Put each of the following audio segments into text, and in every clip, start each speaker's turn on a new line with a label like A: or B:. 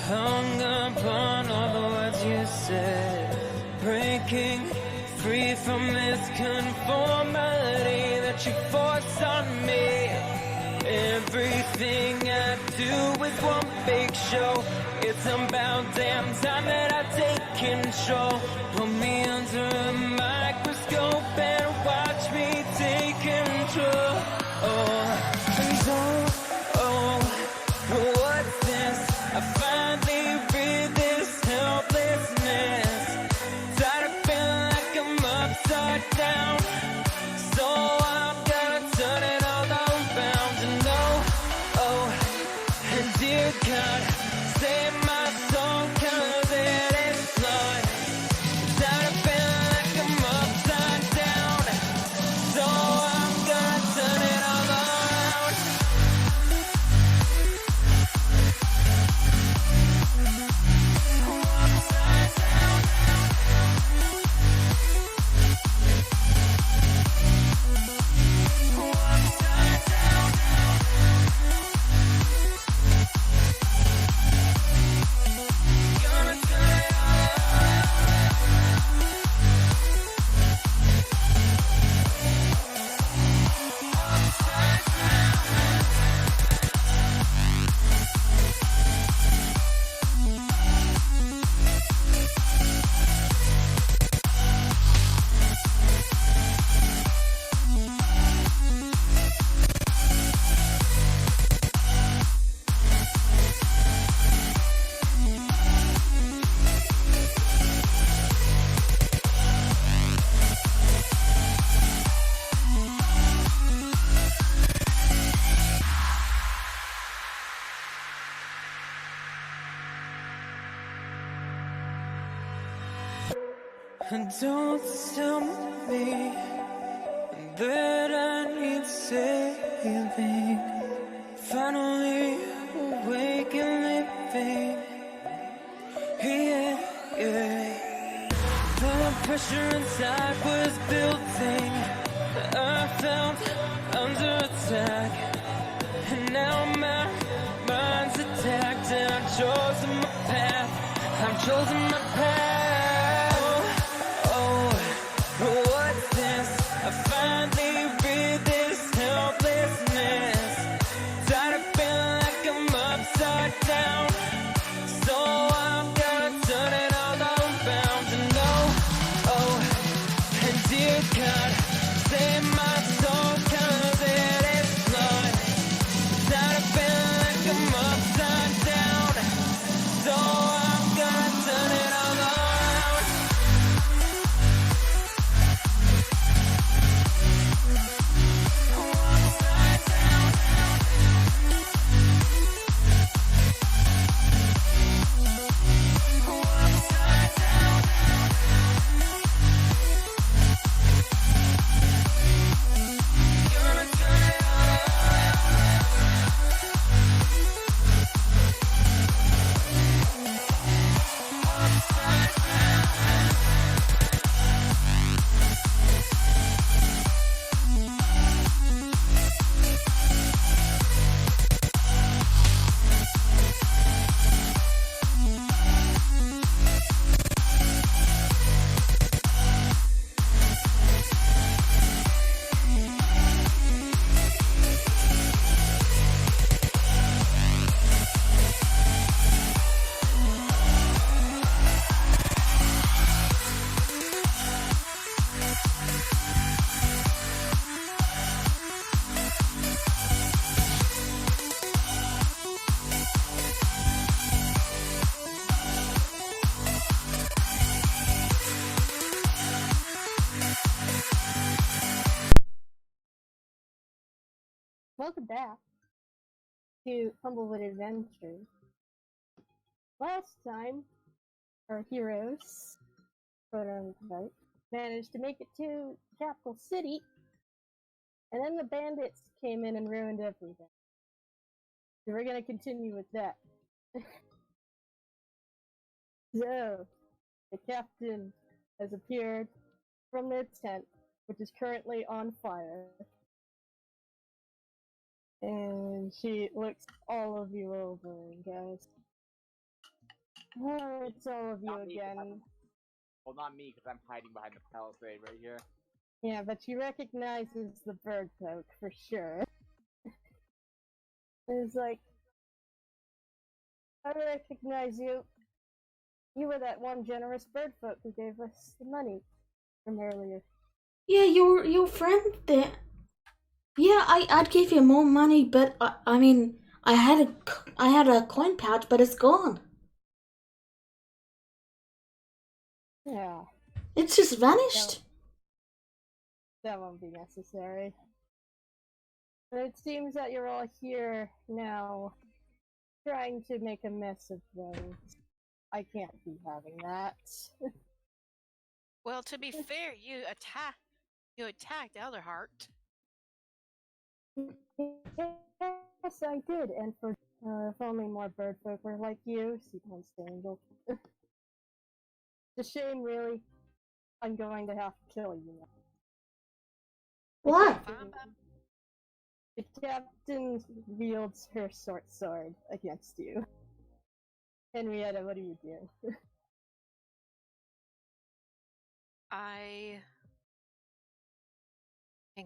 A: hung upon all the words you said, breaking free from this conformity that you force on me. Everything I do is one big show. It's about damn time that I take control. Put me under a microscope and watch me take control. What's this? I finally read this helplessness. Tired of feeling like I'm upside down, so I'm gonna turn it all around. And and dear God, save my soul, 'cause it is flawed. Tired of feeling like I'm upside down, so I'm gonna turn it all around. Upside down. Upside down. Gonna turn it all upside down. And don't tell me that I need saving. Finally awake and living. Yeah. The pressure inside was building. I felt under attack, and now my mind's attacked. And I've chosen my path. I've chosen my path. What's this? I finally read this helplessness. Tired of feeling like I'm upside down, so I'm gonna turn it all around. And and dear God, save my soul, 'cause it is flawed. Tired of feeling like I'm upside down, so I'm gonna turn it all around. Upside down. Upside down. Gonna turn it all upside down.
B: Welcome back to Humblewood Adventures. Last time, our heroes, quote-unquote, managed to make it to capital city, and then the bandits came in and ruined everything. So we're gonna continue with that. So, the captain has appeared from their tent, which is currently on fire. And she looks all of you over and goes, Oh, it's all of you
C: Not me, 'cause
B: again.
C: well, not me, because I'm hiding behind the palisade right here.
B: Yeah, but she recognizes the bird folk for sure. It's like, I recognize you. You were that one generous bird folk who gave us the money from earlier.
D: Yeah, your friend there. Yeah, I'd give you more money, but I mean, I had a coin pouch, but it's gone.
B: Yeah,
D: It's just vanished.
B: that won't be necessary. But it seems that you're all here now, trying to make a mess of things. I can't be having that.
E: Well, to be fair, you attacked Elderheart.
B: Yes, I did, and for if only more bird folk were like you, Sequence Angel. It's a shame, really. I'm going to have to kill you now.
D: Why?
B: The captain wields her short sword against you. Henrietta, what do you do?
E: Hang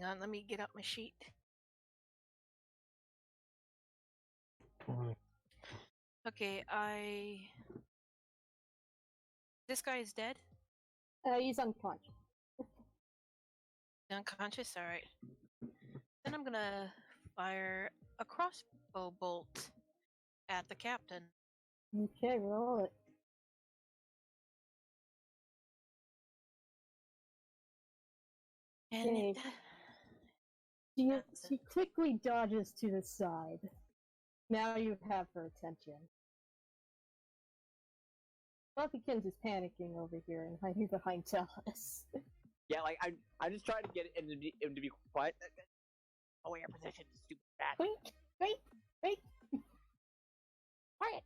E: on, let me get up my sheet. Okay, This guy is dead?
B: He's unconscious.
E: Unconscious? Alright. Then I'm gonna fire a crossbow bolt at the captain.
B: Okay, roll it.
E: And
B: Okay. She quickly dodges to the side. Now you have her attention. Buffykins is panicking over here and hiding behind Talus.
C: Yeah, like I'm just trying to get him to be quiet. Oh, your position, stupid bat.
B: Wait! Quiet!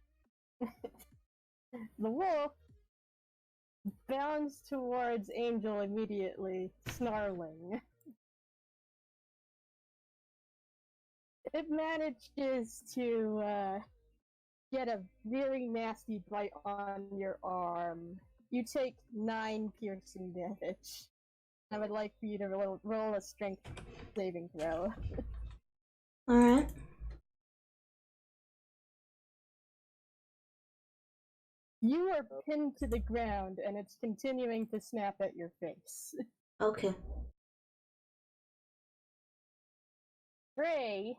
B: The wolf bounds towards Angel immediately, snarling. It manages to get a very nasty bite on your arm. You take 9 piercing damage. I would like for you to roll a strength saving throw.
D: Alright.
B: You are pinned to the ground, and it's continuing to snap at your face.
D: Okay.
B: Ray,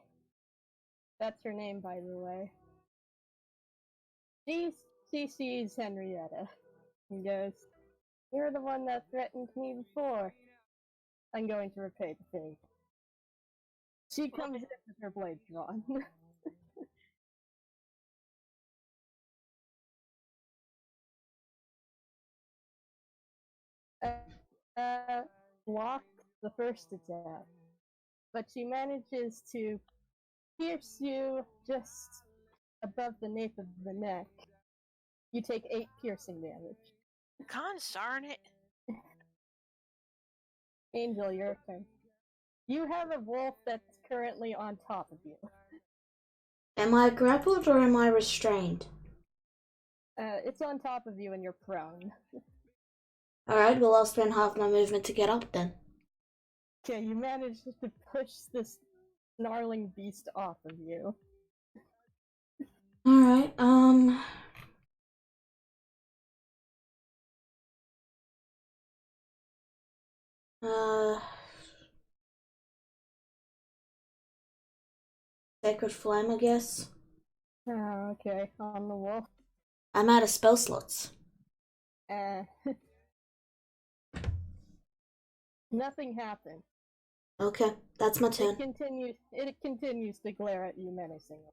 B: that's her name, by the way. She sees Henrietta. He goes, "You're the one that threatened me before. I'm going to repay the favor." She comes in with her blade drawn. Block the first attack, but she manages to pierce you just above the nape of the neck. You take 8 piercing damage.
E: Darn it!
B: Angel, your turn. You have a wolf that's currently on top of you.
D: Am I grappled or am I restrained?
B: It's on top of you and you're prone.
D: Alright, well I'll spend half my movement to get up then.
B: Okay, you managed to push this snarling beast off of you.
D: Alright, Sacred Flame, I guess.
B: Oh, okay, on the wolf.
D: I'm out of spell slots.
B: Nothing happened.
D: Okay, that's my turn.
B: It continues to glare at you menacingly.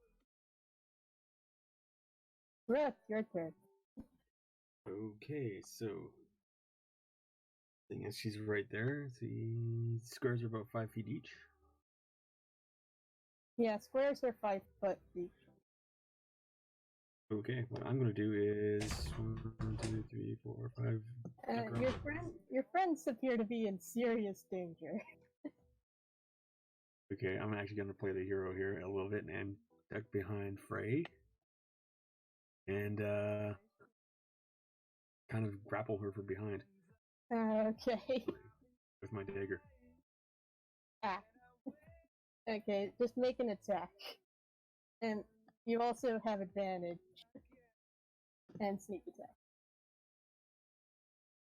B: Brooke, your turn.
F: Okay, so thing is, she's right there. The squares are about 5 feet each.
B: Yeah, squares are 5 foot each.
F: Okay, what I'm gonna do is 1, 2, 3, 4, 5.
B: Your friends appear to be in serious danger.
F: Okay, I'm actually gonna play the hero here a little bit and duck behind Frey. And kind of grapple her from behind
B: Okay.
F: with my dagger.
B: Ah. Okay, just make an attack. And you also have advantage. And sneak attack.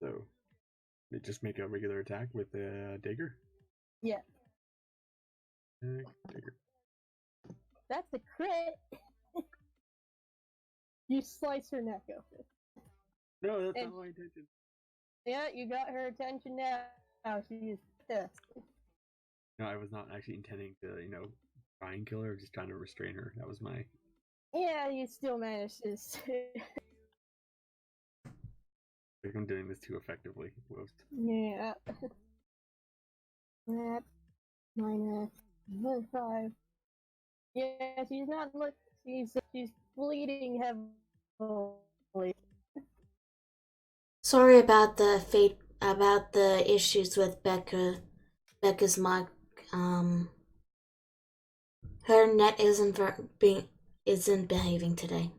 F: So, they just make a regular attack with the dagger?
B: Yeah.
F: Dagger.
B: That's a crit! You slice her neck open.
F: No, that's
B: And-
F: not my intention.
B: Yeah, you got her attention now. Oh, she's pissed.
F: No, I was not actually intending to, try and kill her, just trying to restrain her. That was my...
B: Yeah, you still managed to.
F: I think I'm doing this too effectively. Whoops.
B: Yeah. That minus 5. Yeah, she's not look. She's bleeding heavily.
D: Sorry about the issues with Becca's mic. Her net isn't behaving today.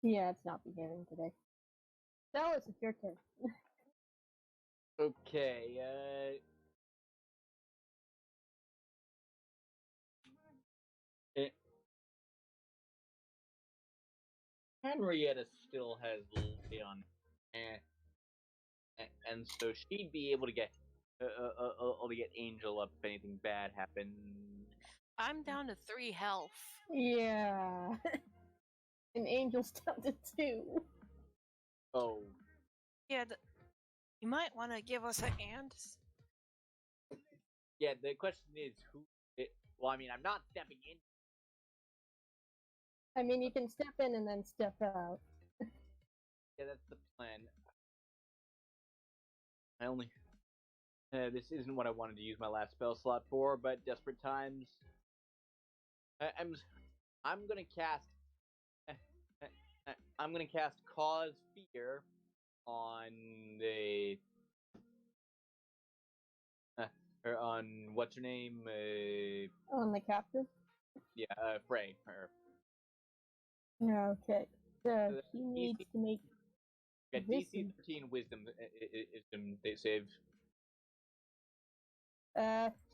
B: Yeah, it's not beginning today. Dallas, it's your turn.
C: Okay, Henrietta still has Leon, and so she'd be able to get Angel up if anything bad happened.
E: I'm down to 3 health.
B: Yeah. And Angel's down to 2.
C: Oh,
E: Yeah, you might want to give us a hand.
C: yeah. The question is who. Well, I mean, I'm not stepping in.
B: I mean, you can step in and then step out.
C: Yeah, that's the plan. I only. This isn't what I wanted to use my last spell slot for, but desperate times. I'm gonna cast. I'm gonna cast Cause Fear on the. Or on what's her name?
B: On the captain?
C: Yeah, Frey.
B: Okay. So he
C: DC
B: needs to make.
C: Yeah, DC
B: Wisdom.
C: 13 Wisdom. They save.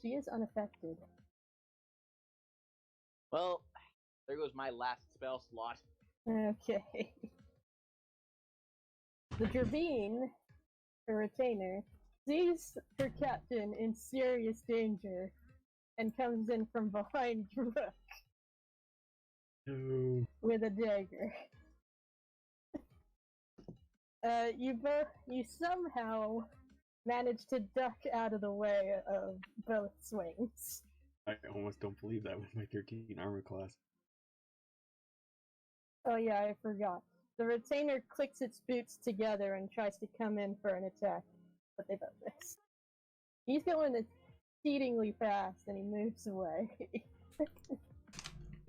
B: She is unaffected.
C: Well, there goes my last spell slot.
B: Okay. The Dravine, the retainer, sees her captain in serious danger and comes in from behind Rook
F: No.
B: with a dagger. You somehow manage to duck out of the way of both swings.
F: I almost don't believe that with my 13 armor class.
B: Oh yeah, I forgot. The retainer clicks its boots together and tries to come in for an attack, but they both miss. He's going exceedingly fast and he moves away.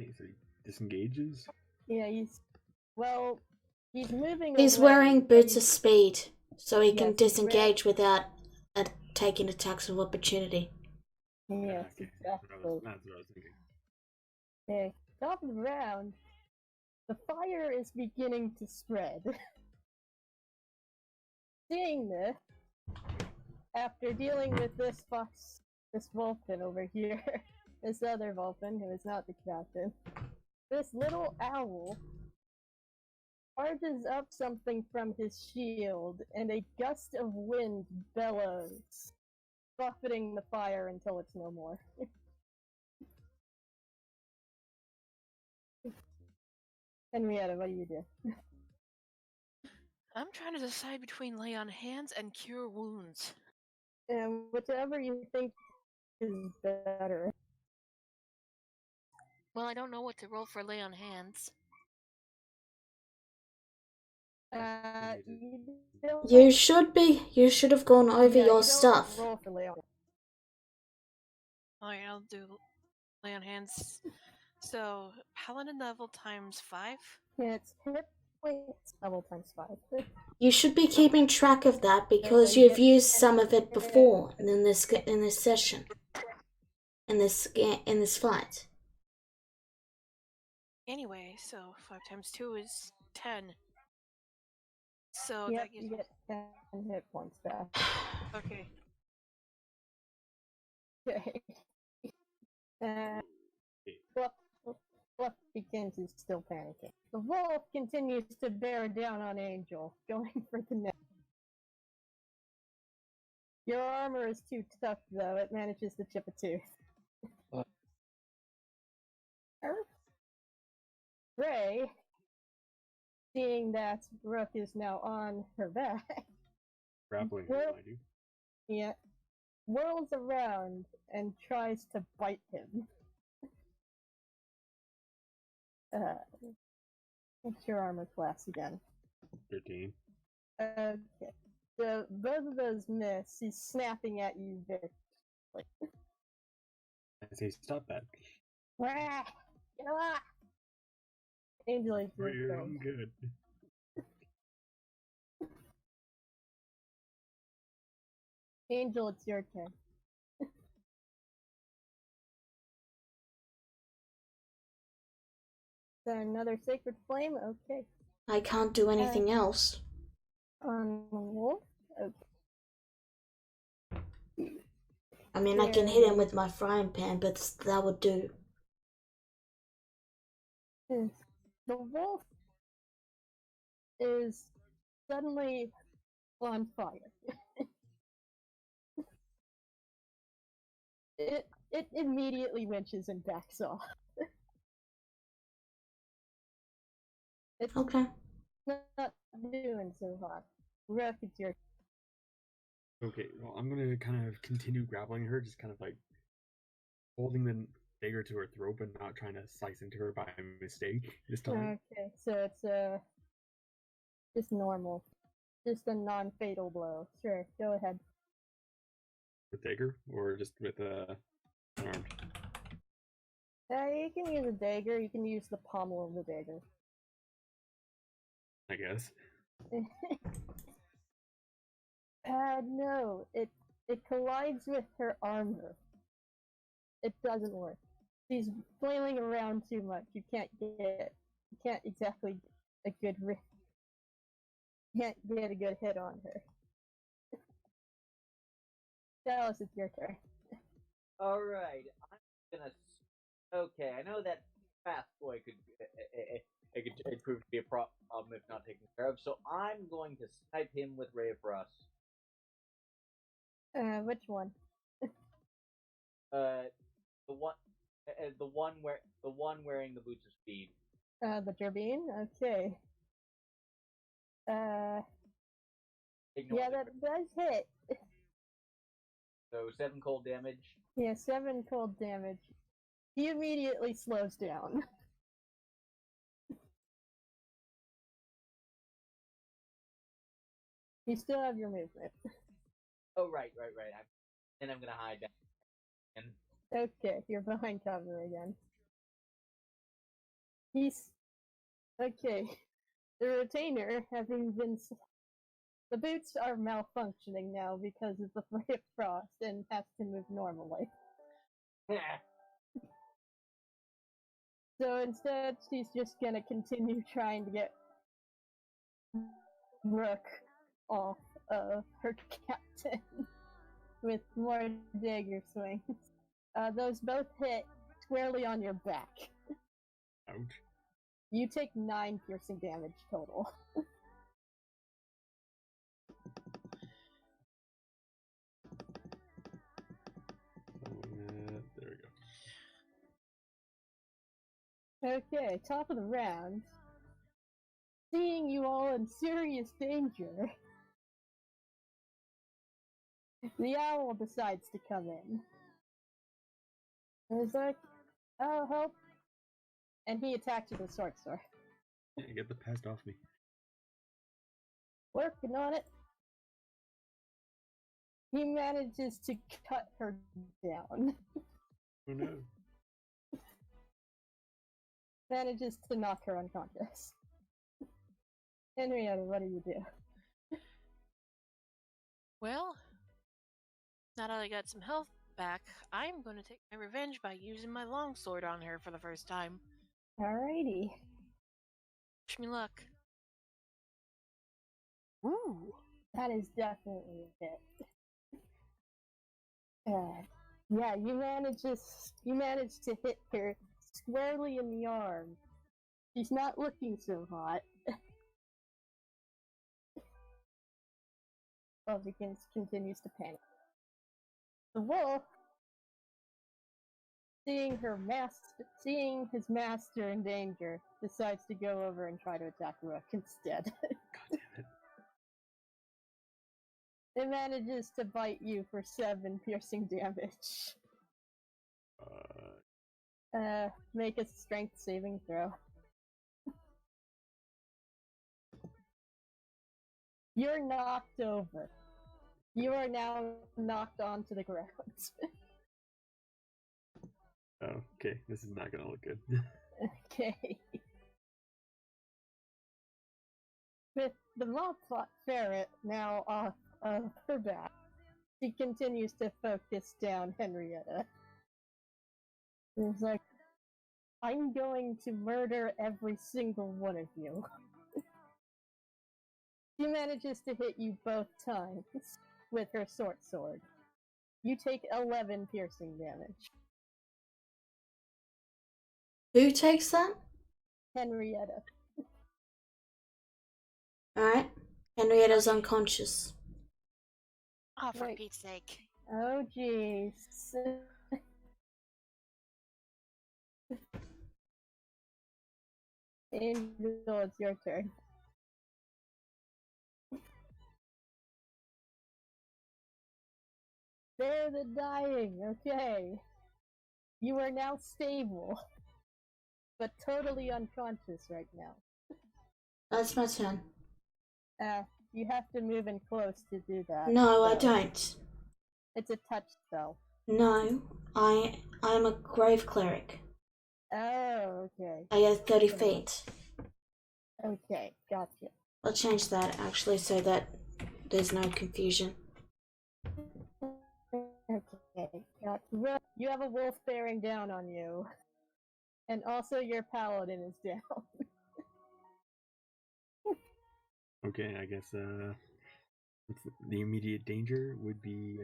F: Okay, so he disengages?
B: Yeah, he's moving
D: He's
B: away,
D: wearing
B: but
D: boots of
B: he's-
D: speed, so he can
B: Yes, he's
D: disengage without taking attacks of opportunity.
B: Yes,
F: Okay,
B: exactly.
F: that's what I was thinking.
B: Okay, top of the round, the fire is beginning to spread. Seeing this, after dealing with this Vulcan over here, this other Vulcan who is not the captain, this little owl charges up something from his shield, and a gust of wind bellows, buffeting the fire until it's no more. Henrietta, what do you do?
E: I'm trying to decide between lay on hands and cure wounds.
B: And whichever you think is better.
E: Well, I don't know what to roll for lay on hands.
D: You should have gone over
B: Yeah, you
D: your
B: don't
D: stuff.
B: roll for lay on.
E: Alright, I'll do lay on hands. So, Paladin level times 5.
B: Yeah, it's hit points level times 5.
D: You should be keeping track of that because you've used some of it before in this session, in this fight.
E: Anyway, so 5 times 2 is 10. So
B: Yep,
E: that gives
B: you
E: me.
B: get 10 hit points back.
E: Okay.
B: Okay. Fluff, Fluff begins is still panicking. The wolf continues to bear down on Angel, going for the neck. Your armor is too tough, though. It manages to chip a tooth. Ray, seeing that Brooke is now on her back,
F: Grappling,
B: Well-
F: mind you.
B: yeah, whirls around and tries to bite him. What's your armor class again?
F: 13.
B: Okay. So both of those miss. He's snapping at you viciously.
F: I say, stop that.
B: Rah! Get off! Angel, it's
F: For
B: your
F: your
B: turn.
F: own good.
B: Angel, it's your turn. Then another sacred flame. Okay.
D: I can't do anything else.
B: On the wolf. Okay.
D: I mean, I can hit him with my frying pan, but that would do.
B: The wolf is suddenly on fire. It immediately winches and backs off. It's
D: Okay.
B: not doing so hot. Rook, it's your
F: Okay, well, I'm gonna kind of continue grappling her, just kind of like holding the dagger to her throat, but not trying to slice into her by mistake this time.
B: Okay, so it's just normal. Just a non-fatal blow. Sure, go ahead.
F: With dagger, or just with unarmed?
B: You can use a dagger, you can use the pommel of the dagger.
F: I guess.
B: No, it collides with her armor. It doesn't work. She's flailing around too much. You can't exactly get a good can't get a good hit on her. Dallas, it's your turn.
C: Alright, I'm gonna. Okay, I know that fast boy could. It prove to be a problem if not taken care of, so I'm going to snipe him with Ray of Frost.
B: Which one?
C: The one. The one wearing the boots of speed.
B: The Turbine? Okay.
C: Ignore
B: Yeah,
C: the
B: that does hit.
C: So 7 cold damage.
B: Yeah, 7 cold damage. He immediately slows down. You still have your movement.
C: Oh right. Then I'm gonna hide back. And
B: Okay, you're behind cover again. He's okay. The retainer, having been the boots are malfunctioning now because of the Ray of Frost and has to move normally. So instead, she's just gonna continue trying to get Rook off of her captain with more dagger swings. Those both hit squarely on your back.
F: Ouch.
B: You take 9 piercing damage total.
F: There we go.
B: Okay, top of the round. Seeing you all in serious danger, the owl decides to come in. He's like, oh, help. And he attacks with a short sword.
F: Yeah, get the pest off me.
B: Working on it. He manages to cut her down.
F: Oh no.
B: Manages to knock her unconscious. Henrietta, what do you do?
E: Well, now that I got some health back, I'm going to take my revenge by using my longsword on her for the first time.
B: Alrighty.
E: Wish me luck. Ooh.
B: That is definitely a hit. Yeah, you managed to hit her squarely in the arm. She's not looking so hot. Well, continues to panic. The wolf, seeing his master in danger, decides to go over and try to attack Rook instead.
F: God damn it.
B: It manages to bite you for 7 piercing damage. Make a strength saving throw. You're knocked over. You are now knocked onto the ground.
F: Oh, okay. This is not gonna look good.
B: Okay. With the mob ferret now off of her back, she continues to focus down Henrietta. It's like, I'm going to murder every single one of you. She manages to hit you both times with her short sword. You take 11 piercing damage.
D: Who takes that?
B: Henrietta.
D: Alright. Henrietta's unconscious.
E: Oh, for
B: Wait.
E: Pete's sake.
B: Oh, jeez. Angel, it's your turn. They're the dying, okay. You are now stable, but totally unconscious right now.
D: That's my turn.
B: You have to move in close to do that.
D: No, I
B: so
D: don't.
B: It's a touch spell.
D: No, I'm a grave cleric.
B: Oh, okay.
D: I get 30 feet.
B: Okay, gotcha.
D: I'll change that actually so that there's no confusion.
B: Okay, gotcha. You have a wolf bearing down on you. And also your paladin is down.
F: Okay, I guess the immediate danger would be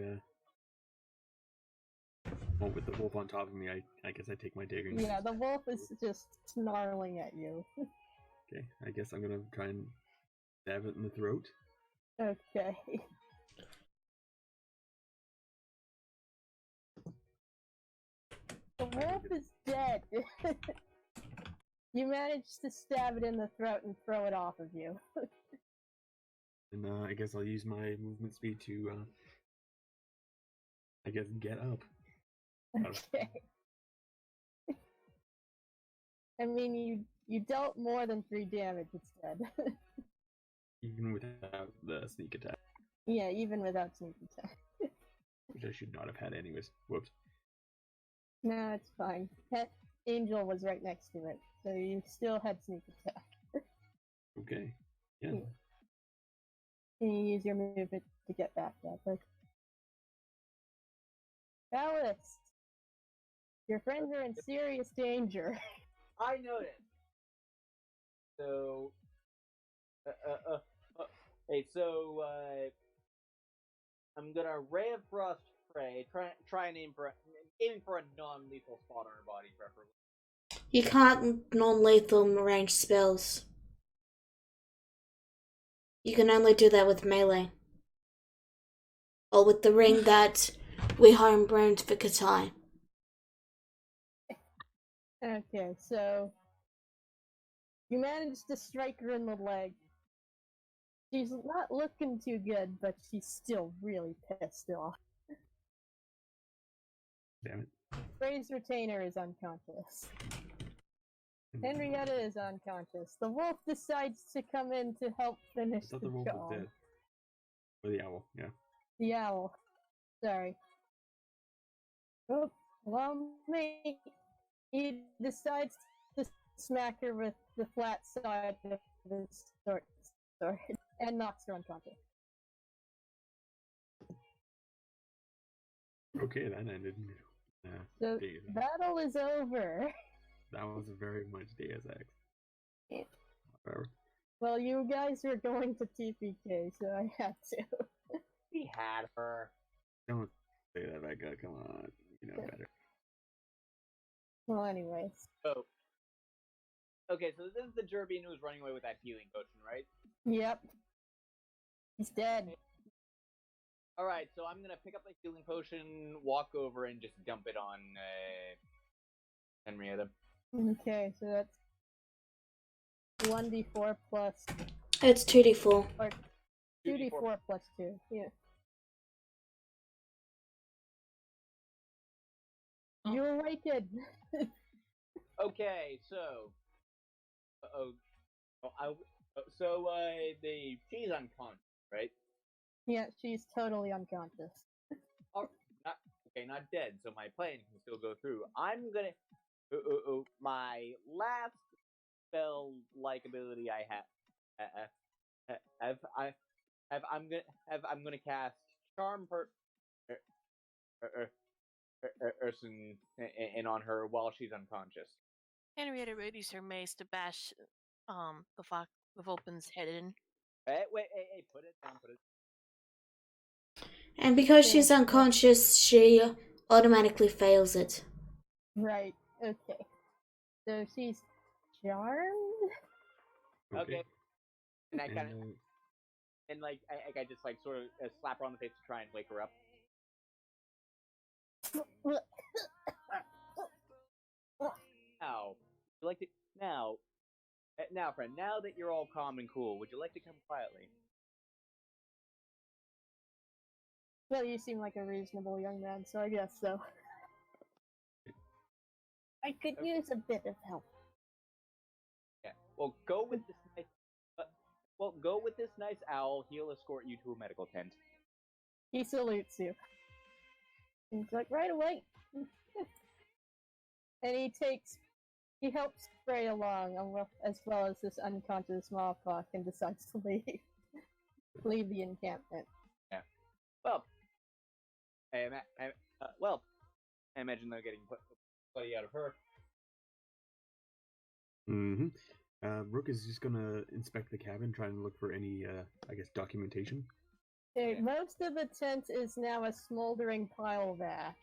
F: well, with the wolf on top of me, I guess I take my dagger. And
B: Yeah, the wolf is just snarling at you.
F: Okay, I guess I'm gonna try and stab it in the throat.
B: Okay. The wolf is dead. You managed to stab it in the throat and throw it off of you.
F: And I guess I'll use my movement speed to I guess get up.
B: Okay. I mean, you dealt more than 3 damage instead.
F: Even without the sneak attack,
B: Yeah, even without sneak attack.
F: which I should not have had anyways. Whoops.
B: No, it's fine. Angel was right next to it, so you still had sneak attack.
F: Okay. Yeah.
B: Yeah. Can you use your movement to get back up? Like, Ballast! Your friends are in serious danger.
C: I noticed. So, hey, so I'm gonna Ray of Frost Prey. Try and aiming for a non-lethal spot on her body, preferably.
D: You can't non-lethal range spells. You can only do that with melee. Or with the ring that we homebrewed for Katai.
B: Okay, so you managed to strike her in the leg. She's not looking too good, but she's still really pissed off.
F: Damn it.
B: Ray's retainer is unconscious. Henrietta is unconscious. The wolf decides to come in to help finish
F: I thought
B: the
F: the wolf
B: job.
F: was dead. Or the owl, yeah.
B: The owl. Sorry. Oh, well, mate. He decides to smack her with the flat side of his sword and knocks her unconscious.
F: Okay, that ended.
B: The
F: Deus Ex.
B: battle is over.
F: That was very much Deus Ex.
B: Yeah.
F: However,
B: Well, you guys were going to TPK, so I had to.
C: We had her.
F: Don't say that, Becca. Come on, you know better.
B: Well, anyways.
C: Oh. Okay, so this is the Jerbian who was running away with that healing potion, right?
B: Yep. He's dead.
C: Alright, so I'm gonna pick up the healing potion, walk over, and just dump it on Henrietta.
B: Okay, so that's 1d4 plus
D: It's 2d4.
B: or 2d4 plus 2. Yeah. You were right, kid.
C: Okay, so she's unconscious, right?
B: Yeah, she's totally unconscious.
C: Oh, not dead. So my plan can still go through. I'm gonna my last spell like ability I I'm gonna cast charm person in on her while she's unconscious.
E: Henrietta readies her mace to bash the Vulpin's head in.
C: Hey, put it down,
D: And because she's unconscious, she automatically fails it.
B: Right. Okay. So she's charmed.
C: Okay. And I kind of
F: And,
C: and like I just like sort of slap her on the face to try and wake her up. Now, would you like to now, friend. Now that you're all calm and cool, would you like to come quietly?
B: Well, you seem like a reasonable young man, so I guess so. I could use a bit of help.
C: Yeah. Well, go with this nice. Go with this nice owl. He'll escort you to a medical tent.
B: He salutes you. He's like, right away. And he helps spray along as well as this unconscious Smallpox and decides to leave the encampment.
C: Yeah. Well, I imagine they're getting plenty out of her.
F: mm-hmm. Rook is just gonna inspect the cabin, try and look for any, I guess, documentation.
B: Okay, most of the tent is now a smoldering pile of ash.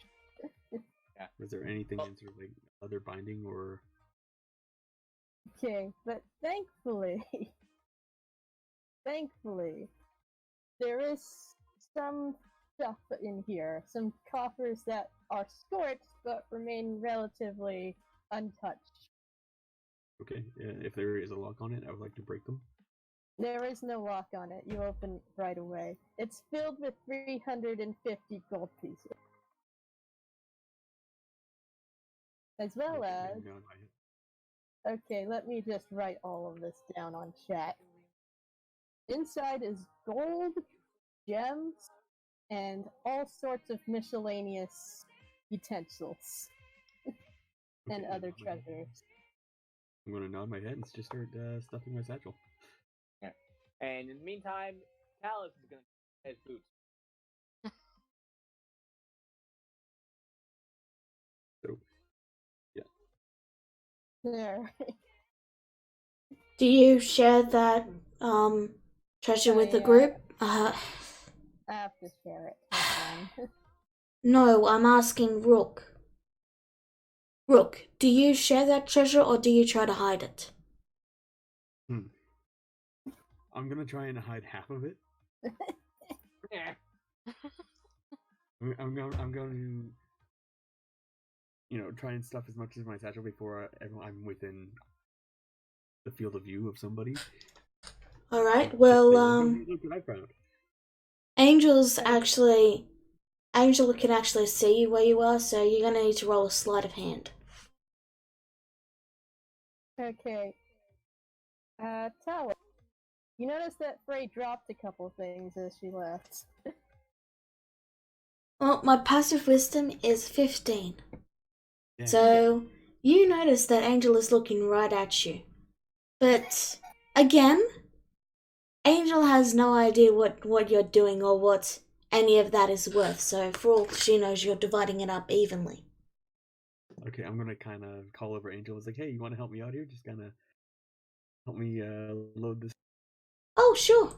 C: Yeah.
F: Was there anything in sort of like other binding or?
B: Okay, but thankfully, there is some stuff in here. Some coffers that are scorched but remain relatively untouched.
F: Okay, if there is a lock on it, I would like to break them.
B: There is no lock on it. You open right away. It's filled with 350 gold pieces. As well as... Okay, let me just write all of this down on chat. Inside is gold, gems, and all sorts of miscellaneous utensils. And other treasures.
F: I'm gonna nod my head and just start stuffing my satchel.
C: Yeah. And in the meantime, Talus is gonna his boots.
F: So, yeah.
B: There.
D: Do you share that treasure with the group?
B: I have to share it.
D: No, I'm asking Rook. Rook, do you share that treasure or do you try to hide it?
F: I'm gonna try and hide half of it. I'm going to, try and stuff as much as my satchel before I'm within the field of view of somebody.
D: All right. Well,
F: look what I found.
D: Angel can actually see where you are, so you're gonna need to roll a sleight of hand.
B: Okay. Tower. You notice that Frey dropped a couple things as she left.
D: Well, my passive wisdom is 15.
F: Yeah.
D: So, you notice that Angel is looking right at you. But, again, Angel has no idea what you're doing or what any of that is worth, so for all she knows, you're dividing it up evenly.
F: Okay, I'm gonna kind of call over Angel. It's like, hey, you want to help me out here? Just kind of help me load this
D: sure.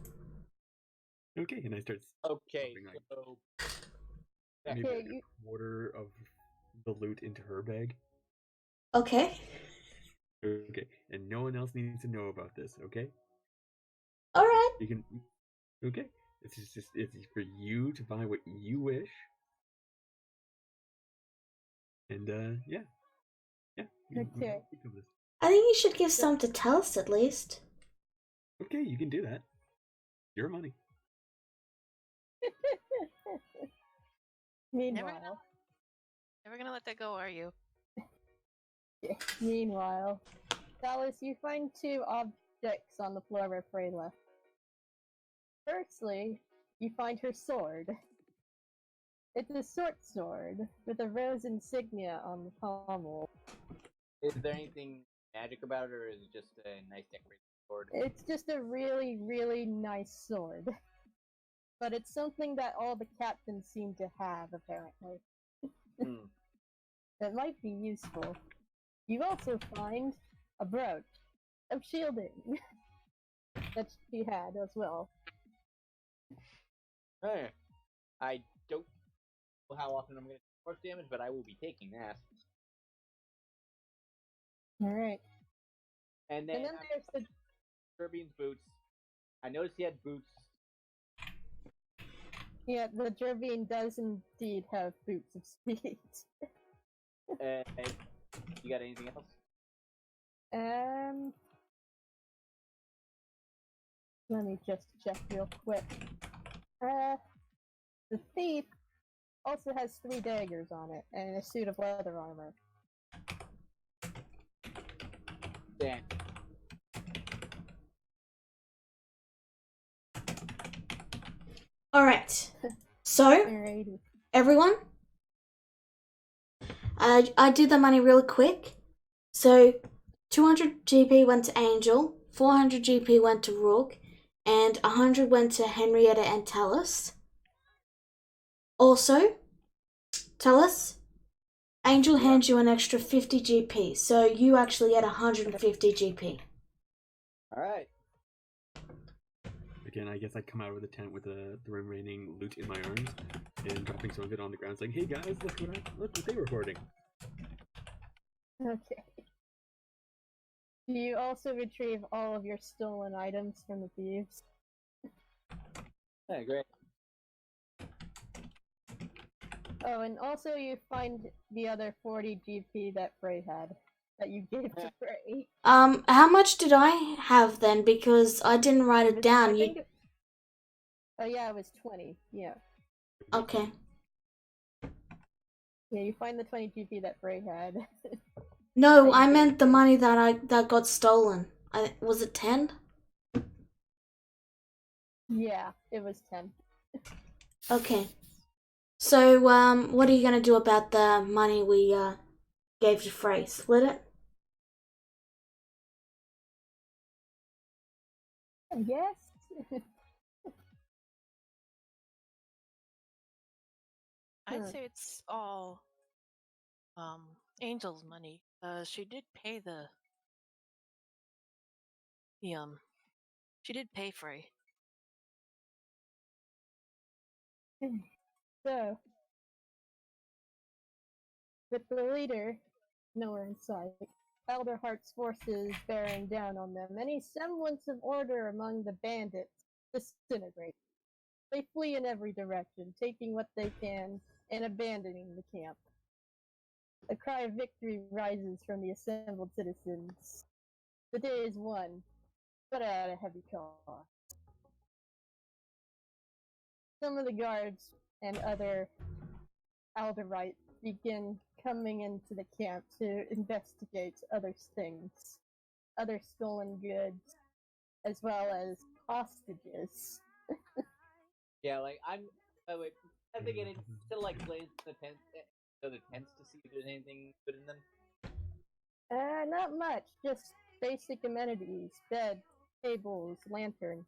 F: Okay, and I start
C: Okay,
F: stuffing, like,
C: so
F: maybe
B: Okay,
F: like a quarter of the loot into her bag.
D: Okay.
F: Okay, and no one else needs to know about this. Okay,
D: All right.
F: you can. Okay, it's for you to buy what you wish, and yeah.
B: Okay.
F: Think of this.
D: I think you should give some to Talus at least.
F: Okay, you can do that. Your money.
B: Meanwhile,
E: Never gonna let that go, are you?
B: meanwhile, Dallas, you find two objects on the floor where Frey left. Firstly, you find her sword. It's a short sword with a rose insignia on the pommel.
C: is there anything magic about it, or is it just a nice decorated sword?
B: It's just a really, really nice sword. But it's something that all the captains seem to have, apparently.
C: Hmm.
B: That might be useful. You also find a brooch of shielding that she had as well.
C: Hey, I don't know how often I'm going to take force damage, but I will be taking that.
B: Alright.
C: And
B: And
C: then
B: then there's the
C: Kirby's boots. I noticed he had boots.
B: yeah, the Jervine does indeed have boots of speed.
C: You got anything else?
B: Let me just check real quick. The thief also has 3 daggers on it and a suit of leather armor.
C: Dan.
D: All right. So,
B: Alrighty.
D: everyone, I did the money really quick. So, 200 GP went to Angel, 400 GP went to Rook, and 100 went to Henrietta and Talus. Also, Talus, Angel hands you an extra 50 GP, so you actually get 150 GP.
C: Alright.
F: Again, I guess I come out of the tent with the remaining loot in my arms and dropping some of it on the ground, saying, "Hey guys, look what they were hoarding."
B: Okay. You also retrieve all of your stolen items from the thieves.
C: Hey, great.
B: Oh, and also you find the other 40 GP that Frey had, that you gave to Frey.
D: How much did I have then? Because I didn't write it down.
B: Oh yeah, it was 20. Yeah.
D: Okay.
B: Yeah, you find the 20 GP that Frey had.
D: No, I meant the money that got stolen. Was it 10?
B: Yeah, it was 10.
D: Okay. So, what are you gonna do about the money we gave to Frey? Split it?
B: Yes.
E: I'd say it's all Angel's money. She did pay she did pay Frey.
B: So, with the leader nowhere in sight, Elderheart's forces bearing down on them, any semblance of order among the bandits disintegrates. They flee in every direction, taking what they can and abandoning the camp. A cry of victory rises from the assembled citizens. The day is won, but at a heavy cost. Some of the guards and other Alderites begin coming into the camp to investigate other things, other stolen goods, as well as hostages.
C: Yeah, like I'm thinking it's still like glance the tent, the tents to see if there's anything good in them.
B: Not much, just basic amenities, bed, tables, lantern.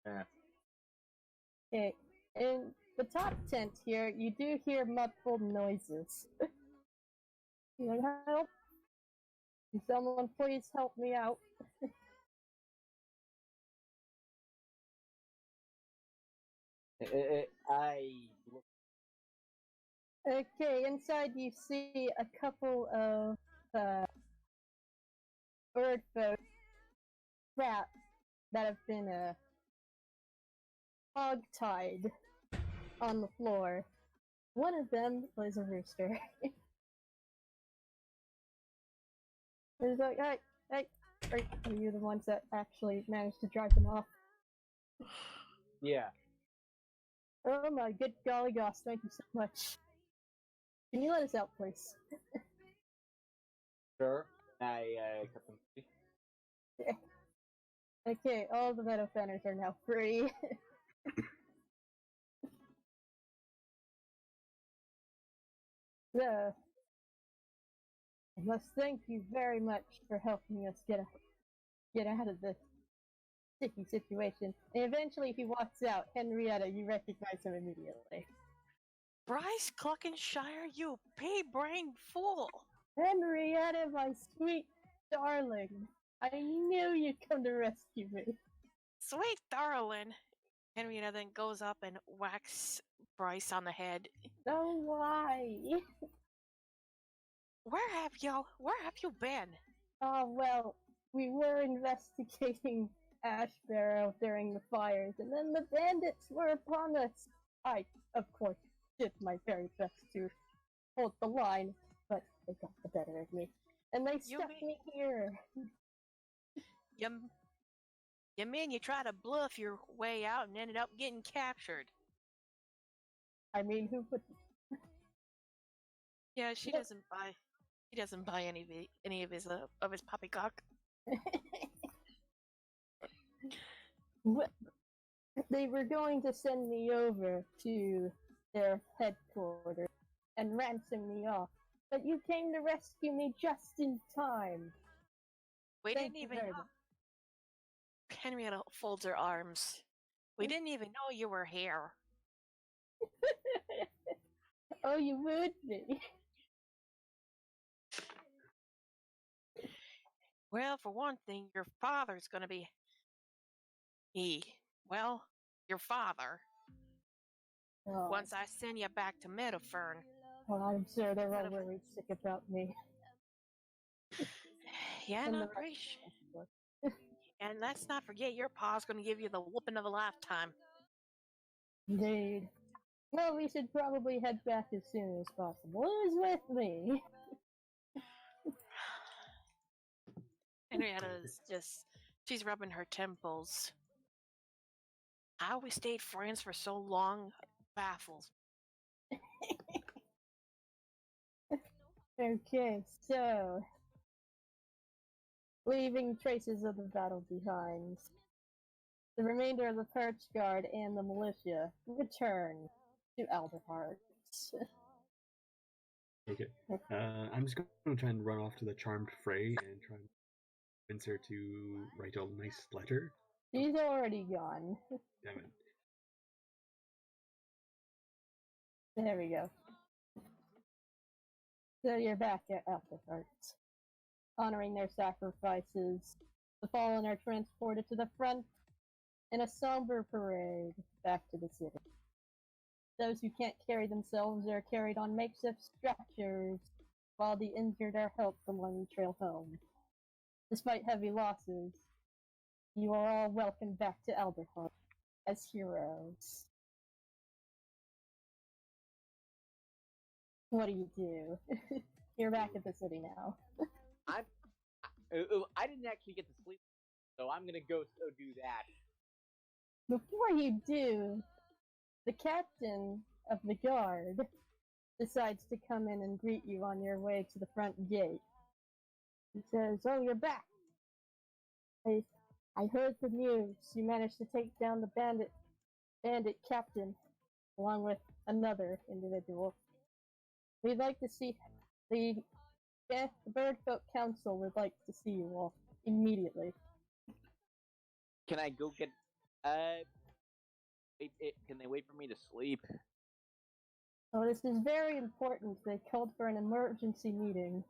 C: Yeah.
B: Okay, in the top tent here, you do hear muffled noises. You want help? Can someone please help me out?
C: I look.
B: Okay, inside you see a couple of bird folk trapped that have been hog-tied on the floor. One of them was a rooster. It's like, hey, are you the ones that actually managed to drive them off?
C: Yeah.
B: Oh my good golly gosh, thank you so much. Can you let us out, please?
C: Sure. I cut them free.
B: Okay, all the meadow fenners are now free. So, I must thank you very much for helping us get out of this sticky situation. And eventually, he walks out. Henrietta, you recognize him immediately.
E: Bryce Cluckenshire, you pea-brained fool!
B: Henrietta, my sweet darling, I knew you'd come to rescue me.
E: Sweet darling! Henrietta then goes up and whacks Bryce on the head.
B: Oh, why?
E: Where have you been?
B: Oh, well, we were investigating Ash Barrow during the fires, and then the bandits were upon us. I, of course, did my very best to hold the line, but they got the better of me. And they stuck me here.
E: You mean you tried to bluff your way out and ended up getting captured?
B: I mean, who would...
E: Yeah, she doesn't buy any of his poppycock.
B: They were going to send me over to their headquarters and ransom me off, but you came to rescue me just in time.
E: We
B: Thank
E: didn't
B: you
E: even
B: very
E: know.
B: much.
E: Henrietta folds her arms. We didn't even know you were here.
B: Oh, you would be.
E: Well, for one thing, your father's gonna be your father.
B: Oh.
E: Once I send you back to Meadowfern.
B: Well, I'm sure they're all worried sick about me.
E: Yeah,
B: And
E: no,
B: the
E: pretty sure. And let's not forget, your pa's gonna give you the whooping of a lifetime.
B: Indeed. Well, we should probably head back as soon as possible. Who's with me?
E: Henrietta's she's rubbing her temples. How we stayed friends for so long baffles.
B: Okay, so... leaving traces of the battle behind, the remainder of the Perch Guard and the militia return to Alderheart.
F: Okay. I'm just going to try and run off to the Charmed Frey and try and convince her to write a nice letter.
B: She's already gone.
F: Damn it.
B: There we go. So you're back at Alderheart. Honoring their sacrifices, the fallen are transported to the front in a somber parade back to the city. Those who can't carry themselves are carried on makeshift stretchers, while the injured are helped along the trail home. Despite heavy losses, you are all welcomed back to Alderheart as heroes. What do you do? You're back at the city now.
C: I didn't actually get to sleep, so I'm gonna go do that.
B: Before you do, the captain of the guard decides to come in and greet you on your way to the front gate. He says, "Oh, you're back. I heard the news. You managed to take down the bandit captain, along with another individual. We'd like to see the Birdfolk Council would like to see you all immediately."
C: Can I go get? Can they wait for me to sleep?
B: Oh, this is very important. They called for an emergency meeting.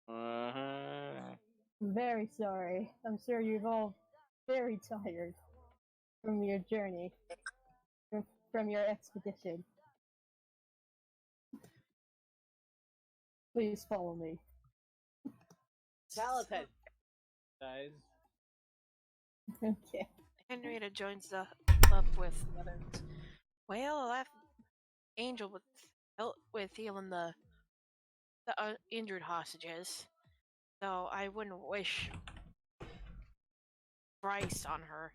C: Uh-huh.
B: I'm very sorry. I'm sure you've all very tired from your journey, from your expedition. Please follow me.
C: Talented, guys.
B: Okay.
E: Henrietta joins up with the others. Well, I left Angel with healing the injured hostages, so I wouldn't wish Bryce on her.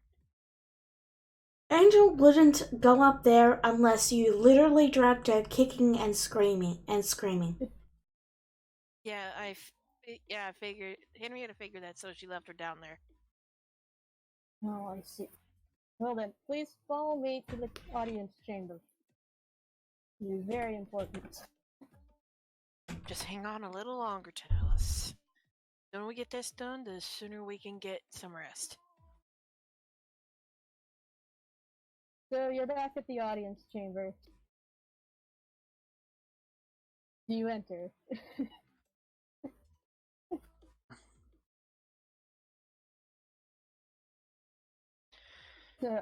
D: Angel wouldn't go up there unless you literally dragged her kicking and screaming.
E: Yeah, I figured Henrietta figured that, so she left her down there.
B: Oh, I see. Well then, please follow me to the audience chamber. It is very important.
E: Just hang on a little longer, Talis. The sooner we get this done, the sooner we can get some rest.
B: So you're back at the audience chamber. Do you enter? So,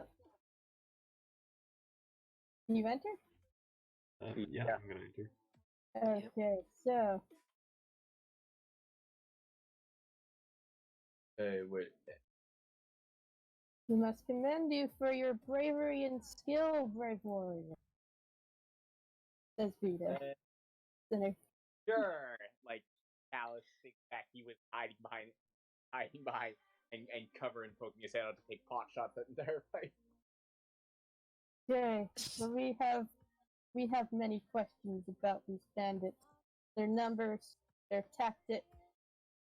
B: you enter?
F: Yeah, I'm gonna enter.
B: Okay, so
C: Hey, wait.
B: we must commend you for your bravery and skill, brave warrior. Says Vita. Center.
C: Sure. Like, Alice thinks back he was hiding behind and cover and poking his head out to take pot shots at the entire fight.
B: Okay, so we have many questions about these bandits. Their numbers, their tactics,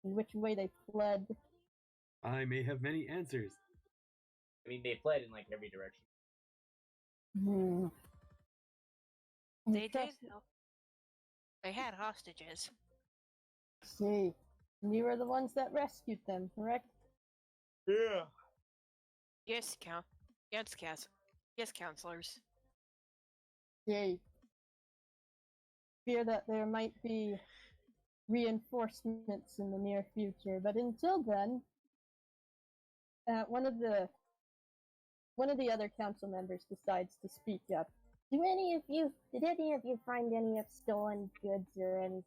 B: and which way they fled.
F: I may have many answers.
C: I mean, they fled in like every direction.
E: They did. They had hostages.
B: See, and you were the ones that rescued them, correct?
C: Yeah.
E: Yes, counselors.
B: Yay. Fear that there might be reinforcements in the near future, but until then, one of the other council members decides to speak up. Did any of you find any of stolen goods or anything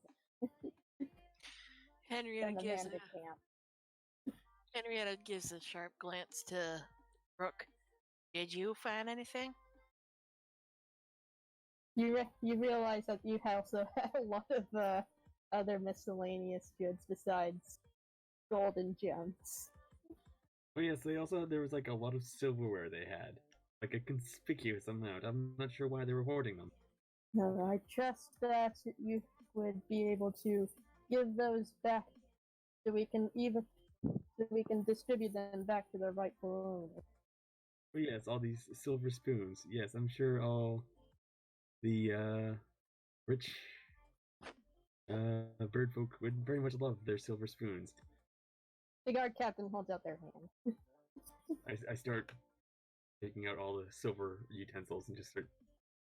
E: Henrietta
B: from the
E: gives
B: bandit camp?
E: Henrietta gives a sharp glance to Brooke. Did you find anything?
B: You realize that you also have a lot of other miscellaneous goods besides gold and gems.
F: Oh yes, there was like a lot of silverware they had. Like a conspicuous amount. I'm not sure why they were hoarding them.
B: No, I trust that you would be able to give those back so we can distribute them back to their rightful owner.
F: Oh yes, all these silver spoons. Yes, I'm sure all the rich bird folk would very much love their silver spoons.
B: The guard captain holds out their hand.
F: I start taking out all the silver utensils and just start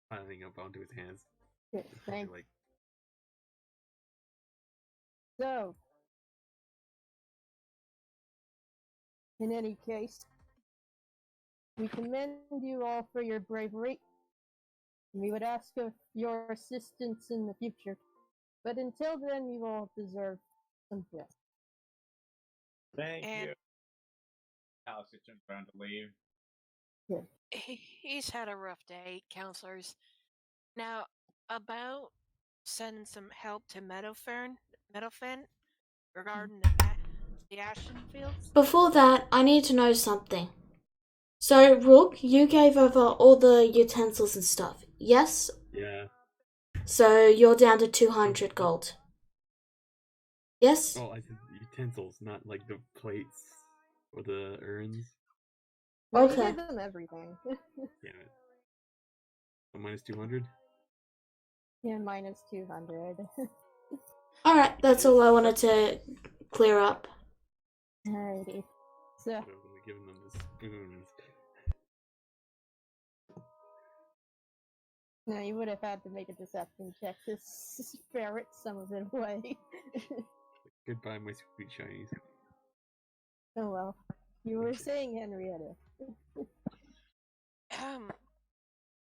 F: piling up onto his hands.
B: Good, thanks.
F: Like,
B: So, in any case, we commend you all for your bravery. We would ask of your assistance in the future, but until then, you all deserve some rest.
C: Thank
E: And-
C: you. Alice turns around to leave.
E: He's had a rough day, counselors. Now, about sending some help to Meadowfen regarding the Ashen Fields.
D: Before that, I need to know something. So, Rook, you gave over all the utensils and stuff, yes?
F: yeah.
D: So you're down to 200 gold. Yes?
F: Oh, I said utensils, not like the plates or the urns.
B: Well,
D: Okay.
B: you gave them everything.
F: Damn it. So minus 200?
B: Yeah, minus 200.
D: Alright, that's all I wanted to clear up.
B: Alrighty. So,
F: I would have given them the spoons.
B: no, you would have had to make a deception check to ferret some of it away.
F: Goodbye, my sweet shinies.
B: Oh well. You were saying Henrietta.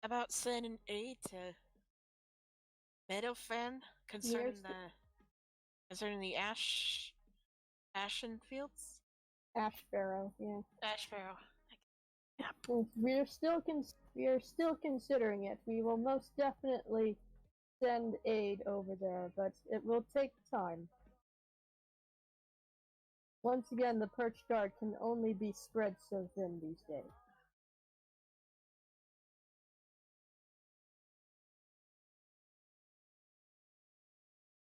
E: About sending aid to Meadowfen concerning the Ashen Fields?
B: Ash Sparrow, yeah.
E: Ash Barrow.
B: We are still considering it. We will most definitely send aid over there, but it will take time. Once again, the Perch Guard can only be spread so thin these days.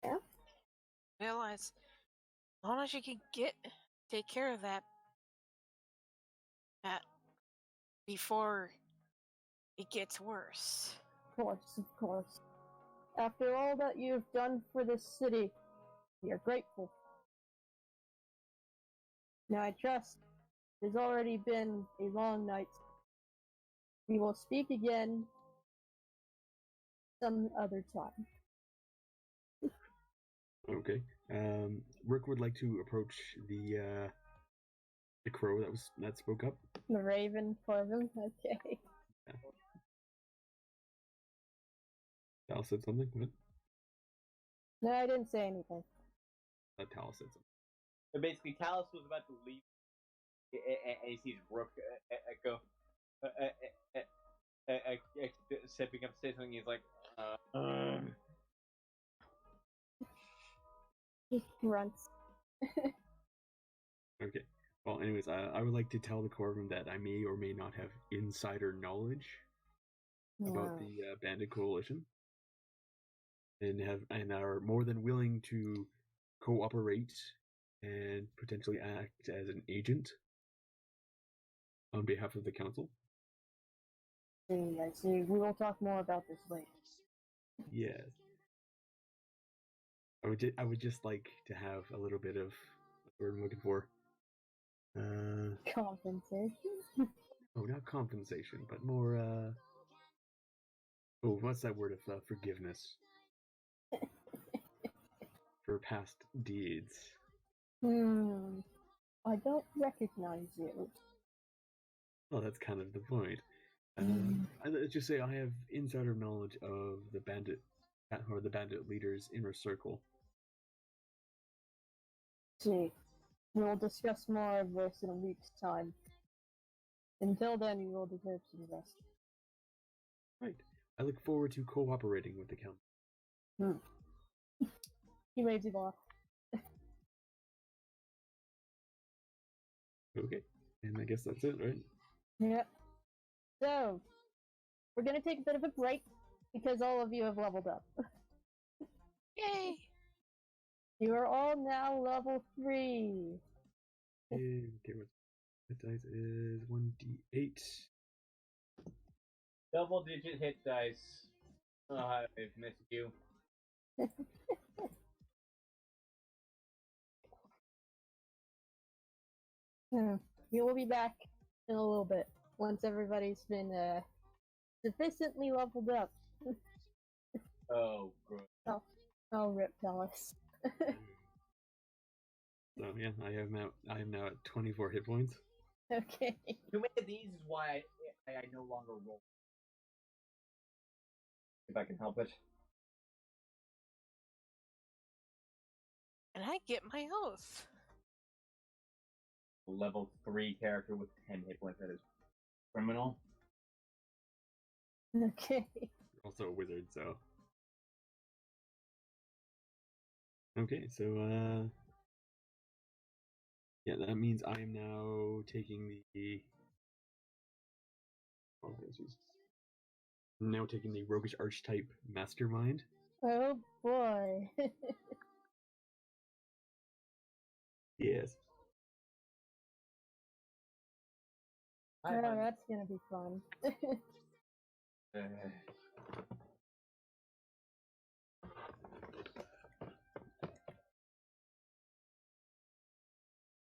B: Yeah?
E: Realize, as long as you can take care of that before it gets worse.
B: Of course. After all that you've done for this city, we are grateful. Now I trust it has already been a long night. We will speak again some other time.
F: Okay. Rick would like to approach the crow that spoke up.
B: The Raven for them, okay.
F: Tal said something. What?
B: No, I didn't say anything.
F: Tal said something.
C: So basically, Talus was about to leave, and he sees Rook go, stepping up to say something. He's like,
B: Just grunts.
F: Okay. Well, anyways, I would like to tell the Corvin that I may or may not have insider knowledge about the Bandit Coalition, and are more than willing to cooperate and potentially act as an agent on behalf of the council.
B: I see. We will talk more about this later.
F: Yes. I would just like to have a little bit of what word I'm looking for.
B: Compensation?
F: Oh, not compensation, but more oh, what's that word of forgiveness for past deeds?
B: I don't recognize you.
F: Well, that's kind of the point. Let's just say I have insider knowledge of the bandit leader's inner circle.
B: See, we'll discuss more of this in a week's time. Until then, you will deserve some rest.
F: Right. I look forward to cooperating with the council.
B: He waves you off.
F: Okay. And I guess that's it, right?
B: Yep. So, we're gonna take a bit of a break because all of you have leveled up.
E: Yay!
B: You are all now level 3.
F: Okay, what dice is 1d8.
C: double-digit hit dice. Oh, I've missed you.
B: You will be back in a little bit once everybody's been sufficiently leveled up.
C: Oh, good.
B: I'll rip Dallas.
F: So yeah, I am now at 24 hit points.
B: Okay.
C: Too many of these is why I no longer roll. If I can help it.
E: And I get my oath.
C: Level 3 character with 10 hit points. That is criminal.
B: Okay.
F: You're also a wizard, so. Okay, so yeah, that means I am now taking the. Oh, Jesus. I'm now taking the roguish archetype mastermind.
B: Oh boy.
F: Yes.
B: Oh, that's gonna be fun.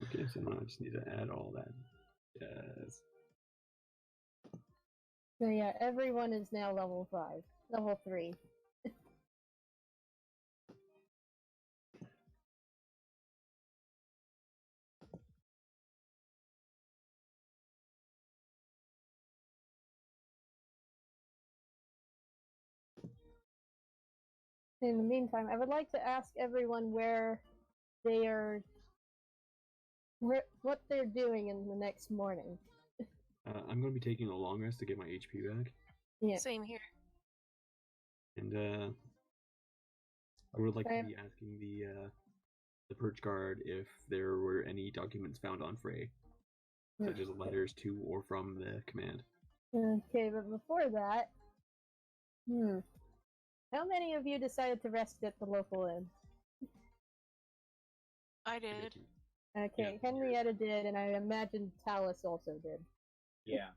F: Okay, so now I just need to add all that. Yes.
B: So yeah, everyone is now level 5. Level 3. In the meantime, I would like to ask everyone where they are, what they're doing in the next morning.
F: I'm going to be taking a long rest to get my HP back.
B: Yeah.
E: Same here.
F: And I would like to be asking the perch guard if there were any documents found on Frey, such as letters to or from the command.
B: Okay, but before that, how many of you decided to rest at the local inn?
E: I did.
B: Okay,
C: Yeah.
B: Henrietta did, and I imagine Talus also did.
C: Yeah.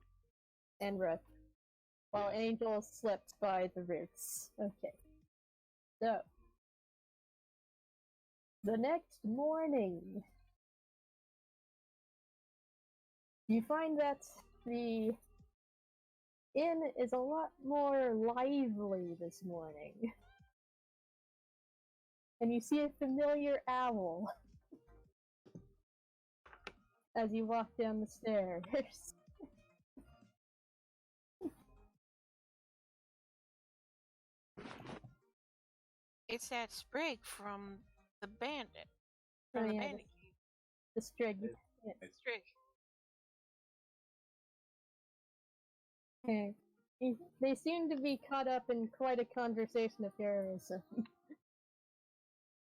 B: And Ruth. While
F: Yes.
B: Angel slept by the roots. Okay. So, the next morning, you find that the inn is a lot more lively this morning. And you see a familiar owl as you walk down the stairs.
E: It's that Sprig from the bandit.
B: Oh,
E: From the
B: yeah,
E: bandit.
B: the Strig. Yeah.
E: Sprig.
B: Okay. They seem to be caught up in quite a conversation of heroism.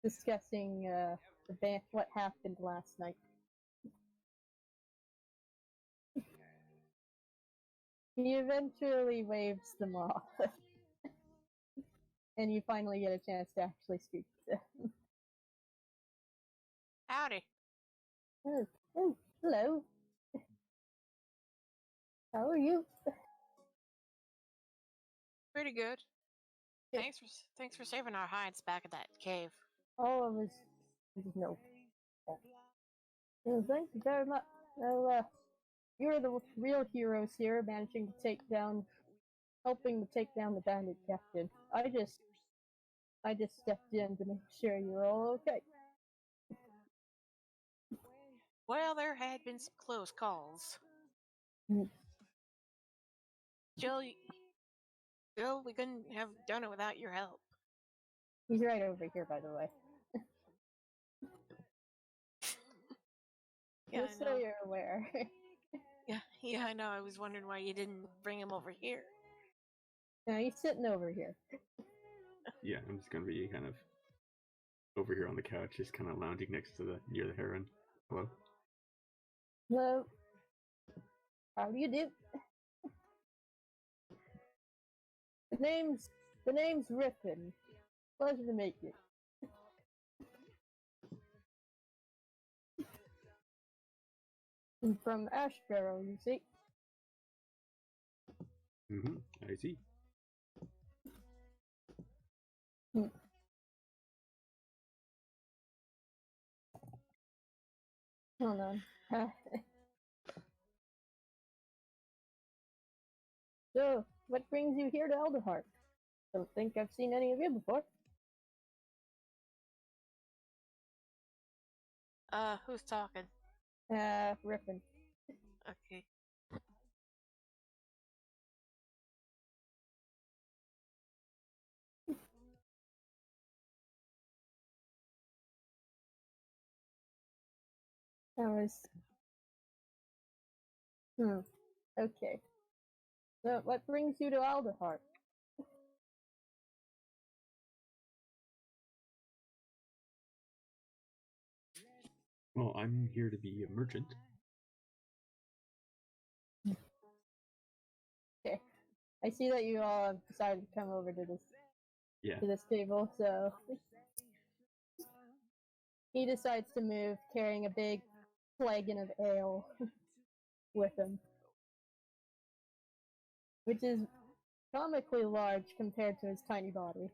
B: Discussing what happened last night. He eventually waves them off. And you finally get a chance to actually speak to them.
E: Howdy.
B: Oh, hello. How are you?
E: Pretty good.
B: Yeah.
E: Thanks for saving our hides back at that cave.
B: Oh, it was no. Well, thank you very much. Well, you're the real heroes here, helping to take down the bandit captain. I just stepped in to make sure you're all okay.
E: Well, there had been some close calls.
B: Mm.
E: Jill, we couldn't have done it without your help.
B: He's right over here, by the way.
E: Yeah,
B: Just
E: I
B: so
E: know.
B: you're aware.
E: Yeah, I know. I was wondering why you didn't bring him over here.
B: Now he's sitting over here.
F: Yeah, I'm just going to be kind of over here on the couch, just kind of lounging near the heron. Hello.
B: Hello. How do you do? The name's Riffin. Pleasure to meet you. I'm from Ashbarrow, you see.
F: I see.
B: Hold on. So, what brings you here to Elderheart? Don't think I've seen any of you before.
E: Who's talking?
B: Riffin.
E: Okay.
B: That was... Okay. So, what brings you to Alderheart?
F: Well, I'm here to be a merchant.
B: Okay. I see that you all have decided to come over to this table, so... He decides to move, carrying a big flagon of ale with him. Which is comically large compared to his tiny body.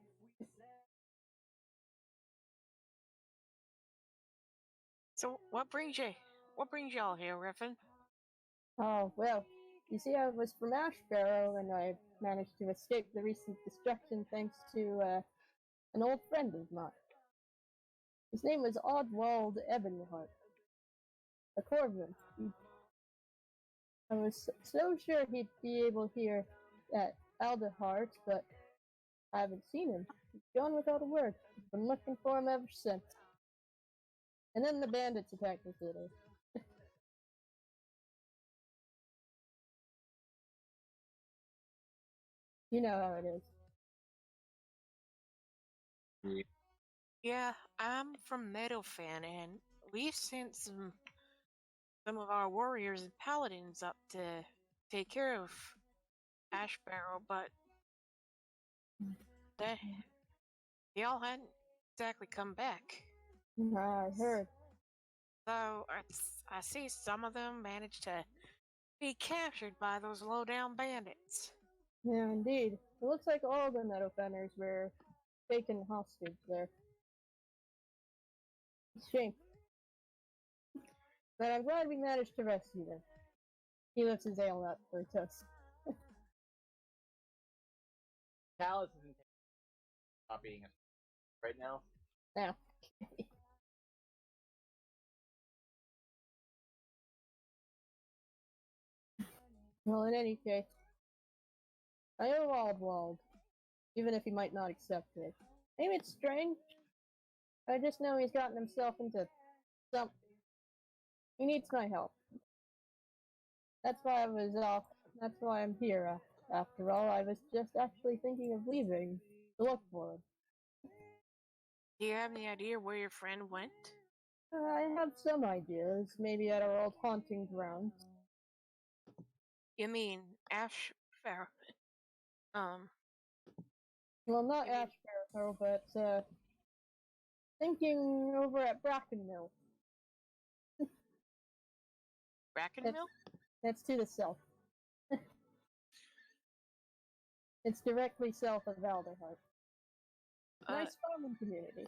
E: So, what brings y'all here, Riffin?
B: Oh, well, you see, I was from Ashbarrow, and I managed to escape the recent destruction thanks to an old friend of mine. His name was Oddwald Ebonheart, a Corvin. I was so sure he'd be able here at Alderheart, but I haven't seen him. He's gone without a word. Been looking for him ever since. And then the bandits attacked the city. You know how it is.
E: Yeah, I'm from Meadowfen, and we sent some of our warriors and paladins up to take care of Ash Barrow, but they all hadn't exactly come back.
B: I heard.
E: So I see some of them managed to be captured by those low-down bandits.
B: Yeah, indeed. It looks like all the Meadowfenners were taken hostage there. It's a shame. But I'm glad we managed to rescue them. He lifts his ale up for a toast.
C: Chalice isn't not being a right now.
B: Now. Well, in any case, I owe Aldwald, even if he might not accept it. Maybe it's strange. I just know he's gotten himself into something. He needs my help. That's why I was off. That's why I'm here. After all, I was just actually thinking of leaving to look for him.
E: Do you have any idea where your friend went?
B: I have some ideas, maybe at our old haunting grounds.
E: You mean Ash Barrow?
B: Well, not
E: You mean-
B: Ashbarrow, but thinking over at Brackenmill.
E: Brackenmill?
B: That's to the south. It's directly south of Alderheart. Nice farming community.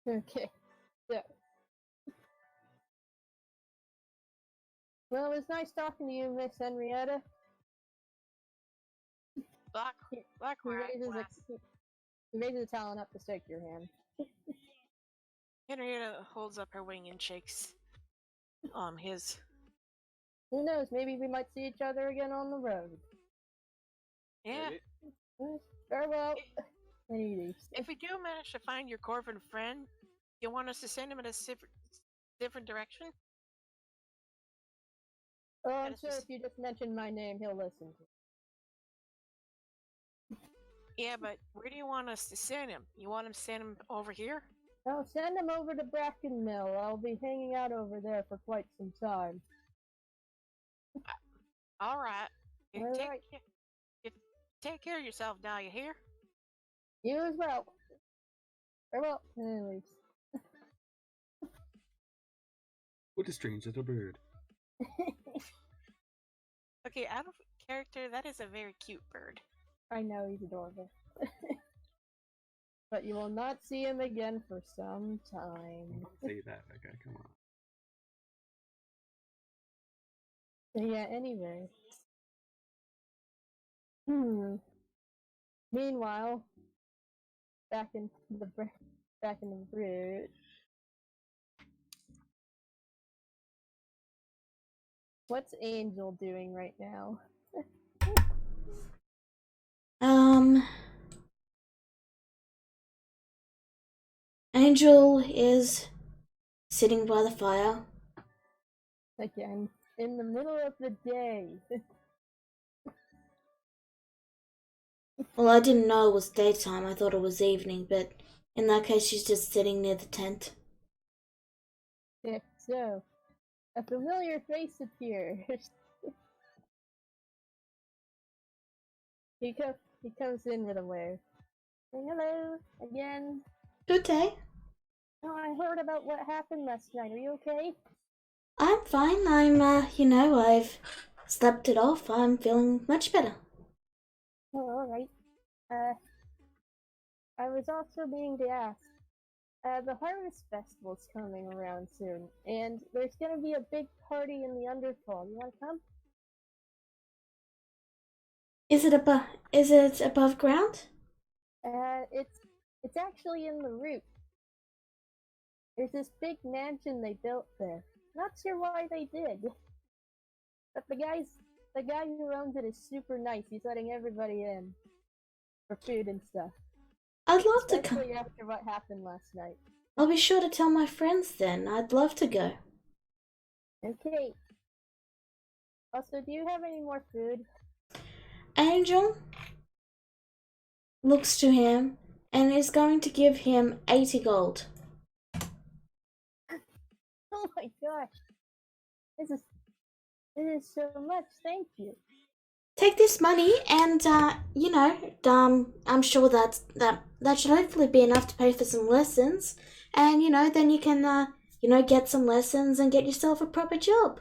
B: Okay, so. Well, it was nice talking to you, Miss Henrietta.
E: Black
B: He raises a talon up to shake your hand.
E: Henrietta holds up her wing and shakes his.
B: Who knows? Maybe we might see each other again on the road.
E: Yeah.
B: Farewell.
E: If we do manage to find your Corvin friend, you want us to send him in a different direction?
B: Oh, I'm sure if you just mention my name, he'll listen.
E: Yeah, but where do you want us to send him? You want him to send him over here?
B: I'll send him over to Brackenmill. I'll be hanging out over there for quite some time.
E: All right.
B: Alright.
E: Take care of yourself now, you hear?
B: You as well. Farewell. Anyways.
F: What a strange little bird.
E: Okay, out of character, that is a very cute bird.
B: I know, he's adorable. But you will not see him again for some time.
F: Don't say that, okay, come on.
B: Yeah, anyway. Meanwhile, back in the bridge. What's Angel doing right now?
D: Angel is sitting by the fire.
B: Again, in the middle of the day.
D: Well, I didn't know it was daytime. I thought it was evening, but in that case, she's just sitting near the tent.
B: Yeah, so, a familiar face appears. He comes in with a wave. Hello, again.
D: Good day.
B: Oh, I heard about what happened last night. Are you okay?
D: I'm fine. I've slept it off. I'm feeling much better.
B: Oh, alright. I was also being to ask. The Harvest Festival's coming around soon, and there's gonna be a big party in the Underfall. You wanna come?
D: Is it above ground?
B: It's actually in the root. There's this big mansion they built there. Not sure why they did. But the guy who owns it is super nice. He's letting everybody in for food and stuff.
D: I'd love to come.
B: Especially after what happened last night.
D: I'll be sure to tell my friends then. I'd love to go.
B: Okay. Also, do you have any more food?
D: Angel looks to him and is going to give him 80 gold.
B: Oh my gosh. This is so much, thank you.
D: Take this money and, I'm sure that should hopefully be enough to pay for some lessons. And, then you can, get some lessons and get yourself a proper job.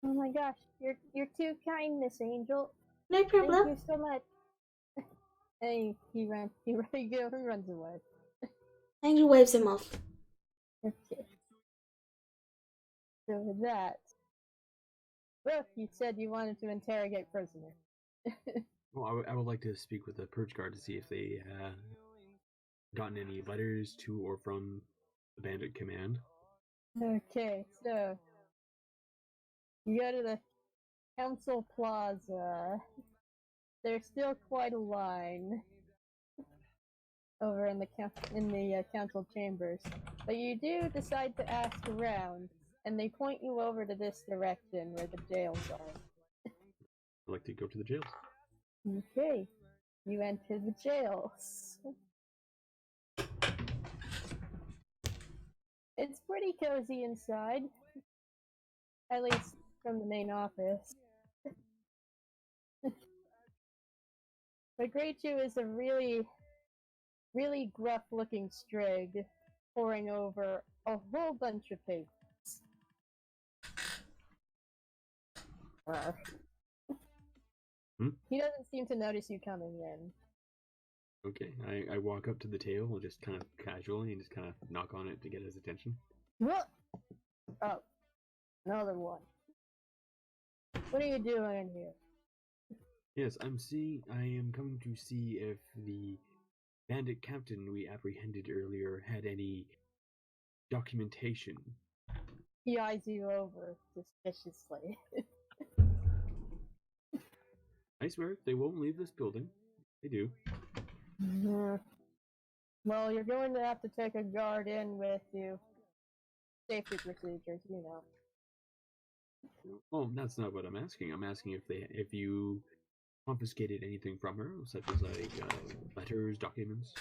B: Oh my gosh, you're too kind, Miss Angel.
D: No problem.
B: Thank you so much. Hey, he runs away.
D: Angel waves him off.
B: Okay. So with that, Brooke, you said you wanted to interrogate prisoner.
F: Well, I would like to speak with the purge guard to see if they gotten any letters to or from the bandit command.
B: Okay, so you go to the council plaza. There's still quite a line over in the council chambers, but you do decide to ask around, and they point you over to this direction where the jails are.
F: I'd like to go to the jails.
B: Okay, you enter the jails. It's pretty cozy inside, at least from the main office. What greets you is a really gruff-looking Strig poring over a whole bunch of papers. He doesn't seem to notice you coming in.
F: Okay, I walk up to the table just kind of casually and just kind of knock on it to get his attention.
B: What? Oh, another one. What are you doing in here?
F: Yes, I am coming to see if the bandit captain we apprehended earlier had any documentation.
B: He eyes you over suspiciously.
F: I swear, they won't leave this building. They do.
B: Well, you're going to have to take a guard in with you. Safety procedures, you know.
F: Well, that's not what I'm asking. I'm asking if you confiscated anything from her, such as like letters, documents.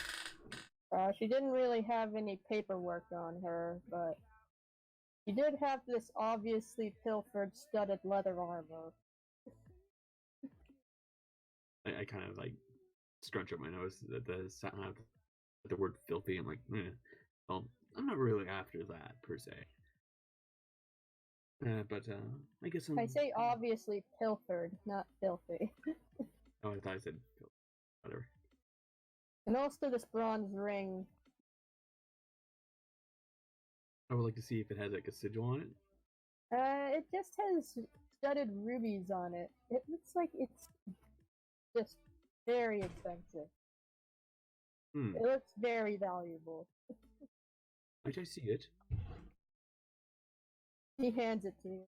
B: She didn't really have any paperwork on her, but she did have this obviously pilfered studded leather armor.
F: I kind of like scrunch up my nose at the word filthy. I'm like, well, I'm not really after that per se. But I guess
B: I say obviously pilfered, not filthy.
F: Oh, I thought I said filthy. Whatever.
B: And also this bronze ring.
F: I would like to see if it has like a sigil on it.
B: It just has studded rubies on it. It looks like it's just very expensive. It looks very valuable.
F: Might I see it?
B: He hands it to you.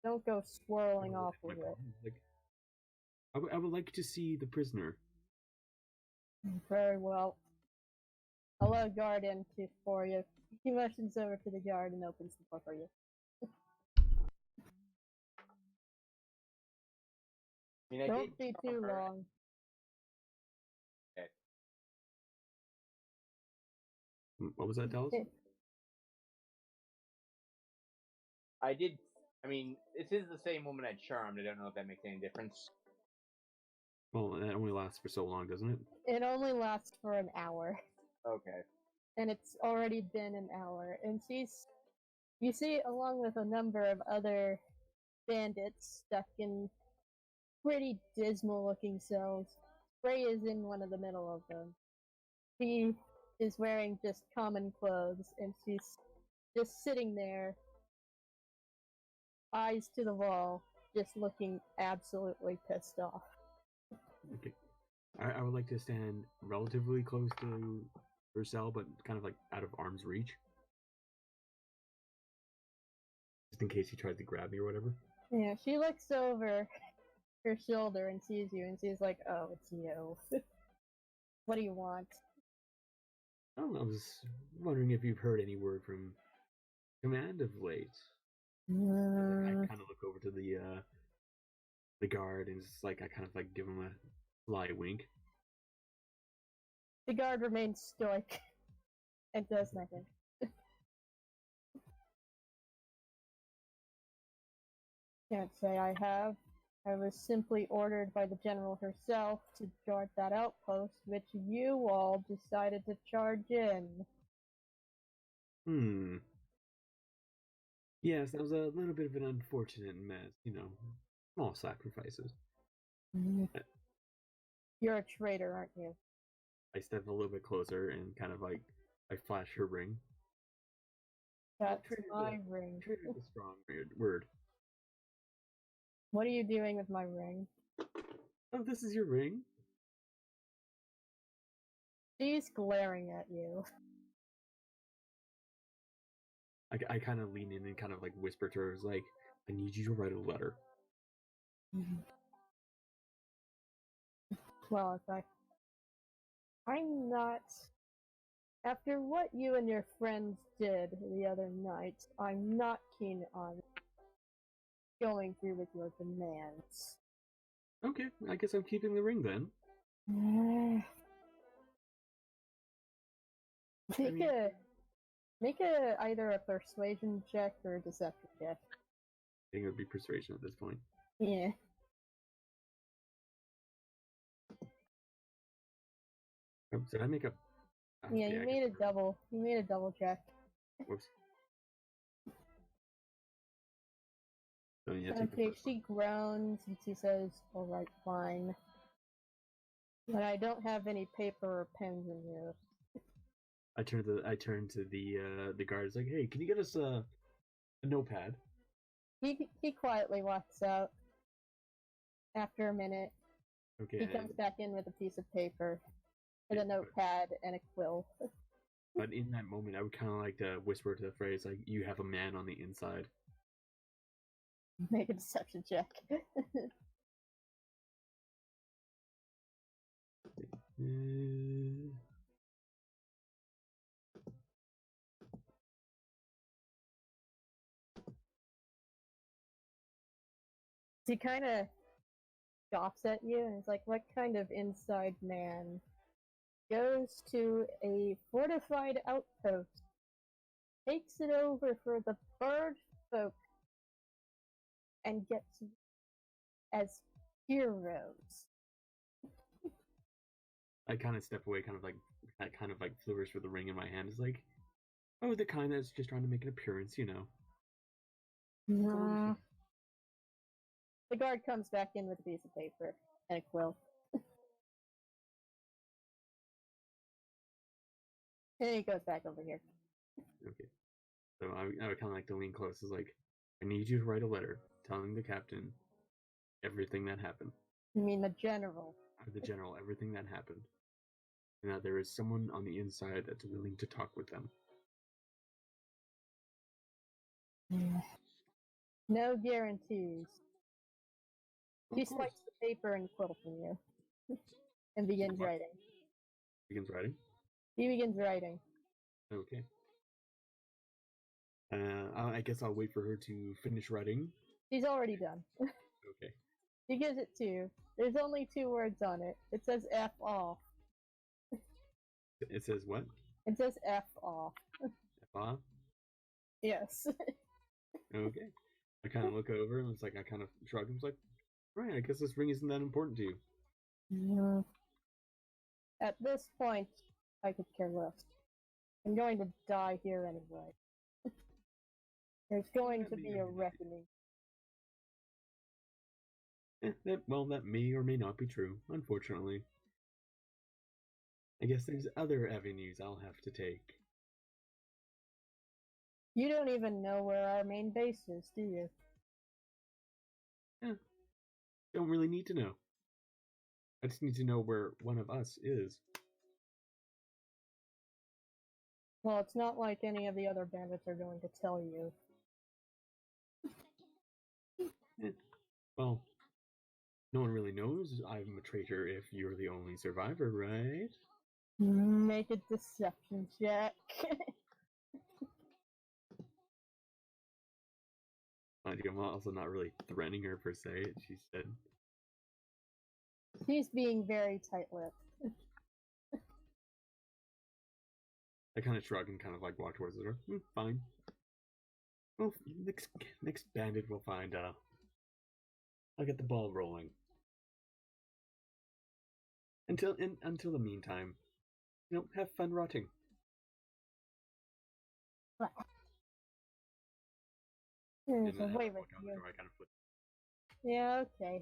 B: Don't go swirling off with it.
F: Like, I would like to see the prisoner.
B: Very well. I'll let a guard in for you. He motions over to the guard and opens the door for you. Don't be too long.
C: Okay.
F: What was that, Dallas?
C: This is the same woman I charmed. I don't know if that makes any difference.
F: Well, that only lasts for so long, doesn't it?
B: It only lasts for an hour.
C: Okay.
B: And it's already been an hour. And you see, along with a number of other bandits stuck in pretty dismal looking cells. Ray is in one of the middle of them. He is wearing just common clothes, and she's just sitting there, eyes to the wall, just looking absolutely pissed off.
F: Okay. I would like to stand relatively close to her cell, but kind of like out of arm's reach. Just in case he tried to grab me or whatever.
B: Yeah, she looks over her shoulder and sees you, and she's like, "Oh, it's you. What do you want?"
F: I don't know, I was wondering if you've heard any word from Command of late. I kind of look over to the guard and just like I kind of like give him a sly wink.
B: The guard remains stoic and does nothing. Can't say I have. I was simply ordered by the general herself to guard that outpost, which you all decided to charge in.
F: Yes, that was a little bit of an unfortunate mess, you know. Small sacrifices.
B: You're a traitor, aren't you?
F: I step a little bit closer and kind of like I flash her ring.
B: That's my ring.
F: Traitor is a strong word.
B: What are you doing with my ring?
F: Oh, this is your ring?
B: She's glaring at you.
F: I kind of lean in and kind of like whisper to her, like, I need you to write a letter.
B: Well, I'm not. After what you and your friends did the other night, I'm not keen on going through with your demands.
F: Okay, I guess I'm keeping the ring then.
B: Make a either a persuasion check or a deception check.
F: I think it would be persuasion at this point.
B: Yeah.
F: Oh, did I make a?
B: Yeah, you made a double. You made a double check.
F: Whoops. So yeah,
B: Okay, she groans and she says, "All right, fine." But I don't have any paper or pens in here.
F: I turn to the guard. It's like, hey, can you get us a notepad?
B: He quietly walks out. After a minute,
F: Okay.
B: he comes back in with a piece of paper, and a notepad, and a quill.
F: But in that moment, I would kind of like to whisper to the phrase, like, you have a man on the inside.
B: Make a deception check. He kind of scoffs at you and is like, "What kind of inside man goes to a fortified outpost, takes it over for the bird folk, and gets as heroes?"
F: I kind of step away, I kind of like flourish with the ring in my hand. It's like, oh, the kind that's just trying to make an appearance, you know.
B: Nah. The guard comes back in with a piece of paper and a quill. And he goes back over here.
F: Okay. So I would kind of like to lean close. It's like, I need you to write a letter telling the captain everything that happened.
B: You mean the general?
F: The general, everything that happened. And that there is someone on the inside that's willing to talk with them.
B: No guarantees. He swipes the paper and quill from you. And begins writing.
F: Begins writing?
B: He begins writing.
F: Okay. I guess I'll wait for her to finish writing.
B: She's already done.
F: Okay.
B: He gives it to you. There's only 2 words on it. It says F off.
F: It says what?
B: It says F off.
F: F off?
B: Yes.
F: Okay. I kind of look over and it's like, I kind of shrug and it's like, right, I guess this ring isn't that important to you.
B: At this point, I could care less. I'm going to die here anyway. There's going to be a reckoning.
F: That may or may not be true, unfortunately. I guess there's other avenues I'll have to take.
B: You don't even know where our main base is, do you?
F: Yeah. Don't really need to know. I just need to know where one of us is.
B: Well, it's not like any of the other bandits are going to tell you.
F: Well, no one really knows I'm a traitor if you're the only survivor, right?
B: Make a deception check.
F: I'm also not really threatening her per se, she said.
B: She's being very tight-lipped.
F: I kind of shrug and kind of like walk towards the door. Fine. Well, next bandit we'll find. I'll get the ball rolling. Until the meantime, have fun rotting.
B: There's
F: And
B: a
F: as I
B: way
F: walk
B: with
F: out the
B: you.
F: door, I kind of flip.
B: Yeah, okay.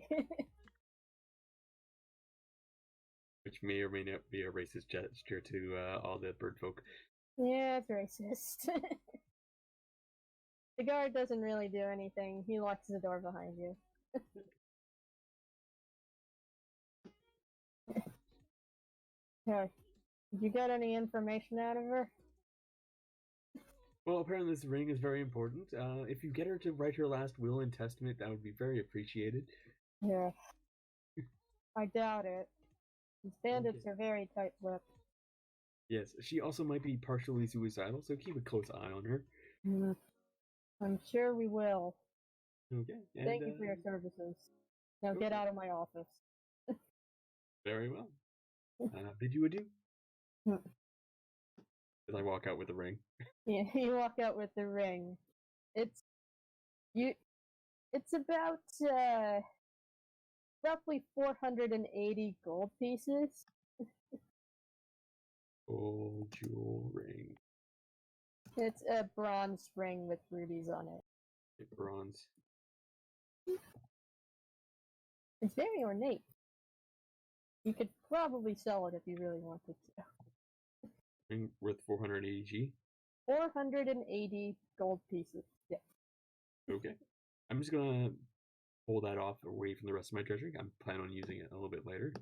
F: Which may or may not be a racist gesture to all the bird folk.
B: Yeah, it's racist. The guard doesn't really do anything. He locks the door behind you. Okay. Did you get any information out of her?
F: Well, apparently this ring is very important. If you get her to write her last will and testament, that would be very appreciated.
B: Yeah. I doubt it. These bandits are very tight-lipped.
F: Yes, she also might be partially suicidal, so keep a close eye on her.
B: I'm sure we will.
F: Okay. And,
B: Thank you for your services. Now get out of my office.
F: Very well. Bid you adieu. As I walk out with the ring.
B: Yeah, you walk out with the ring. It's about roughly 480 gold pieces.
F: Gold jewel ring.
B: It's a bronze ring with rubies on it.
F: Bronze.
B: It's very ornate. You could probably sell it if you really wanted to.
F: Ring worth 480 G.
B: 480 gold pieces. Yeah.
F: Okay. I'm just gonna pull that off away from the rest of my treasury. I'm planning on using it a little bit later.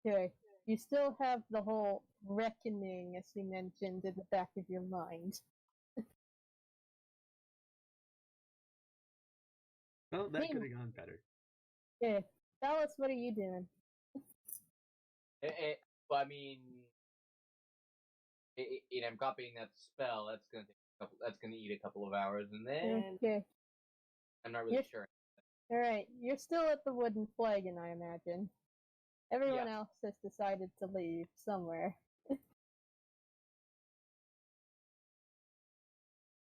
B: Okay. You still have the whole reckoning, as you mentioned, in the back of your mind.
F: Well, that could have gone better.
B: Okay. Tell us, what are you doing?
C: Well, I mean, I'm copying that spell. That's gonna eat a couple of hours, and then
B: Okay.
C: I'm not really sure.
B: Alright, you're still at the Wooden Flagon, I imagine. Everyone else has decided to leave somewhere.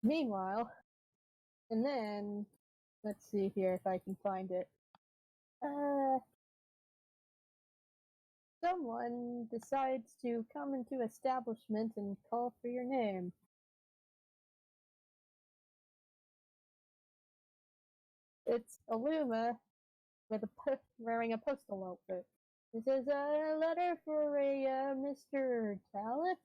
B: Meanwhile, and then, let's see here if I can find it. Someone decides to come into establishment and call for your name. It's Aluma with wearing a postal outfit. It says, a letter for a Mr. Tallis?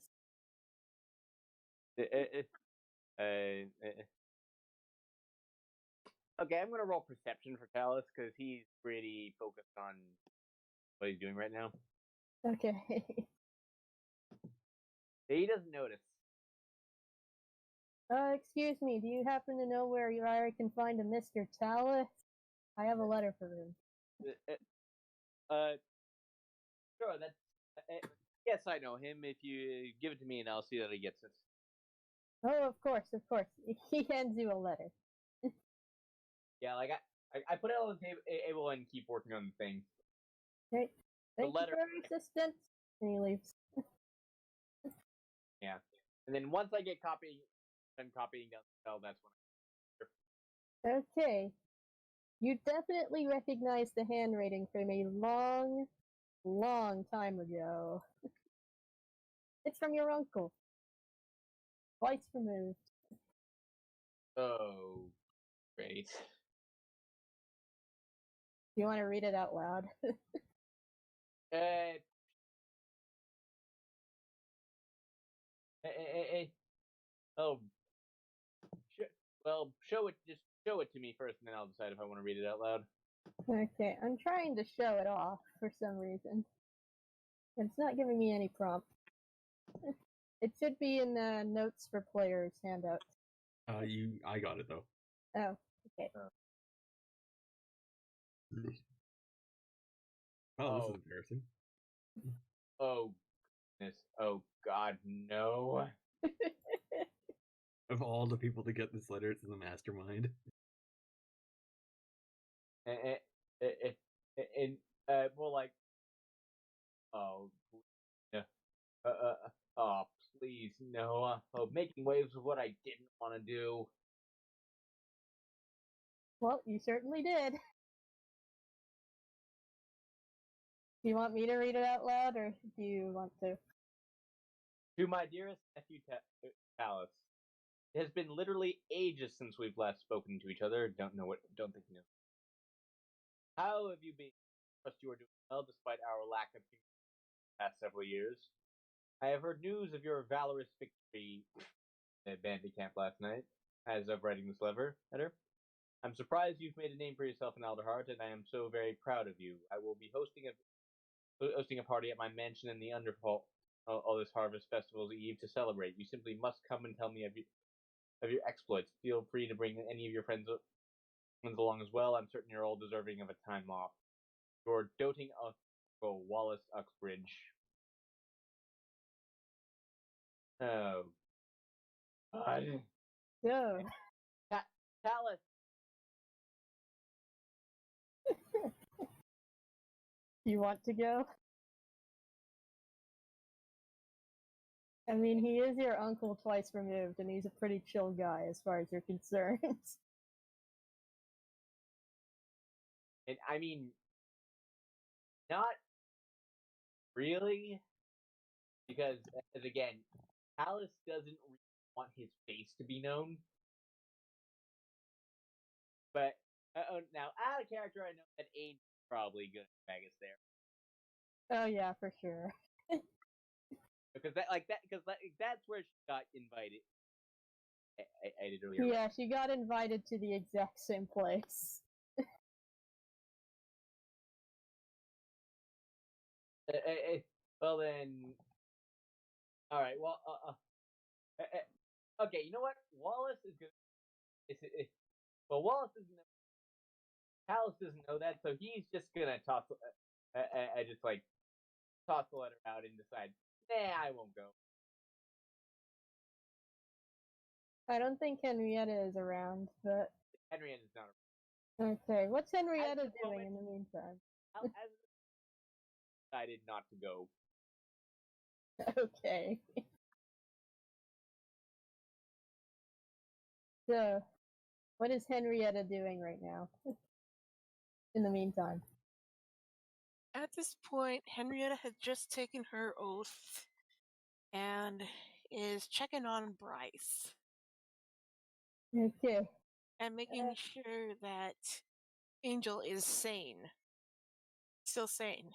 C: Okay, I'm gonna roll perception for Talus because he's pretty focused on what he's doing right now.
B: Okay.
C: He doesn't notice.
B: Excuse me, do you happen to know where I can find a Mr. Tallis? I have a letter for him.
C: Sure, that's... yes, I know him. If you give it to me and I'll see that he gets it.
B: Oh, of course, of course. He hands you a letter.
C: Yeah, like, I put it on the table and keep working on the thing.
B: Okay. Thank
C: letter-
B: you for your assistance. And he leaves.
C: Yeah. And then once I get copying down the spell, that's when
B: Okay. You definitely recognize the handwriting from a long, long time ago. It's from your uncle. Twice removed.
C: Oh, great.
B: Do you want to read it out loud?
C: Oh. Well, show it to me first, and then I'll decide if I want to read it out loud.
B: Okay, I'm trying to show it off for some reason. It's not giving me any prompt. It should be in the notes for players handout.
F: I got it though.
B: Oh, okay.
F: Oh, this is embarrassing.
C: Oh goodness. Oh God, no.
F: Of all the people to get this letter, it's the mastermind.
C: And more like, oh, yeah. Oh, please, no. Oh, making waves was what I didn't want to do.
B: Well, you certainly did. Do you want me to read it out loud, or do you want to?
C: To my dearest nephew, Talus, it has been literally ages since we've last spoken to each other. Don't think you know. How have you been? Trust you are doing well despite our lack of communication the past several years. I have heard news of your valorous victory at bandit camp last night. As of writing this letter, I'm surprised you've made a name for yourself in Alderheart, and I am so very proud of you. I will be hosting a party at my mansion in the Underfall all this Harvest Festival's Eve to celebrate. You simply must come and tell me of your exploits. Feel free to bring any of your friends along as well. I'm certain you're all deserving of a time off. Your doting uncle, Wallace Uxbridge. Oh, God.
B: So,
C: Talus.
B: you want to go? I mean, he is your uncle twice removed, and he's a pretty chill guy as far as you're concerned.
C: And I mean, not really, because as again, Talus doesn't really want his face to be known. But now, out of character, I know that Aid's probably gonna drag us there.
B: Oh yeah, for sure.
C: Because that's where she got invited. I did earlier.
B: Yeah, she got invited to the exact same place.
C: Well then, all right. Well, okay. You know what? Wallace is gonna. Well, Wallace doesn't know. Talus doesn't know that, so he's just gonna toss. Just like toss the letter out and decide. Nah, I won't go.
B: I don't think Henrietta is around, but
C: Henrietta's not around.
B: okay. What's Henrietta
C: At the
B: doing
C: moment-
B: in the meantime?
C: As decided not to go.
B: Okay. So, what is Henrietta doing right now? In the meantime.
E: At this point, Henrietta had just taken her oath and is checking on Bryce
B: Okay.
E: and making sure that Angel is sane, still sane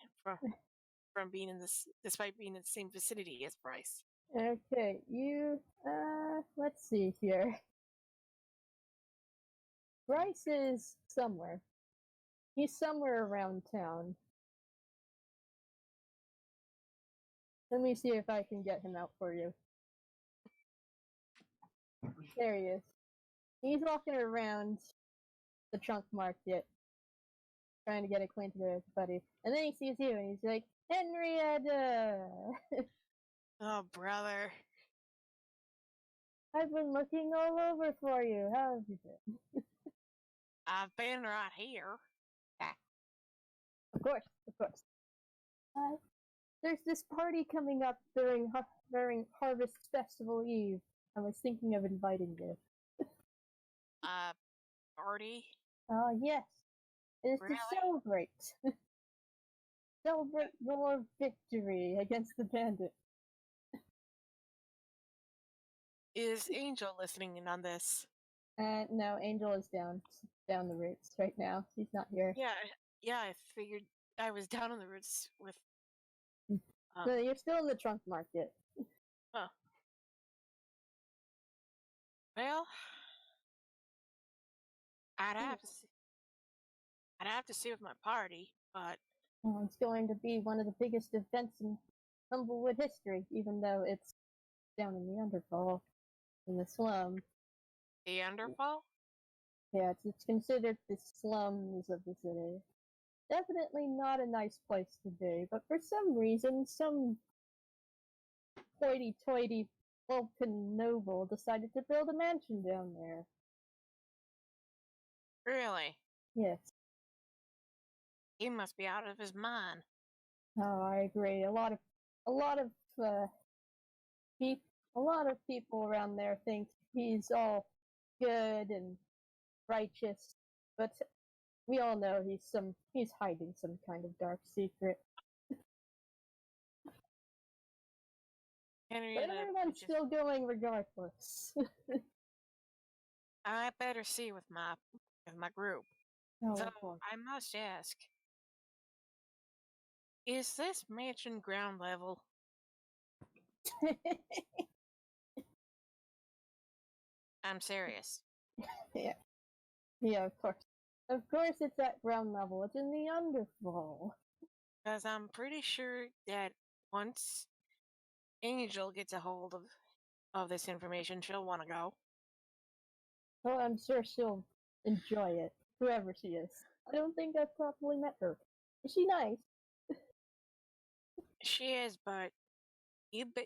E: from being in this, despite being in the same vicinity as Bryce.
B: Okay, let's see here. Bryce is somewhere. He's somewhere around town. Let me see if I can get him out for you. There he is. He's walking around the trunk market, trying to get acquainted with everybody. And then he sees you, and he's like, Henrietta!
E: Oh, brother.
B: I've been looking all over for you. How have you been?
E: I've been right here.
B: Of course, of course. There's this party coming up during Harvest Festival Eve. I was thinking of inviting you.
E: Party?
B: Yes. It is
E: Really?
B: to celebrate. Celebrate your victory against the bandit.
E: Is Angel listening in on this?
B: No, Angel is down the roots right now. She's not here.
E: Yeah, I figured I was down on the roots with.
B: No, you're still in the trunk market.
E: Well, I'd have to see with my party, but
B: It's going to be one of the biggest events in Humblewood history, even though it's down in the Underfall, in the slum.
E: The Underfall?
B: Yeah, it's considered the slums of the city. Definitely not a nice place to be, but for some reason, some hoity-toity Vulcan noble decided to build a mansion down there.
E: Really?
B: Yes.
E: He must be out of his mind.
B: Oh, I agree. A lot of people around there think he's all good and righteous, but we all know he's hiding some kind of dark secret. But
E: Henrietta,
B: everyone's still going regardless.
E: I better see with my group.
B: Oh,
E: So
B: of course.
E: I must ask, is this mansion ground level? I'm serious.
B: Yeah. Yeah, of course. Of course it's at ground level. It's in the Underfall.
E: Because I'm pretty sure that once Angel gets a hold of this information, she'll want to go.
B: Oh, I'm sure she'll enjoy it, whoever she is. I don't think I've properly met her. Is she nice?
E: She is, but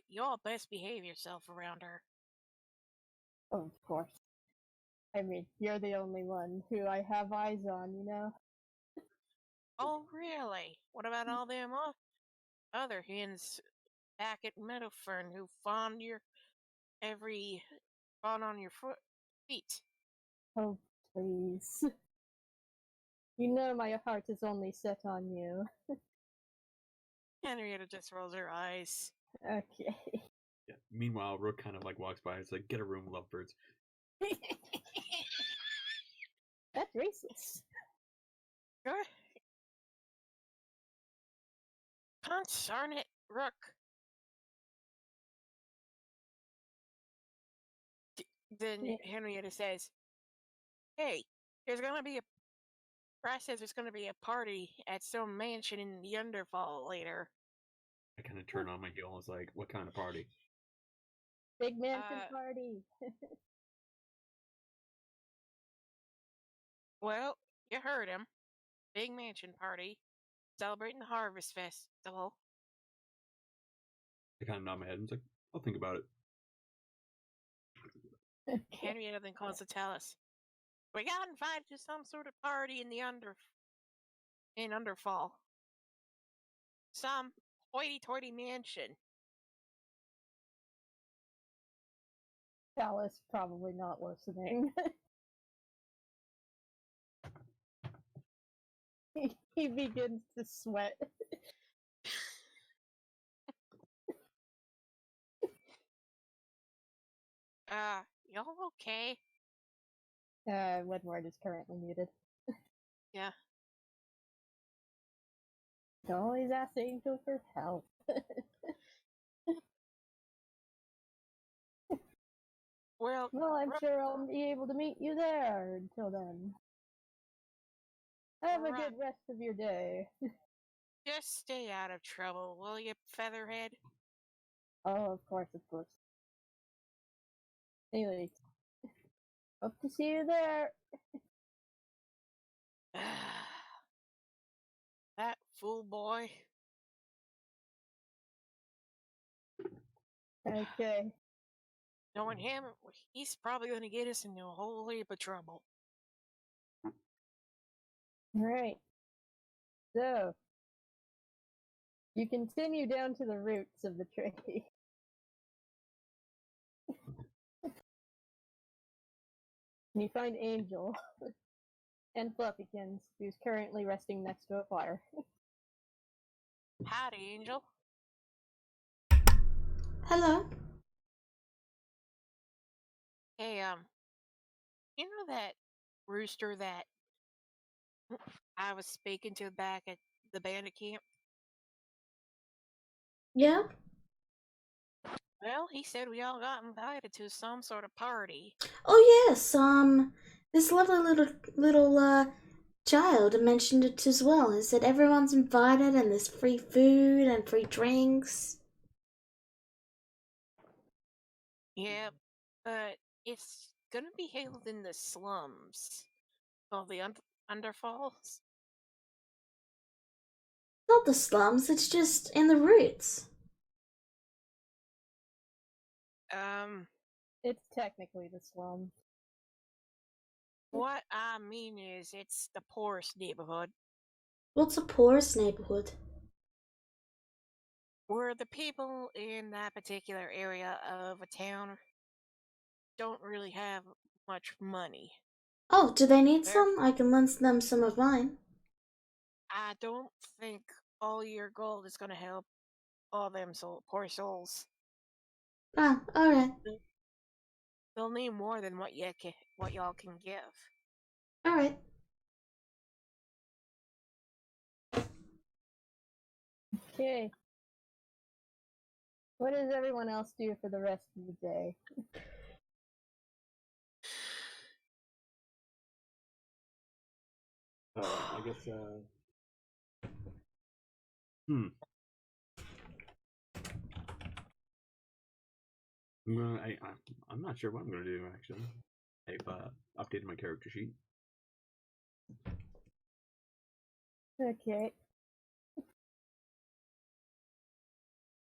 E: y'all best behave yourself around her.
B: Oh, of course. I mean, you're the only one who I have eyes on, you know?
E: Oh, really? What about all them other hens back at Meadowfern who fawn on your feet?
B: Oh, please. You know my heart is only set on you.
E: Henrietta just rolls her eyes.
B: Okay.
F: Yeah. Meanwhile, Rook kind of like walks by. It's like, get a room, lovebirds.
B: That's racist.
E: Good. Concern it, Rook. Then
B: Yeah.
E: Henrietta says, "Hey, there's gonna be a party at some mansion in the Underfall later."
F: I kind of turn on my heel and was like, what kind of party?
B: Big mansion party.
E: Well, you heard him. Big mansion party, celebrating the Harvest Festival.
F: I kind of nod my head and was like, I'll think about it.
E: Henrietta then calls to tell us, "We got invited to some sort of party in the Underfall. Some hoity-toity mansion."
B: Alice probably not listening. He begins to sweat.
E: Y'all okay?
B: Woodward is currently muted.
E: Yeah.
B: Always ask Angel for help.
E: Well,
B: I'm sure I'll be able to meet you there until then. Have a good rest of your day.
E: just stay out of trouble, will you, Featherhead?
B: Oh, of course, of course. Anyway, hope to see you there.
E: That fool boy.
B: Okay.
E: Knowing him, he's probably going to get us into a whole heap of trouble.
B: Alright. So, you continue down to the roots of the tree. And you find Angel and Fluffykins, who's currently resting next to a fire.
E: Howdy, Angel.
D: Hello.
E: Hey, you know that rooster that I was speaking to back at the bandit camp?
D: Yeah?
E: Well, he said we all got invited to some sort of party.
D: Oh yes, this lovely little child mentioned it as well. He said everyone's invited and there's free food and free drinks.
E: Yep, but it's gonna be held in the slums. Called the Underfalls.
D: Not the slums, it's just in the roots.
B: It's technically the slum.
E: What I mean is, it's the poorest neighborhood.
D: What's a poorest neighborhood?
E: Where the people in that particular area of a town don't really have much money.
D: Oh, do they need
E: They're,
D: some? I can lend them some of mine.
E: I don't think all your gold is gonna help all them poor souls.
D: Ah, alright.
E: They'll need more than what y'all can give.
D: Alright.
B: Okay. What does everyone else do for the rest of the day?
F: I guess, hmm. I'm not sure what I'm gonna do, actually. I've updated my character sheet.
B: Okay.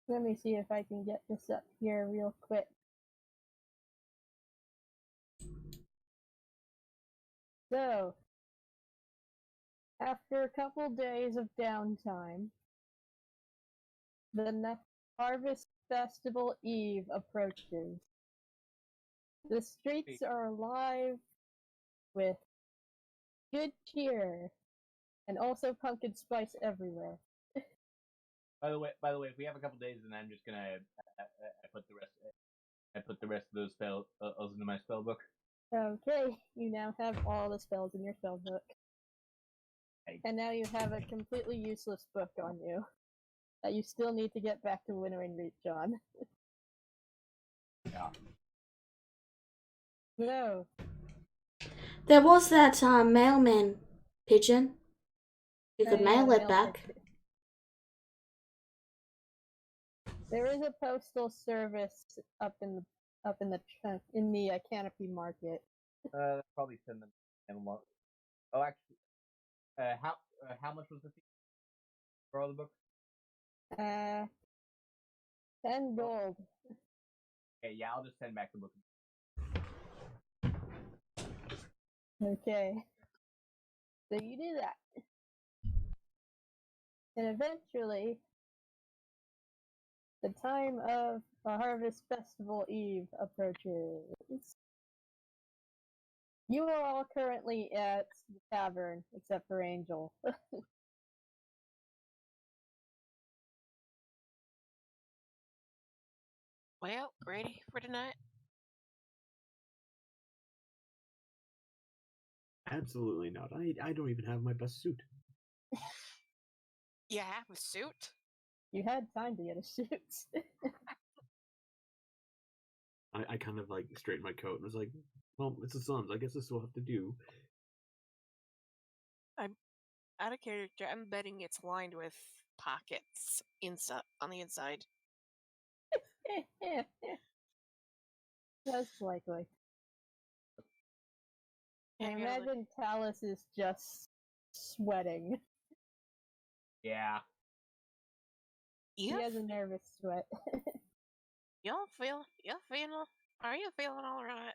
B: Let me see if I can get this up here real quick. So, after a couple days of downtime, the Harvest Festival Eve approaches. The streets are alive with good cheer and also pumpkin spice everywhere.
C: By the way, if we have a couple days, then I'm just gonna I put the rest. I put the rest of those spells into my spell book.
B: Okay, you now have all the spells in your spell book. And now you have a completely useless book on you that you still need to get back to Winnowing Reach on.
C: Yeah.
B: No.
D: There was that mailman pigeon. You could mail it
B: mail
D: back.
B: pigeon. There is a postal service up in the Canopy Market.
C: Probably send them in one. Oh, actually, how much was the fee for all the books?
B: 10 gold.
C: Okay, yeah, I'll just send back the book.
B: Okay. So you do that. And eventually, the time of the Harvest Festival Eve approaches. You are all currently at the tavern, except for Angel.
E: Well, ready for tonight?
F: Absolutely not. I don't even have my best suit.
E: You have a suit?
B: You had time to get a suit.
F: I kind of like straightened my coat and was like, well, it's the Suns. I guess this will have to do.
E: I'm out of character. I'm betting it's lined with pockets inside on the inside.
B: That's likely. I
E: Have you
B: imagine Talus is just sweating.
C: Yeah.
B: He has a nervous sweat.
E: Y'all feeling? Are you feeling all right?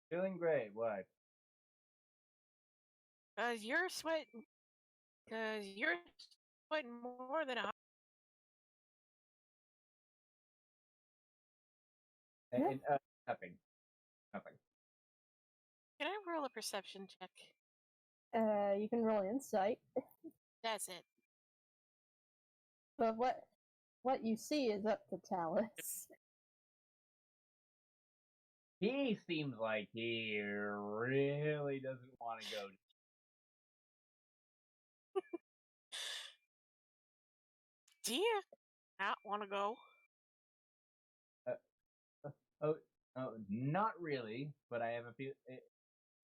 C: Feeling great. Why?
E: Cause you're sweating. Cause you're sweating more than I.
C: And nothing. Nothing.
E: Can I roll a perception check?
B: You can roll insight,
E: That's it.
B: but what you see is up to Talus.
C: He seems like he really doesn't want to go.
E: Do you not want to go?
C: Oh, not really. But I have a few.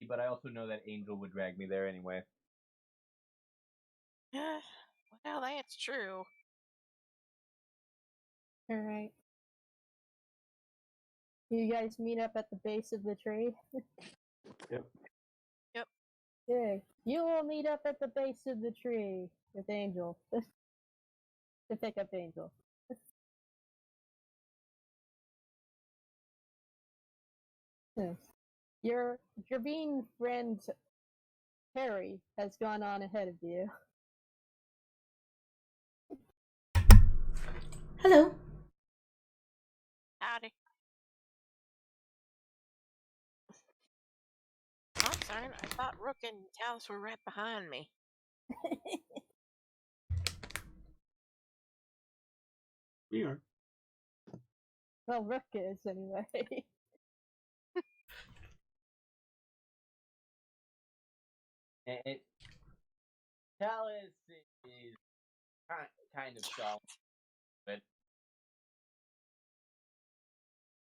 C: But I also know that Angel would drag me there anyway.
E: Well, that's true.
B: Alright. You guys meet up at the base of the tree?
F: Yep.
E: Yep.
B: Okay. You will meet up at the base of the tree with Angel. To pick up Angel. Yes. Your Dravine friend Harry has gone on ahead of you.
D: Hello.
E: Howdy. Oh, sorry, I thought Rook and Talus were right behind me.
F: We are.
B: Well, Rook is anyway.
C: And Talus is kind of soft, but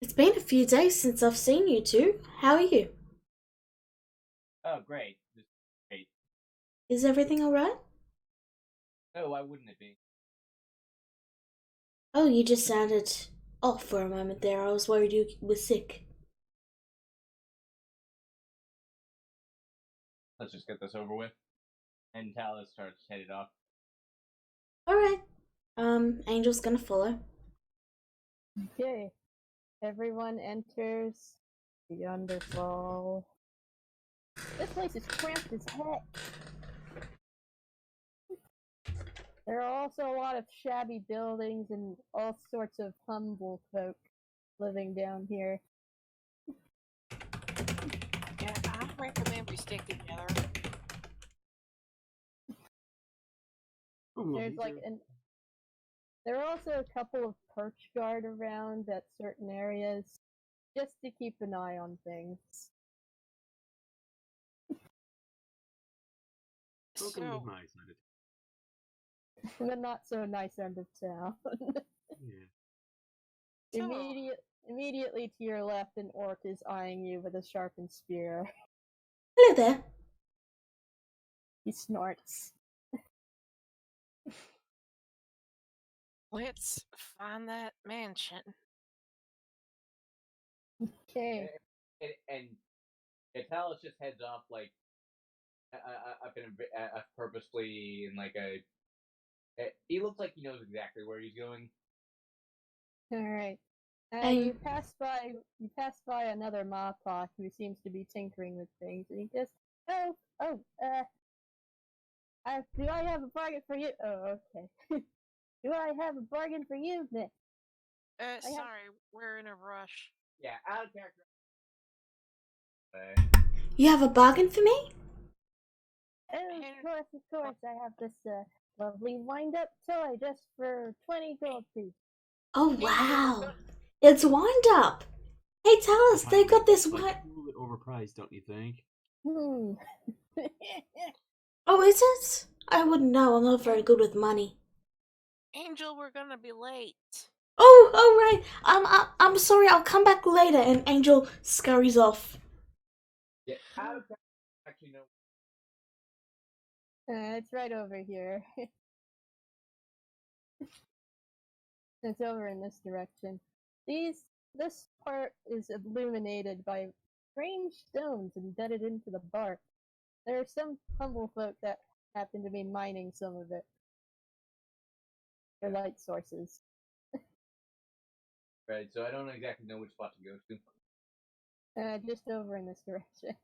D: It's been a few days since I've seen you two. How are you?
C: oh, great. Just great.
D: Is everything alright?
C: Oh, why wouldn't it be?
D: Oh, you just sounded off for a moment there. I was worried you were sick.
C: Let's just get this over with. And Talus starts headed off.
D: Alright. Angel's gonna follow.
B: Okay. Everyone enters the Underfall. This place is cramped as heck. There are also a lot of shabby buildings and all sorts of humble folk living down here.
E: Yeah, I recommend we stick together.
B: There's like there are also a couple of perch guard around at certain areas, just to keep an eye on things.
F: Welcome
E: So,
F: to my side of
B: The not so nice end of town.
F: Yeah.
B: Immediately to your left, an orc is eyeing you with a sharpened spear.
D: Hello there.
B: He snorts.
E: let's find that mansion.
B: Okay.
C: And Talus just heads off like up in purposely in like a. He looks like he knows exactly where he's going.
B: All right.
D: Hey.
B: You pass by another Mawpaw who seems to be tinkering with things, and he goes, do I have a bargain for you? Oh, okay. Do I have a bargain for you, Nick?
E: Sorry, we're in a rush.
C: Yeah, out of character.
D: You have a bargain for me?
B: Oh, of course. I have this lovely wind-up toy just for 20 gold piece.
D: Oh, wow. It's wind up. Hey, Talus, they got this
F: like,
D: wind.
F: a little bit overpriced, don't you think?
D: Oh, is it? I wouldn't know. I'm not very good with money.
E: Angel, we're gonna be late.
D: Oh, right. I'm sorry. I'll come back later. And Angel scurries off.
C: Yeah, out of character. Actually, no.
B: It's right over here. It's over in this direction. This part is illuminated by strange stones embedded into the bark. There are some humble folk that happen to be mining some of it. They're light sources.
C: Right, so I don't exactly know which spot to go to.
B: Just over in this direction.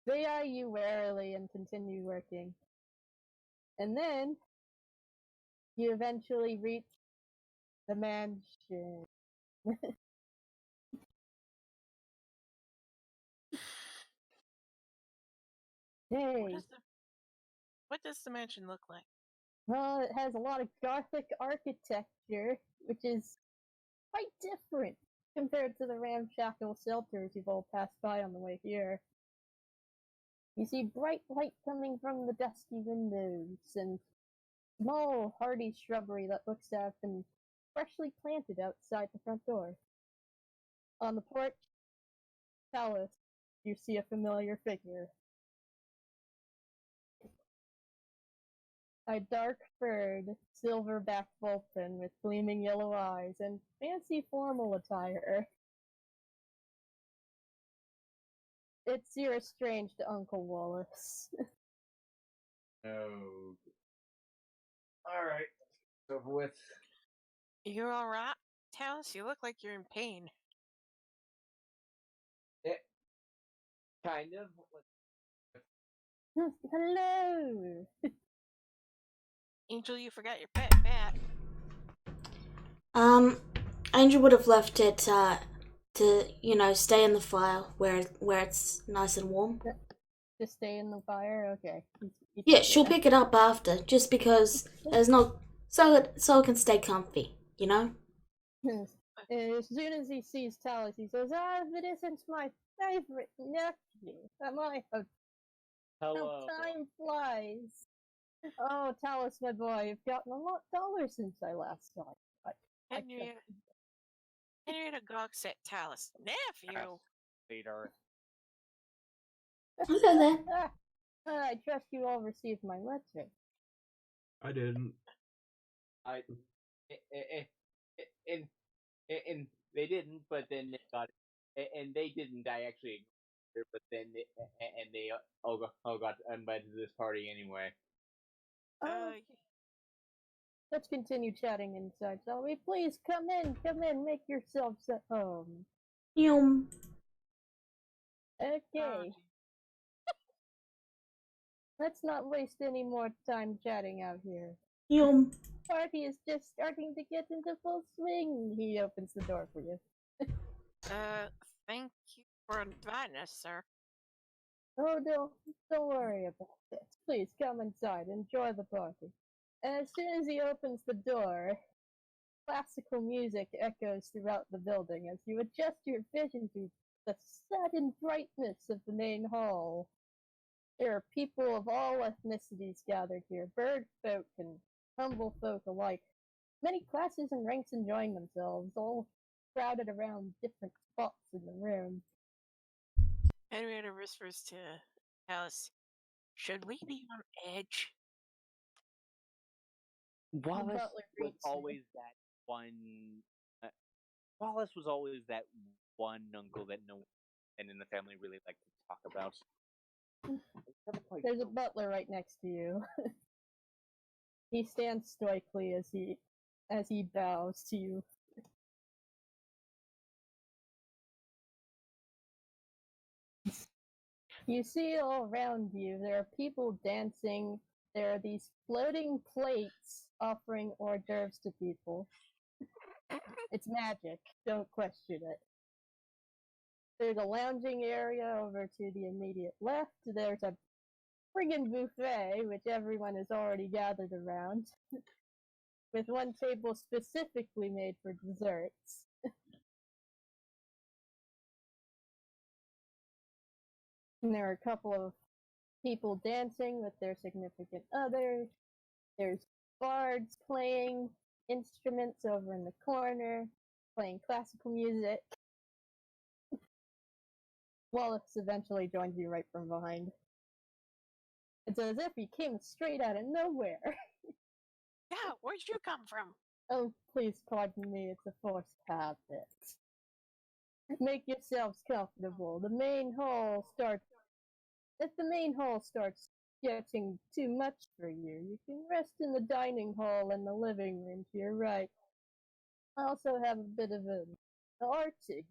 B: They eye you warily and continue working. And then, you eventually reach the mansion. Hey,
E: What does the mansion look like?
B: well, it has a lot of Gothic architecture, which is quite different compared to the ramshackle shelters you've all passed by on the way here. You see bright light coming from the dusky windows, and small, hardy shrubbery that looks to have been freshly planted outside the front door. On the porch, Talus, you see a familiar figure. A dark-furred, silverback vulpin with gleaming yellow eyes and fancy formal attire. It's your estranged Uncle Wallace.
C: No. Alright. It's over with.
E: You alright, Talus? You look like you're in pain.
C: Kind of.
B: Hello!
E: Angel, you forgot your pet bat.
D: Angel would have left it to stay in the fire where it's nice and warm.
B: Just stay in the fire? Okay.
D: Yeah, she'll pick it up after, just because there's no so it can stay comfy, you know.
B: As soon as he sees Talus, he says, but isn't my favorite nephew? How time flies. Oh, Talus, my boy, you've gotten a lot taller since I last saw you.
E: Henrietta gawks at Talus. Nephew!
C: Later.
D: Hello there.
B: I trust you all received my letter.
F: I didn't.
C: And they didn't, but then they got it. And they didn't. I actually, but then they all got invited to this party anyway.
B: Let's continue chatting inside, shall we? Please come in, make yourselves at home.
D: Yum.
B: Okay. Let's not waste any more time chatting out here.
D: Yum.
B: Party is just starting to get into full swing. He opens the door for you.
E: Thank you for inviting us, sir.
B: Oh, don't worry about it. Please come inside, enjoy the party. And as soon as he opens the door, classical music echoes throughout the building as you adjust your vision to the sudden brightness of the main hall. There are people of all ethnicities gathered here, bird folk and humble folk alike. Many classes and ranks enjoying themselves, all crowded around different spots in the room.
E: Henrietta whispers to Talus, should we be on edge?
C: Wallace was always that one. Wallace was always that one uncle that no one in the family really liked to talk about.
B: There's a butler right next to you. He stands stoically as he bows to you. You see all around you, there are people dancing. There are these floating plates offering hors d'oeuvres to people. It's magic. Don't question it. There's a lounging area over to the immediate left. There's a friggin' buffet, which everyone is already gathered around, with one table specifically made for desserts. And there are a couple of people dancing with their significant others. There's bards playing instruments over in the corner, playing classical music. Wallace eventually joins you right from behind. It's as if he came straight out of nowhere.
E: Yeah, where'd you come from?
B: Oh, please pardon me, it's a forced habit. Make yourselves comfortable. If the main hall starts getting too much for you, you can rest in the dining hall and the living room to your right. I also have a bit of an art exhibit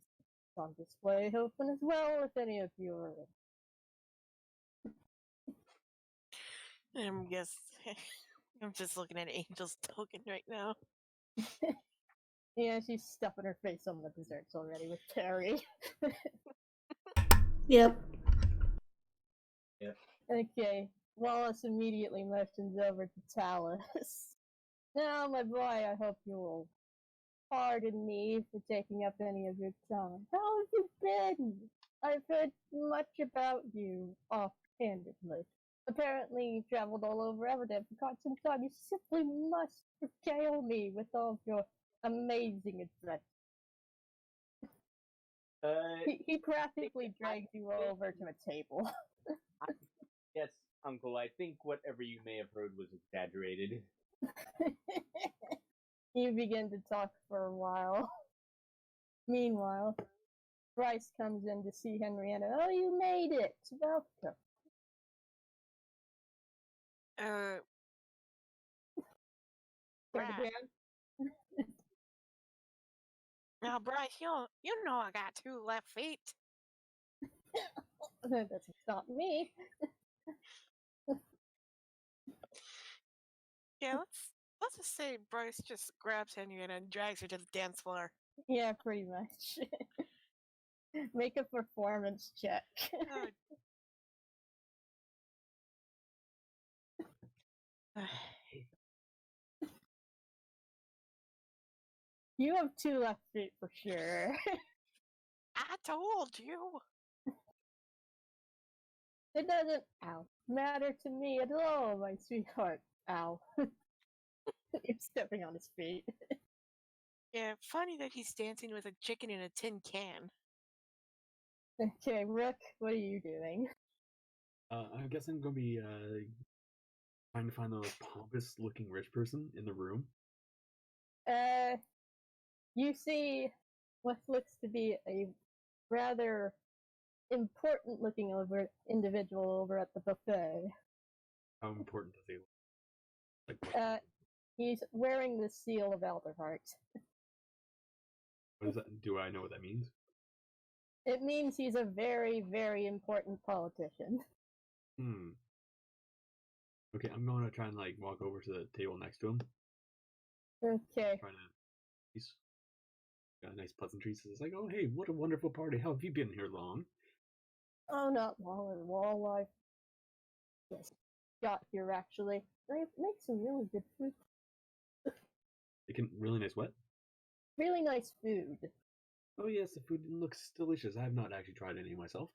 B: on display open as well, if any of you are
E: I'm just looking at Angel's token right now.
B: Yeah, she's stuffing her face on the desserts already with Terry.
D: Yep.
B: Okay, Wallace immediately motions over to Talus. Now, my boy, I hope you will pardon me for taking up any of your time. How have you been? I've heard much about you offhandedly. Apparently, you traveled all over Everdale for quite some time. You simply must regale me with all of your amazing adventures. He practically drags you over to a table.
C: Yes, Uncle, I think whatever you may have heard was exaggerated.
B: You begin to talk for a while. Meanwhile, Bryce comes in to see Henrietta. Oh, you made it! Welcome. Turn
E: Right.
B: again.
E: Now, Bryce, you know I got 2 left feet.
B: That doesn't stop me.
E: Yeah, let's just say Bryce just grabs Henrietta and drags her to the dance floor.
B: Yeah, pretty much. Make a performance check. You have 2 left feet for sure.
E: I told you.
B: It doesn't, matter to me at all, my sweetheart. Ow. You're stepping on his feet.
E: Yeah, funny that he's dancing with a chicken in a tin can.
B: Okay, Rook, what are you doing?
F: I guess I'm gonna be trying to find the most pompous-looking rich person in the room.
B: You see what looks to be a rather important-looking individual over at the buffet.
F: How important does he look? Like,
B: He's wearing the seal of Elderheart.
F: what does that? Do I know what that means?
B: It means he's a very, very important politician.
F: Okay, I'm going to try and walk over to the table next to him.
B: Okay.
F: Trying to he's got a nice pleasantries. It's like, oh hey, what a wonderful party. How have you been here long?
B: Oh, not long at all. I just got here actually. They make some really good food.
F: Really nice what?
B: Really nice food.
F: Oh yes, the food looks delicious. I have not actually tried any myself.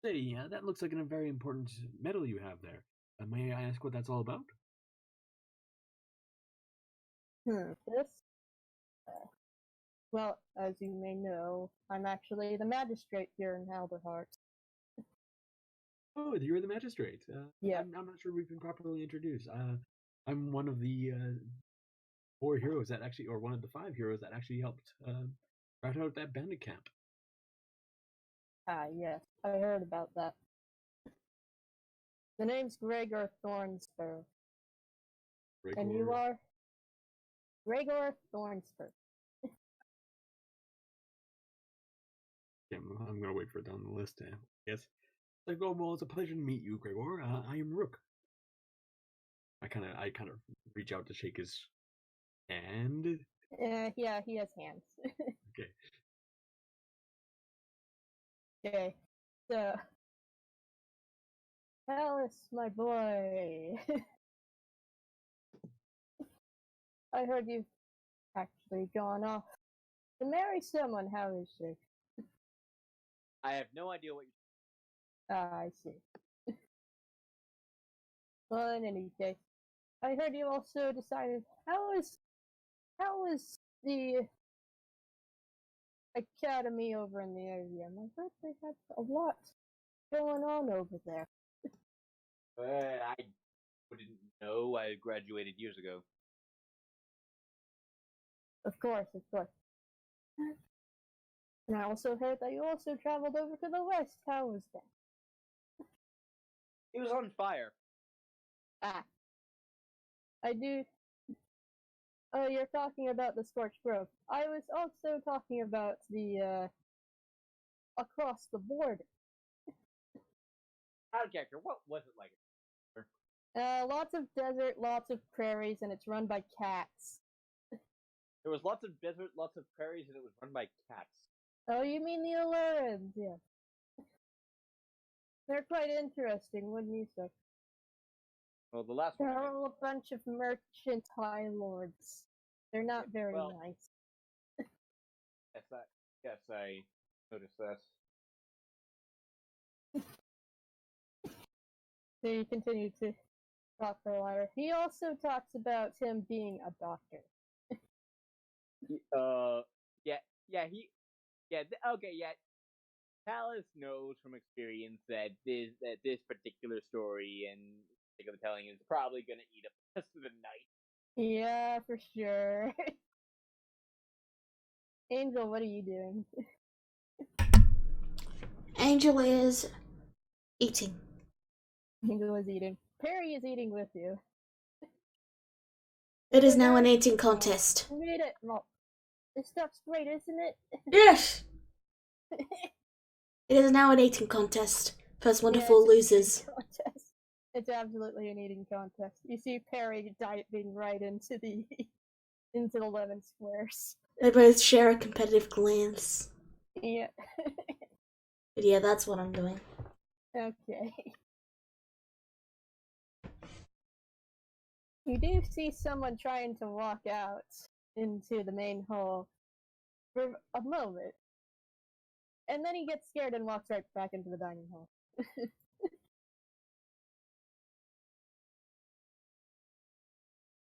F: Say, that looks like a very important medal you have there. May I ask what that's all about?
B: This? Well, as you may know, I'm actually the magistrate here in Elderheart.
F: Oh, you're the magistrate.
B: Yeah.
F: I'm not sure we've been properly introduced. I'm one of the 4 heroes that actually, or one of the 5 heroes that actually helped rout out that bandit camp.
B: Ah, yes, I heard about that. The name's Gregor Thornsper.
F: Gregor.
B: And you are? Gregor Thornsper.
F: Yeah, I'm gonna wait for it down the list. Yes. Like, oh well, it's a pleasure to meet you, Gregor. I am Rook. I kind of reach out to shake his hand.
B: Yeah, he has hands.
F: Okay.
B: Okay, so Alice, my boy. I heard you've actually gone off to marry someone. How is she?
C: I have no idea what you're.
B: Ah, I see. Well, in any case, I heard you also decided how is the academy over in the area? I heard they had a lot going on over there.
C: I wouldn't know. I graduated years ago.
B: Of course, of course. And I also heard that you also traveled over to the west. How was that?
C: It was on fire.
B: Ah. I do. Oh, you're talking about the Scorched Grove. I was also talking about the, across the border.
C: Out of character. What was it like?
B: Lots of desert, lots of prairies, and it's run by cats.
C: There was lots of desert, lots of prairies, and it was run by cats.
B: Oh, you mean the Allurans, yeah. They're quite interesting, wouldn't you say?
C: Well, the last one.
B: They're all a bunch of merchant high lords. They're not very nice.
C: Yes, I noticed that.
B: So you continue to talk for a while. He also talks about him being a doctor.
C: Okay, yeah. Palace knows from experience that this particular story and particular telling is probably going to eat up the rest of the night.
B: Yeah, for sure. Angel, what are you doing?
D: Angel is eating.
B: Angel is eating. Perry is eating with you.
D: It is now an eating contest.
B: You made it. Well, this stuff's great, isn't it?
D: Yes! It is now an eating contest. First one to four loses.
B: It's absolutely an eating contest. You see Perry diving right into the into the lemon squares.
D: They both share a competitive glance.
B: Yeah.
D: But yeah, that's what I'm doing.
B: Okay. You do see someone trying to walk out into the main hall for a moment. And then he gets scared and walks right back into the dining hall.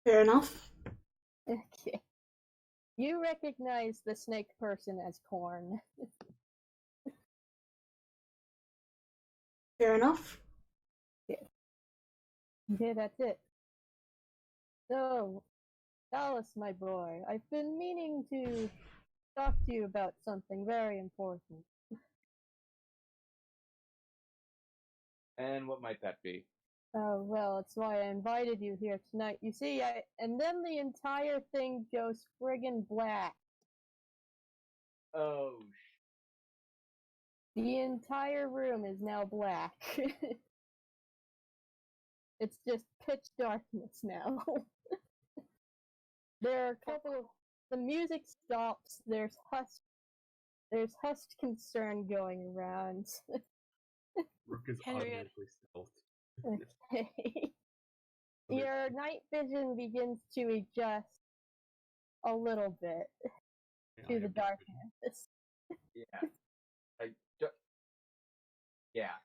D: Fair enough.
B: Okay. You recognize the snake person as Corn.
D: Fair enough.
B: Okay, that's it. So, Dallas, my boy, I've been meaning to talk to you about something very important.
C: And what might that be?
B: Oh, well, it's why I invited you here tonight. You see, and then the entire thing goes friggin' black.
C: Oh,
B: The entire room is now black. It's just pitch darkness now. There are a couple of... The music stops, there's hushed concern going around.
F: Rook is
E: Henriette.
F: automatically stealth.
B: Okay. Your night vision begins to adjust a little bit to the darkness.
C: yeah. Yeah.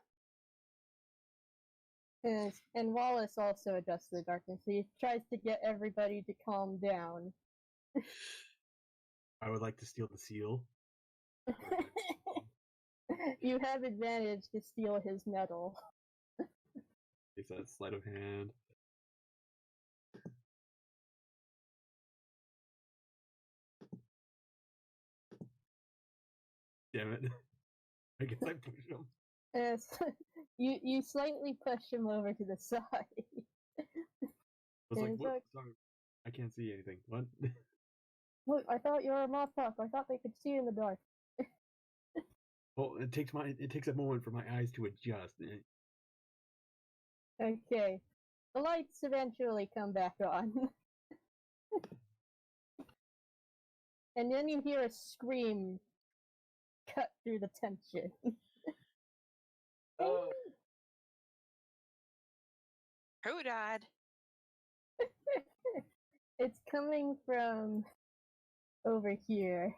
B: And Wallace also adjusts the darkness. He tries to get everybody to calm down.
F: I would like to steal the seal.
B: You have advantage to steal his medal.
F: It's a sleight of hand. Damn it. I guess I push him.
B: Yes. You slightly push him over to the side.
F: I was like,
B: It's
F: what?
B: like-
F: Sorry. I can't see anything. What?
B: Look, I thought you were a Mothhawk. I thought they could see in the dark.
F: Well, it takes a moment for my eyes to adjust.
B: Okay. The lights eventually come back on. And then you hear a scream cut through the tension.
C: Oh,
E: Who died?
B: It's coming from over here.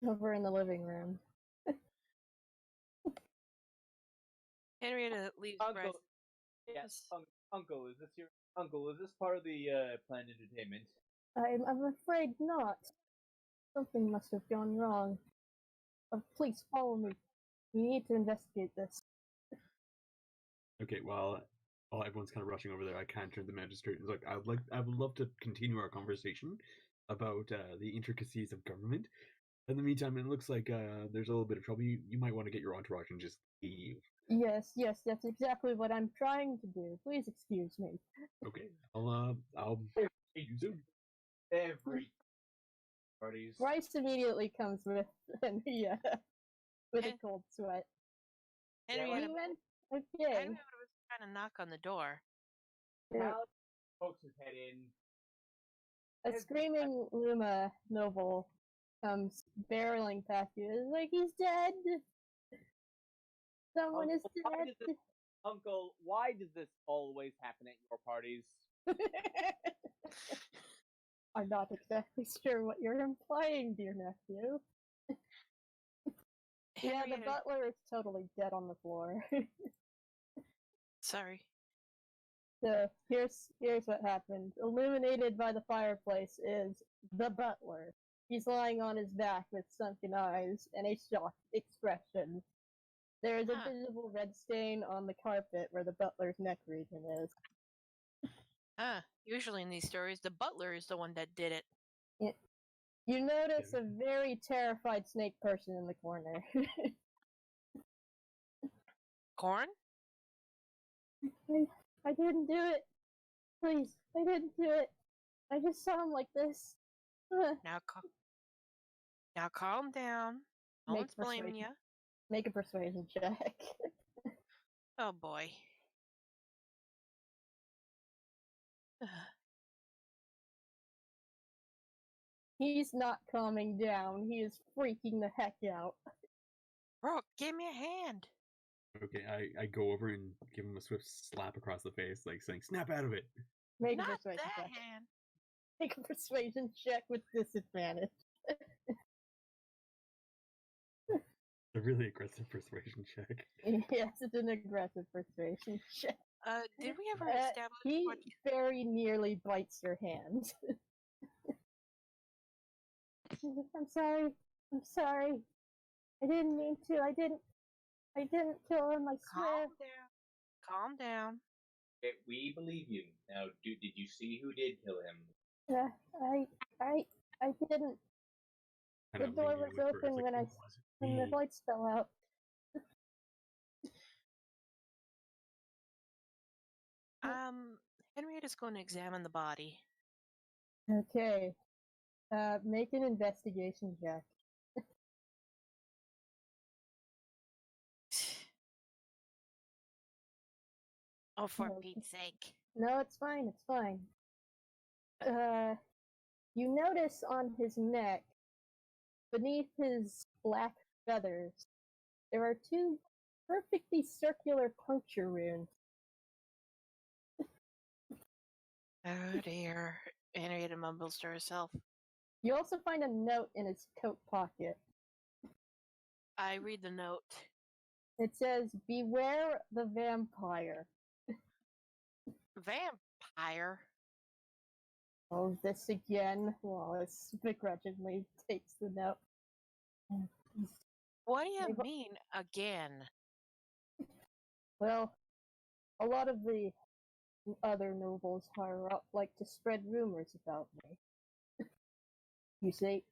B: Over in the living room.
E: Henrietta leaves
C: Uncle.
E: breath.
C: Yes, Uncle. Is this your uncle? Is this part of the planned entertainment?
B: I'm afraid not. Something must have gone wrong. Please follow me. We need to investigate this.
F: Okay, while everyone's kind of rushing over there, I kind of turn to the magistrate and is like, I would love to continue our conversation about the intricacies of government. In the meantime, it looks like there's a little bit of trouble. You might want to get your entourage and just leave.
B: Yes, that's exactly what I'm trying to do. Please excuse me.
F: Okay, I'll see you soon.
C: Every parties.
B: Bryce immediately comes with with a cold sweat.
E: Henrietta,
B: Okay.
E: Henrietta was trying to knock on the door.
C: Alex pokes his head in.
B: A screaming Luma noble comes barreling past you. It's like, he's dead! Someone is dead!
C: Uncle, why does this always happen at your parties?
B: I'm not exactly sure what you're implying, dear nephew. Yeah, the
E: Henrietta,
B: butler is totally dead on the floor.
E: sorry.
B: So here's what happened. Illuminated by the fireplace is the butler. He's lying on his back with sunken eyes and a shocked expression. There is a visible red stain on the carpet where the butler's neck region is.
E: Usually in these stories, the butler is the one that did it.
B: You notice a very terrified snake person in the corner.
E: Corn?
B: I didn't do it. Please, I didn't do it. I just saw him like this.
E: Now calm down. No one's blaming you.
B: Make a persuasion check.
E: Oh boy.
B: He's not calming down. He is freaking the heck out.
E: Brooke, give me a hand.
F: Okay, I go over and give him a swift slap across the face, like saying, "Snap out of it."
B: Make
E: Not
B: a persuasion
E: that
B: check.
E: hand.
B: Make a persuasion check with disadvantage.
F: A really aggressive persuasion check.
B: Yes, it's an aggressive persuasion check.
E: Did we ever establish
B: He
E: what...
B: very nearly bites your hand. I'm sorry. I'm sorry. I didn't mean to. I didn't kill him, I swear.
E: Calm down.
C: Okay, we believe you. Now, did you see who did kill him?
B: I didn't. The door was open when the lights fell out.
E: Henrietta's going to examine the body.
B: Okay. Make an investigation check.
E: Oh, for Pete's sake.
B: No, it's fine, it's fine. You notice on his neck, beneath his black feathers, there are two perfectly circular puncture wounds.
E: Oh dear. Henrietta mumbles to herself.
B: You also find a note in his coat pocket.
E: I read the note.
B: It says, "Beware the vampire."
E: Vampire?
B: Oh, this again. Wallace begrudgingly takes the note.
E: What do you mean, again?
B: Well, a lot of the other nobles higher up like to spread rumors about me. You see,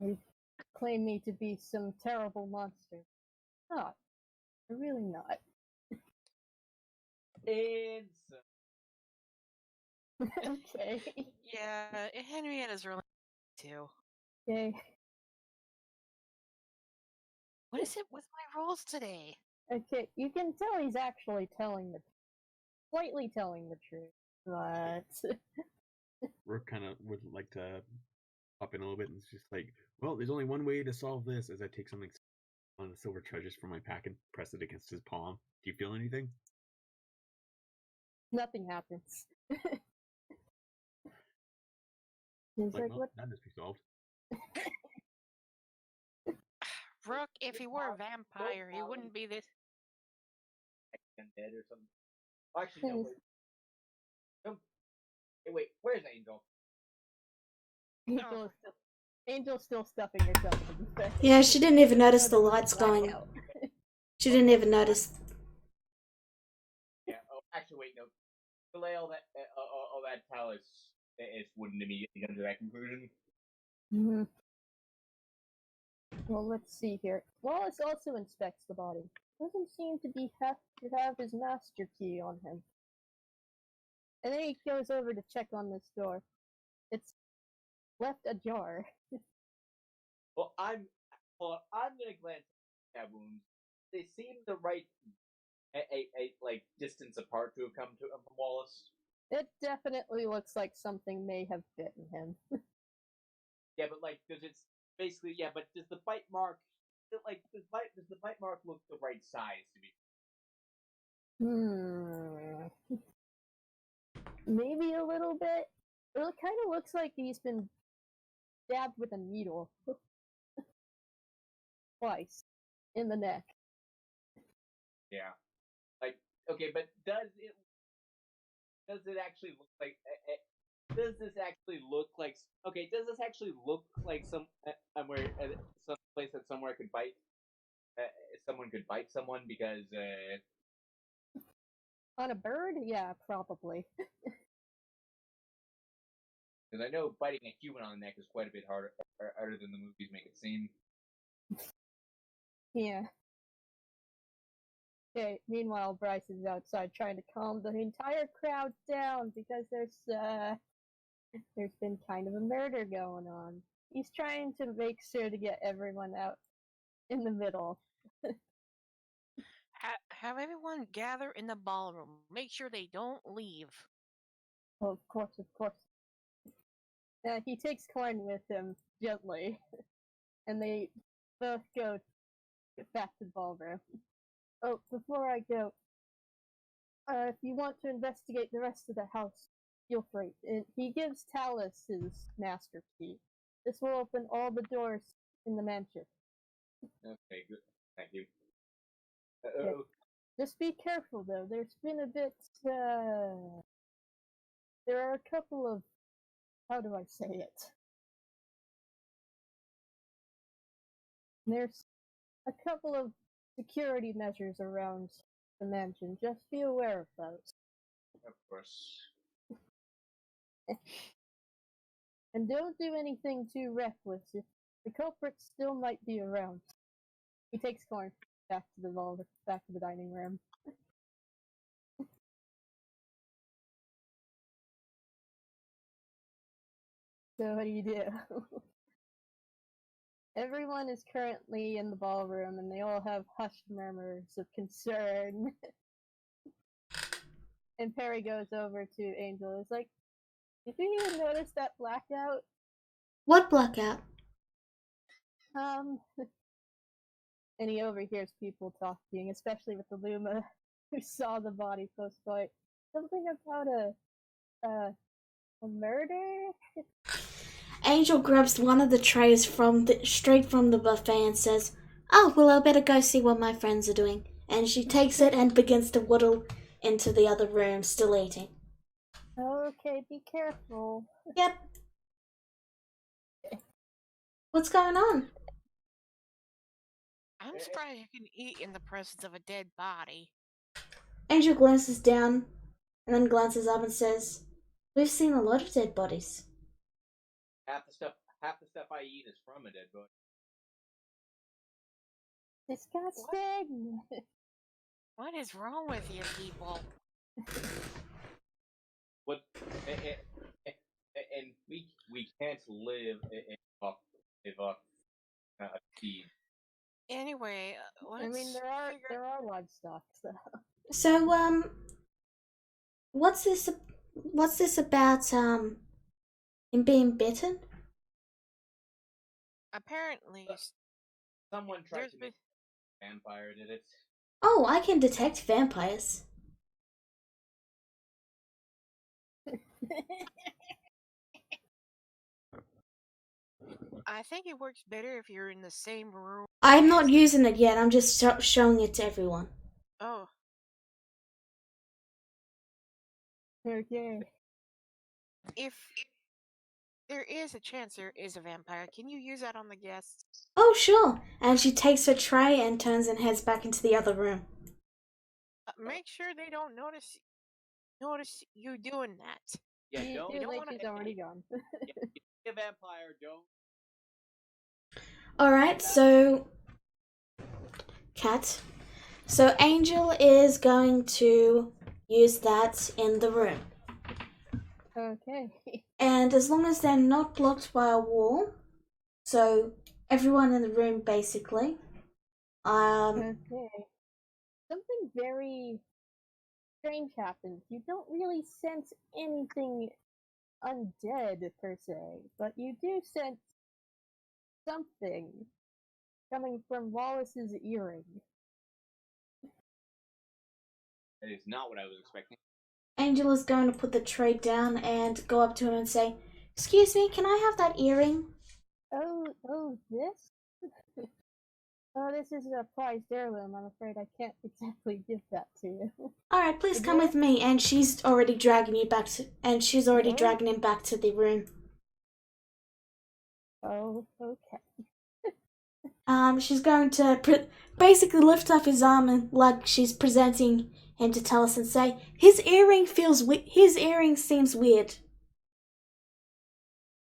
B: they claim me to be some terrible monster. Not. I'm really not. Okay.
E: Yeah, Henrietta's really too.
B: Okay.
E: What is it with my rolls today?
B: Okay, you can tell he's actually slightly telling the truth, but...
F: Rook kind of would like to pop in a little bit, and it's just like, well, there's only one way to solve this, as I take something on the silver treasures from my pack and press it against his palm. Do you feel anything?
B: Nothing happens. He's like, what?
F: That must be solved.
E: Rook, if he were a vampire, he wouldn't be this...
C: Dead or something. Oh, actually, no, wait. Hey, wait, where's Angel?
B: Angel's still stuffing herself in the face.
D: Yeah, she didn't even notice the lights going. She didn't even notice.
C: Yeah, oh, actually, wait, no. Delay all that towel is wouldn't immediately come to that conclusion.
B: Mm-hmm. Well, let's see here. Wallace also inspects the body. Doesn't seem to have his master key on him. And then he goes over to check on this door. It's left ajar.
C: Well, I'm gonna glance at that wounds. They seem the right like distance apart to have come to him from Wallace.
B: It definitely looks like something may have bitten him.
C: Yeah, but like, because it's basically but does the bite mark does the bite mark look the right size to be?
B: Maybe a little bit. It kind of looks like he's been stabbed with a needle. Twice. In the neck.
C: Yeah. Like, okay, but does it actually look like does this actually look like? Okay, does this actually look like some place that somewhere could bite? Someone could bite someone because
B: On a bird? Yeah, probably.
C: I know biting a human on the neck is quite a bit harder than the movies make it seem.
B: Yeah. Okay, meanwhile, Bryce is outside trying to calm the entire crowd down because there's been kind of a murder going on. He's trying to make sure to get everyone out in the middle.
E: Have everyone gather in the ballroom. Make sure they don't leave.
B: Oh, of course, of course. He takes Corn with him gently, and they both go back to the ballroom. Oh, before I go, if you want to investigate the rest of the house, feel free. And he gives Talus his master key. This will open all the doors in the mansion.
C: Okay, good. Thank you.
B: Okay. Just be careful, though. There's been a bit. There are a couple of. How do I say it? There's a couple of security measures around the mansion. Just be aware of those.
C: Of course.
B: And don't do anything too reckless. The culprit still might be around. He takes Corn back to the dining room. So what do you do? Everyone is currently in the ballroom, and they all have hushed murmurs of concern. And Perry goes over to Angel. He's like, "Did you even notice that blackout?"
D: What blackout?
B: And he overhears people talking, especially with the Luma, who saw the body post-fight. Something about a murder?
D: Angel grabs one of the trays straight from the buffet and says, "Oh, well, I better go see what my friends are doing." And she takes it and begins to waddle into the other room, still eating.
B: Okay, be careful.
D: Yep. What's going on?
E: I'm surprised you can eat in the presence of a dead body.
D: Angel glances down and then glances up and says, "We've seen a lot of dead bodies."
C: Half the stuff I eat is from a dead body.
B: Disgusting.
E: What is wrong with you people?
C: What? And we can't live off feed.
E: Anyway,
B: I mean, there are livestock, so.
D: So, what's this about, him being bitten?
E: Apparently,
C: Someone tried
E: there's
C: to make a vampire, did it?
D: Oh, I can detect vampires.
E: I think it works better if you're in the same room.
D: I'm not using it yet, I'm just showing it to everyone.
E: Oh.
B: Okay.
E: If there is a chance there is a vampire, can you use that on the guests?
D: Oh, sure. And she takes her tray and turns and heads back into the other room.
E: Make sure they don't notice you doing that.
C: Yeah,
B: You
C: don't.
B: feel like
C: wanna,
B: she's already gone.
C: a vampire, don't.
D: Alright, so Cat. So Angel is going to use that in the room.
B: Okay.
D: And as long as they're not blocked by a wall, so everyone in the room basically.
B: Okay. Something very strange happens. You don't really sense anything undead per se, but you do sense something coming from Wallace's earring.
C: That is not what I was expecting.
D: Angel is going to put the tray down and go up to him and say, "Excuse me, can I have that earring?"
B: Oh, this? Oh, this is a prized heirloom. I'm afraid I can't exactly give that to you.
D: Alright, please come
B: Yeah.
D: with me. And she's already dragging you back to. And she's already
B: No?
D: dragging him back to the room.
B: Oh, okay.
D: She's going to basically lift up his arm and like she's presenting him to Talis and say, his earring seems weird.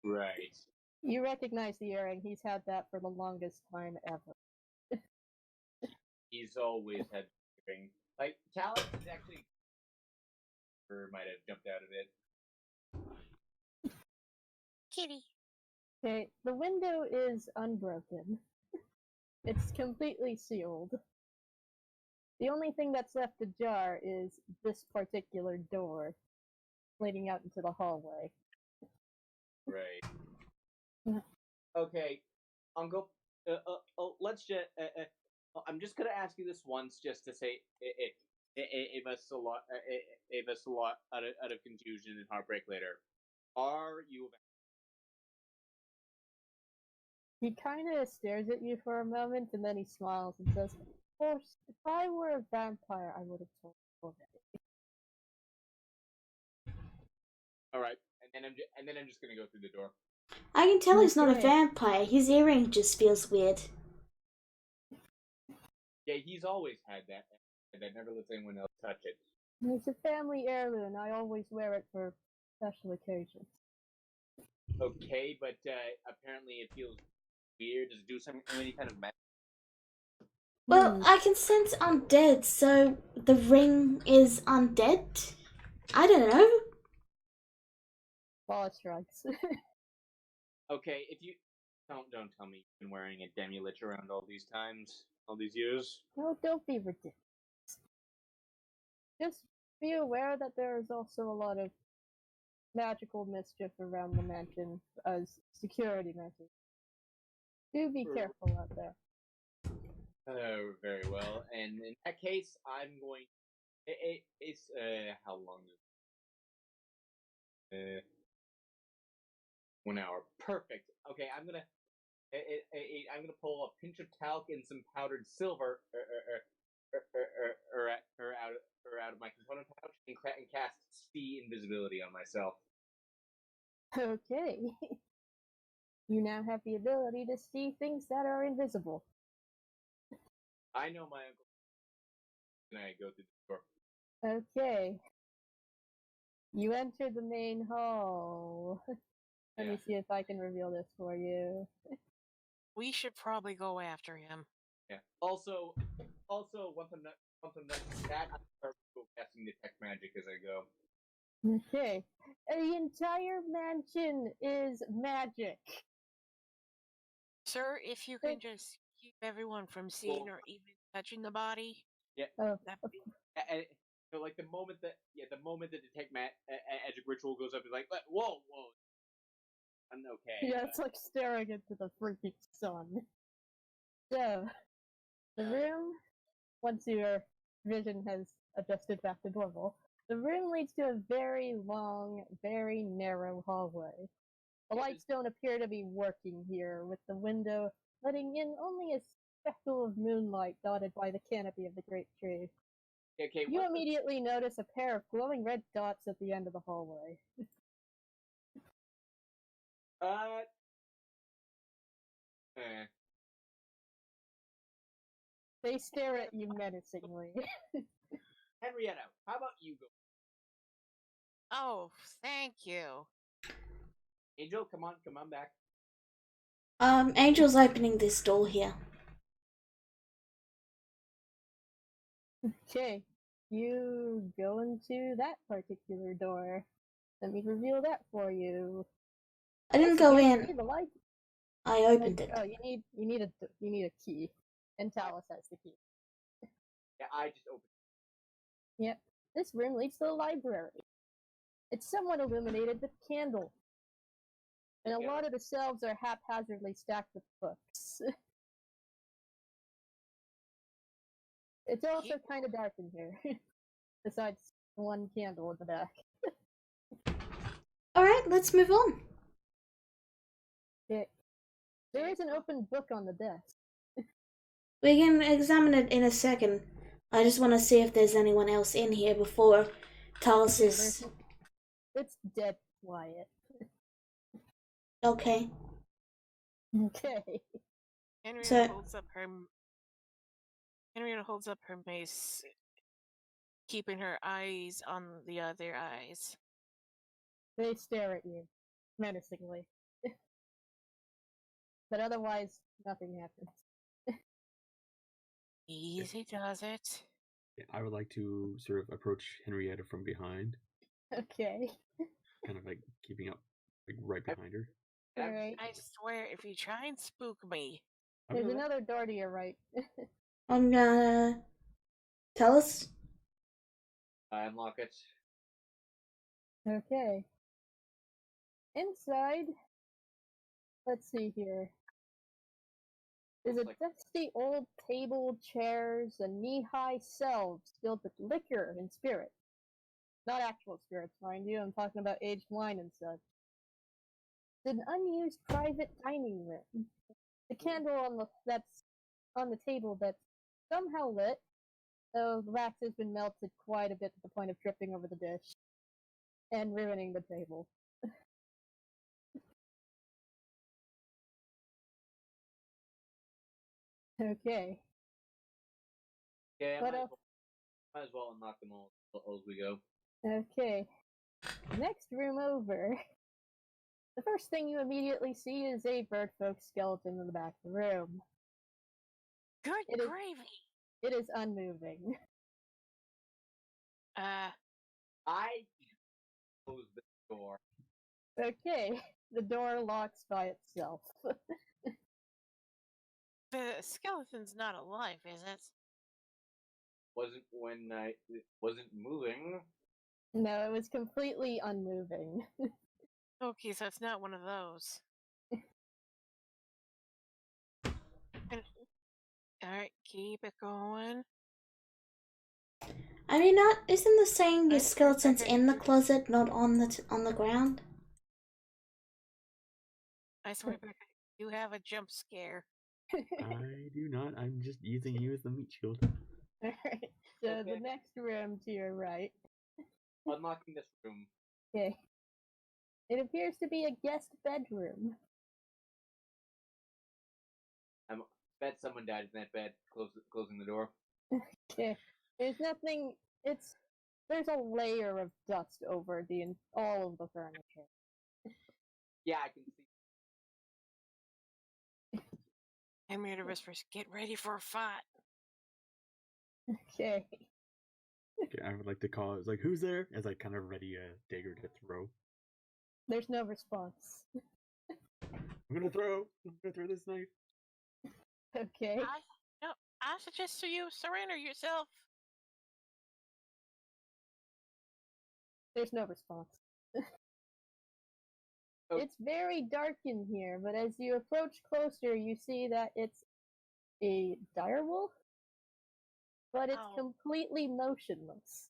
C: Right.
B: You recognize the earring. He's had that for the longest time ever.
C: He's always had earring. Like, Talon is actually or might have jumped out of it.
E: Kitty.
B: Okay, the window is unbroken. It's completely sealed. The only thing that's left ajar is this particular door leading out into the hallway.
C: Right.
B: Yeah.
C: Okay, Uncle. Let's just. I'm just gonna ask you this once, just to say it must a lot. It must a lot out of confusion and heartbreak later. Are you?
B: He kind of stares at you for a moment, and then he smiles and says, "Of course, if I were a vampire, I would have told you already."
C: All right, and then I'm just gonna go through the door.
D: I can tell he's not a
B: Okay.
D: vampire. His earring just feels weird.
C: Yeah, he's always had that, and I never lets anyone else touch it.
B: It's a family heirloom. I always wear it for special occasions.
C: Okay, but apparently it feels weird. Does it do any kind of magic?
D: Well, I can sense undead, so the ring is undead? I don't know.
B: Wallace shrugs.
C: Okay, if you don't tell me you've been wearing a demulich around all these times, all these years.
B: No, don't be ridiculous. Just be aware that there is also a lot of magical mischief around the mansion as security measures. Do be careful out there.
C: Oh, very well. And in that case, I'm going. It's how long is it? 1 hour. Perfect. Okay, I'm gonna. I'm gonna pull a pinch of talc and some powdered silver, out of my component pouch and cast see invisibility on myself.
B: Okay. You now have the ability to see things that are invisible.
C: I know my uncle. And I go through the door.
B: Okay. You enter the main hall. Let me see if I can reveal this for you.
E: We should probably go after him.
C: Yeah. Also, once I'm done with that, I start casting detect magic as I go.
B: Okay. The entire mansion is magic.
E: Sir, if you can just keep everyone from seeing or even touching the body.
C: Yeah.
E: That'd be...
C: So like the moment that detect magic ritual goes up, it's like whoa. I'm okay.
B: Yeah, it's like staring into the freaking sun. So, the room, once your vision has adjusted back to normal, the room leads to a very long, very narrow hallway. The lights don't appear to be working here, with the window letting in only a speckle of moonlight dotted by the canopy of the great tree.
C: Okay.
B: You immediately notice a pair of glowing red dots at the end of the hallway. They stare at you menacingly.
C: Henrietta, how about you go?
E: Oh, thank you.
C: Angel, come on back.
D: Angel's opening this door here.
B: Okay, you go into that particular door. Let me reveal that for you.
D: I didn't go in.
B: The light.
D: I opened it.
B: Oh, you need a key, and Talos has the key.
C: Yeah, I just opened it.
B: Yep, this room leads to the library. It's somewhat illuminated with candles, and a lot of the shelves are haphazardly stacked with books. It's also kind of dark in here, besides one candle in the back.
D: Alright, let's move on.
B: Okay. There is an open book on the desk.
D: We can examine it in a second. I just want to see if there's anyone else in here before Talos is...
B: It's dead quiet.
D: Okay.
B: Okay.
E: Henrietta holds up her mace, keeping her eyes on the other eyes.
B: They stare at you menacingly. But otherwise, nothing happens.
E: Easy does it.
F: I would like to sort of approach Henrietta from behind,
B: Okay.
F: kind of like keeping up, like right behind her.
B: Alright.
E: I swear, if you try and spook me,
B: There's another door to your right.
D: I'm gonna... Talos?
C: I unlock it.
B: Okay. Inside, let's see here. There's a dusty old table, chairs, and knee-high shelves filled with liquor and spirits. Not actual spirits, mind you. I'm talking about aged wine and such. It's an unused private dining room. The candle that's on the table that's somehow lit, though the wax has been melted quite a bit to the point of dripping over the dish and ruining the table. Okay.
C: Okay, I
B: But,
C: might as well unlock them all as we go.
B: Okay. Next room over. The first thing you immediately see is a birdfolk skeleton in the back of the room.
E: good
B: It is-
E: gravy.
B: It is unmoving.
C: I close the door.
B: Okay, the door locks by itself.
E: The skeleton's not alive, is it?
C: It wasn't moving.
B: No, it was completely unmoving.
E: Okay, so it's not one of those. Alright, keep it going.
D: I mean, isn't the saying your
E: I
D: skeleton's
E: heard
D: in the
E: you.
D: closet, not on the ground?
E: I swear, you have a jump scare.
F: I do not. I'm just using you as the meat shield.
B: Alright, so
C: Okay.
B: the next room to your right.
C: Unlocking this room.
B: Okay. It appears to be a guest bedroom.
C: I bet someone died in that bed. Closing the door.
B: Okay. There's nothing. There's a layer of dust over all of the furniture.
C: Yeah, I can see.
E: Henrietta whispers, get ready for a fight.
B: Okay.
F: Okay, I would like to call. It's like, who's there? As I kind of ready a dagger to throw.
B: There's no response.
F: I'm gonna throw this knife.
B: Okay.
E: I suggest to you surrender yourself.
B: There's no response.
C: Oh.
B: It's very dark in here, but as you approach closer, you see that it's a direwolf, but it's
E: Oh.
B: completely motionless.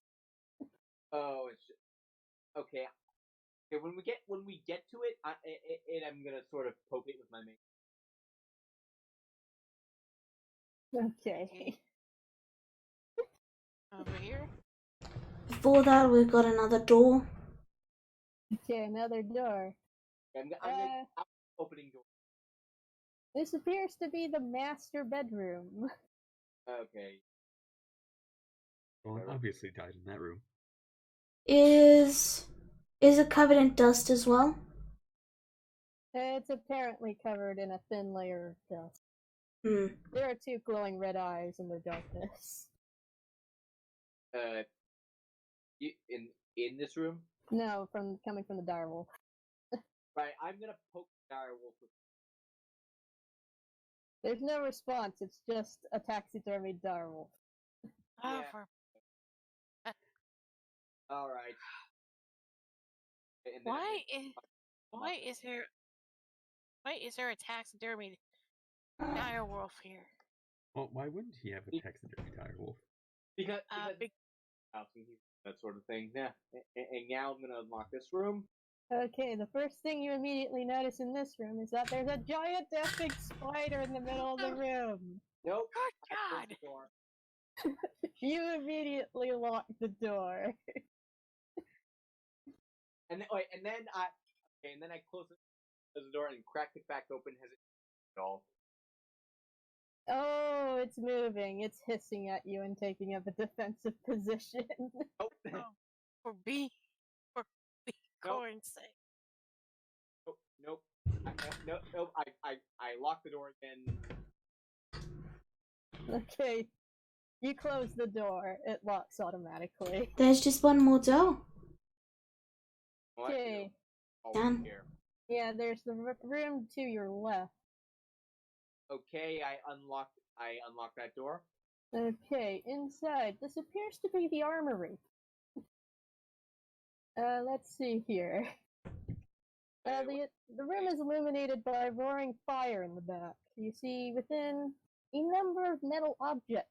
C: Oh, it's just, okay. Okay, when we get to it, I'm gonna sort of poke it with my mace.
B: Okay.
E: Over here?
D: Before that, we've got another door.
B: Okay, another door.
C: I'm opening door.
B: This appears to be the master bedroom.
C: Okay.
F: Well, obviously died in that room.
D: Is it covered in dust as well?
B: It's apparently covered in a thin layer of dust.
D: Hmm.
B: There are two glowing red eyes in the darkness.
C: In this room.
B: No, coming from the direwolf.
C: Right, I'm gonna poke the direwolf with.
B: There's no response. It's just a taxidermied direwolf.
E: Oh,
C: Yeah. All right. And then
E: why is there a taxidermy direwolf here?
F: Well, why wouldn't he have a taxidermy direwolf?
C: Because
E: Big
C: that sort of thing. Yeah. And now I'm gonna unlock this room.
B: Okay, the first thing you immediately notice in this room is that there's a giant epic spider in the middle of the room.
C: Nope.
E: Good
C: I closed
E: God!
C: the door.
B: You immediately lock the door.
C: And then I closed the door and cracked it back open. Has it at all?
B: Oh, it's moving. It's hissing at you and taking up a defensive position.
C: Nope.
E: Oh, for B
C: Nope.
E: corn's sake.
C: Nope. Nope. I locked the door again.
B: Okay, you close the door. It locks automatically.
D: There's just one more door.
C: What?
B: Okay.
D: Done.
C: Here.
B: Yeah, there's the room to your left.
C: Okay, I unlocked that door.
B: Okay, inside. This appears to be the armory. Let's see here. The room is illuminated by roaring fire in the back. You see within a number of metal objects.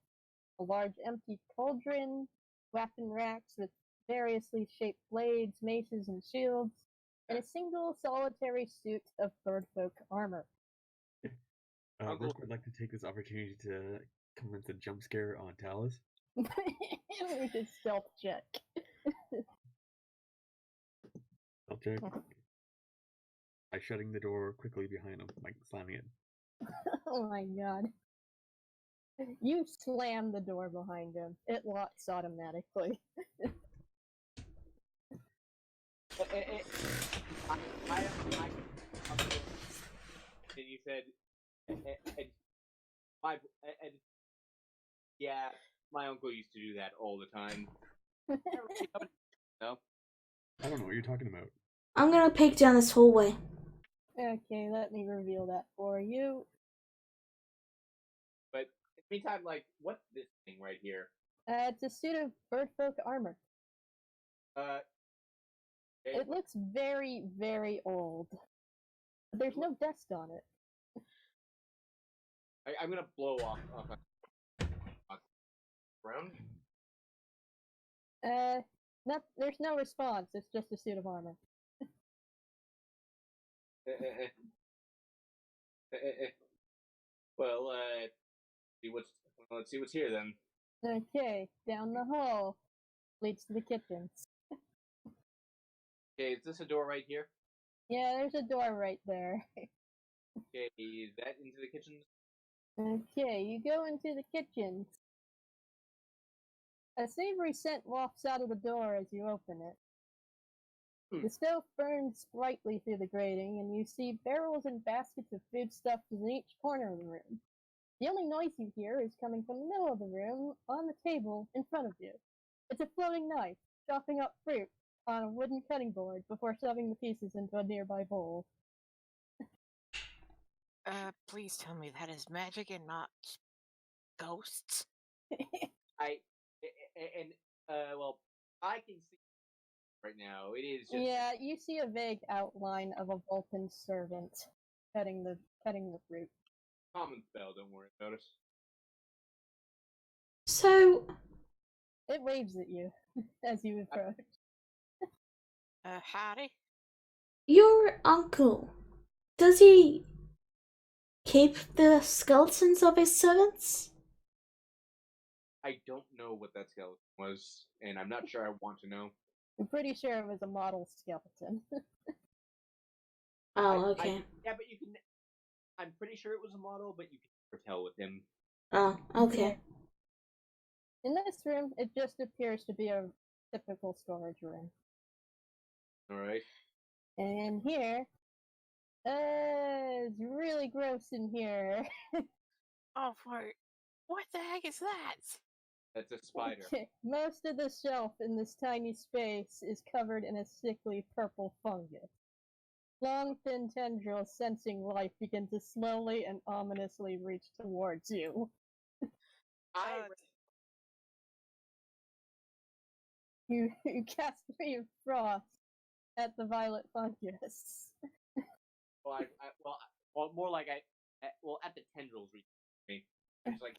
B: A large empty cauldron, weapon racks with variously shaped blades, maces, and shields, and a single solitary suit of birdfolk armor.
F: Rook would like to take this opportunity to commence a jump scare on Talus.
B: With a stealth check.
F: I'll check. By shutting the door quickly behind him, like slamming it.
B: Oh my god. You slam the door behind him. It locks automatically.
C: And you said, yeah, my uncle used to do that all the time. No?
F: I don't know what you're talking about.
D: I'm gonna peek down this hallway.
B: Okay, let me reveal that for you.
C: But in the meantime, like, what's this thing right here?
B: It's a suit of birdfolk armor.
C: Okay.
B: It looks very, very old. But there's no dust on it.
C: I'm gonna blow off round.
B: There's no response. It's just a suit of armor.
C: Well, let's see what's here then.
B: Okay, down the hall leads to the kitchen.
C: Okay, is this a door right here?
B: Yeah, there's a door right there.
C: Okay, is that into the kitchen?
B: Okay, you go into the kitchen. A savory scent wafts out of the door as you open it. The stove burns brightly through the grating, and you see barrels and baskets of foodstuffs in each corner of the room. The only noise you hear is coming from the middle of the room, on the table in front of you. It's a floating knife, chopping up fruit on a wooden cutting board before shoving the pieces into a nearby bowl.
E: Please tell me that is magic and not ghosts.
C: Well, I can see right now. It is just
B: Yeah, you see a vague outline of a Vulcan servant cutting the fruit.
C: common spell. Don't worry about it.
D: So,
B: It waves at you as you approach.
E: Howdy?
D: your uncle, does he keep the skeletons of his servants?
C: I don't know what that skeleton was, and I'm not sure I want to know.
B: I'm pretty sure it was a model skeleton.
D: Oh, okay.
C: Yeah, but you can. I'm pretty sure it was a model, but you can never tell with him.
D: Oh, okay.
B: In this room, it just appears to be a typical storage room.
C: All right.
B: And here, it's really gross in here.
E: Oh, what the heck is that?
C: That's a spider.
B: Most of the shelf in this tiny space is covered in a sickly purple fungus. Long, thin tendrils sensing life begin to slowly and ominously reach towards you. You cast Ray of Frost at the violet fungus.
C: Well, more like at the tendrils reach me. It's like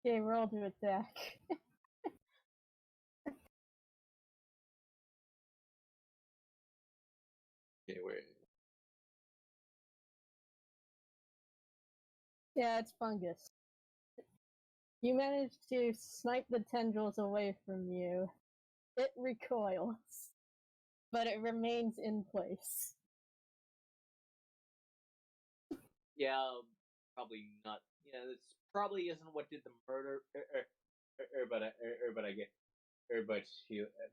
B: Okay, roll to attack.
C: Okay, wait.
B: Yeah, it's fungus. You managed to snipe the tendrils away from you. It recoils, but it remains in place.
C: Yeah, probably not. Yeah, this probably isn't what did the murder.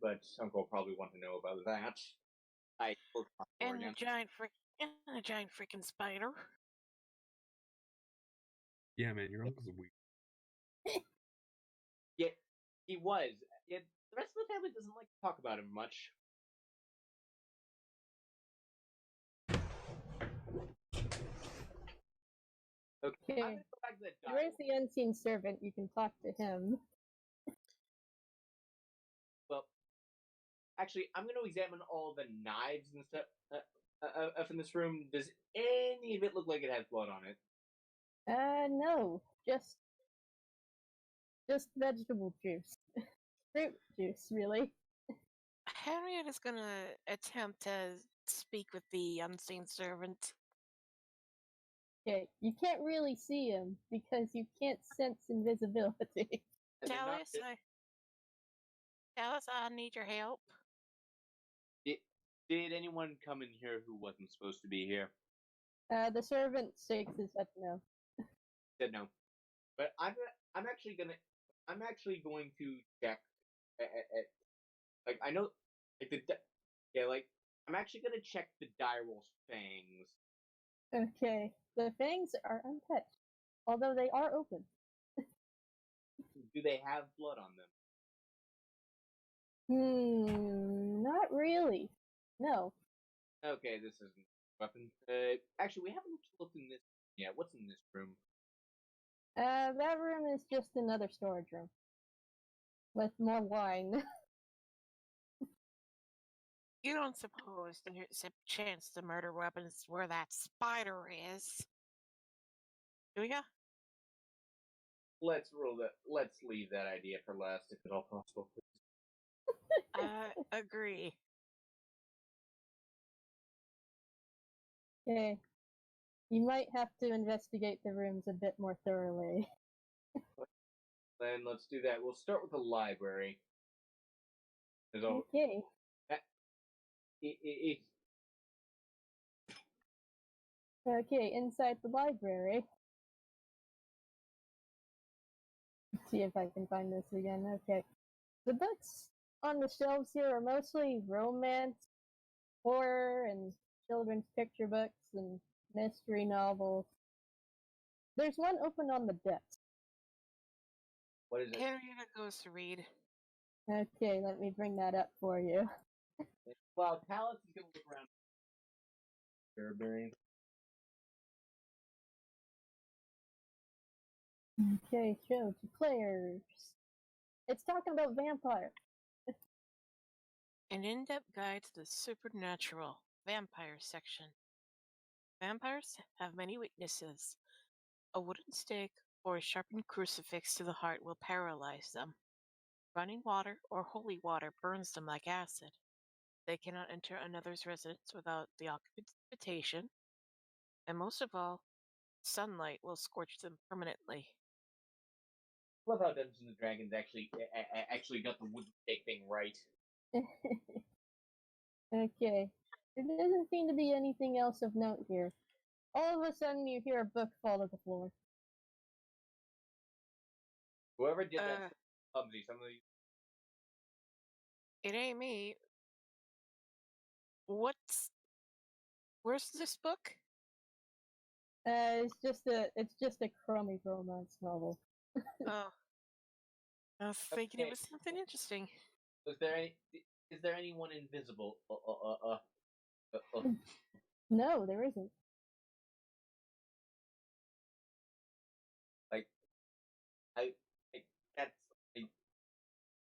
C: But Uncle probably want to know about that. I work on it
E: And
C: again.
E: a giant freaking spider.
F: Yeah, man, your uncle's weird.
C: Yeah, he was. Yeah, the rest of the family doesn't like to talk about him much. Okay, I'm gonna go back to that
B: There is
C: dialogue.
B: the unseen servant. You can talk to him.
C: Well, actually, I'm going to examine all the knives and stuff in this room. Does any of it look like it has blood on it?
B: No, just vegetable juice, fruit juice, really.
E: Henrietta's gonna attempt to speak with the unseen servant.
B: Okay, you can't really see him because you can't sense invisibility.
E: Dallas, I need your help.
C: Did anyone come in here who wasn't supposed to be here?
B: The servant shakes his head no.
C: Said no. But I'm actually going to check. Like I know, like I'm actually gonna check the direwolf's fangs.
B: Okay, the fangs are untouched, although they are open.
C: Do they have blood on them?
B: Not really. No.
C: Okay, this isn't a weapon. Actually, we haven't looked in this yet. What's in this room?
B: That room is just another storage room with more wine.
E: You don't suppose there's a chance the murder weapon's where that spider is? Do ya?
C: Let's leave that idea for last, if at all possible, please.
E: Agree.
B: Okay. You might have to investigate the rooms a bit more thoroughly.
C: Then let's do that. We'll start with the library.
B: Okay. Okay, inside the library. Let's see if I can find this again. Okay. The books on the shelves here are mostly romance, horror, and children's picture books and mystery novels. There's one open on the desk.
C: What is it?
E: Henrietta goes to read.
B: Okay, let me bring that up for you.
C: Well, Talus is going to look around. Burberry.
B: Okay, show to players. It's talking about vampires.
E: An in-depth guide to the supernatural vampire section. Vampires have many weaknesses. A wooden stake or a sharpened crucifix to the heart will paralyze them. Running water or holy water burns them like acid. They cannot enter another's residence without the occupant's invitation. And most of all, sunlight will scorch them permanently.
C: I love how Dungeons and Dragons actually got the wooden stake thing right.
B: Okay. There doesn't seem to be anything else of note here. All of a sudden, you hear a book fall to the floor.
C: Whoever did that, clumsy. Some of these.
E: It ain't me. Where's this book?
B: It's just a crummy romance novel.
E: Oh. I was thinking it
C: Okay.
E: was something interesting.
C: Is there anyone invisible?
B: No, there isn't.
C: Like,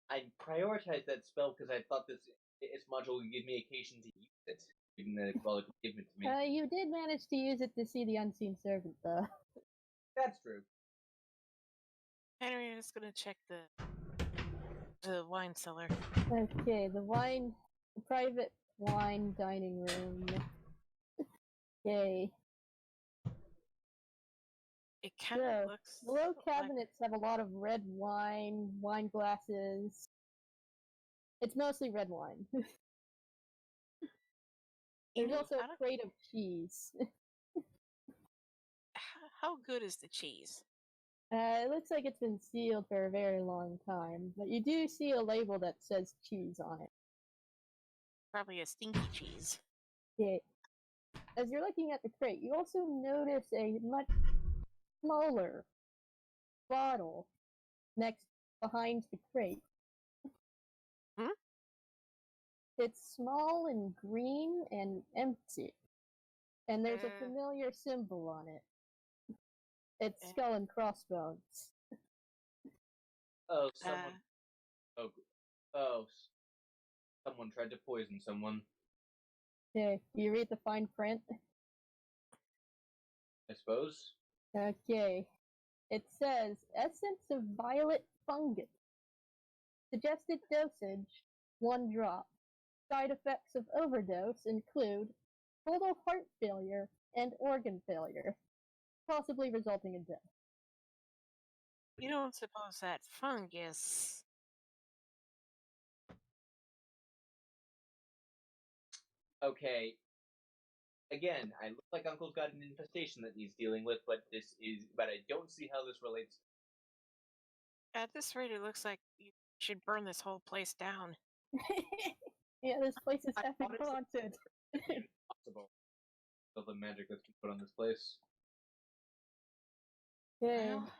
C: I prioritized that spell because I thought this module would give me occasion to use it, even though well, it would give it to me.
B: You did manage to use it to see the unseen servant, though.
C: That's true.
E: Henrietta's gonna check the wine cellar.
B: Okay, the private wine dining room. Yay.
E: It kind
B: So,
E: of looks.
B: below
E: like-
B: cabinets have a lot of red wine, wine glasses. It's mostly red wine. There's also
E: I
B: a
E: don't-
B: crate of cheese.
E: How good is the cheese?
B: It looks like it's been sealed for a very long time, but you do see a label that says cheese on it.
E: Probably a stinky cheese.
B: Yeah. As you're looking at the crate, you also notice a much smaller bottle next behind the crate.
E: Hmm?
B: It's small and green and empty, and there's a familiar symbol on it. It's skull and crossbones.
C: Oh, someone. Someone tried to poison someone.
B: Okay, you read the fine print?
C: I suppose.
B: Okay. It says, essence of violet fungus. Suggested dosage, 1 drop. Side effects of overdose include total heart failure and organ failure, possibly resulting in death.
E: You don't suppose that fungus.
C: Okay. Again, I look like Uncle's got an infestation that he's dealing with, but I don't see how this relates.
E: At this rate, it looks like you should burn this whole place down.
B: Yeah, this place is
C: I
B: heavily
C: honestly-
B: haunted.
C: Impossible. All the magic that's been put on this place.
B: Okay.
E: Well,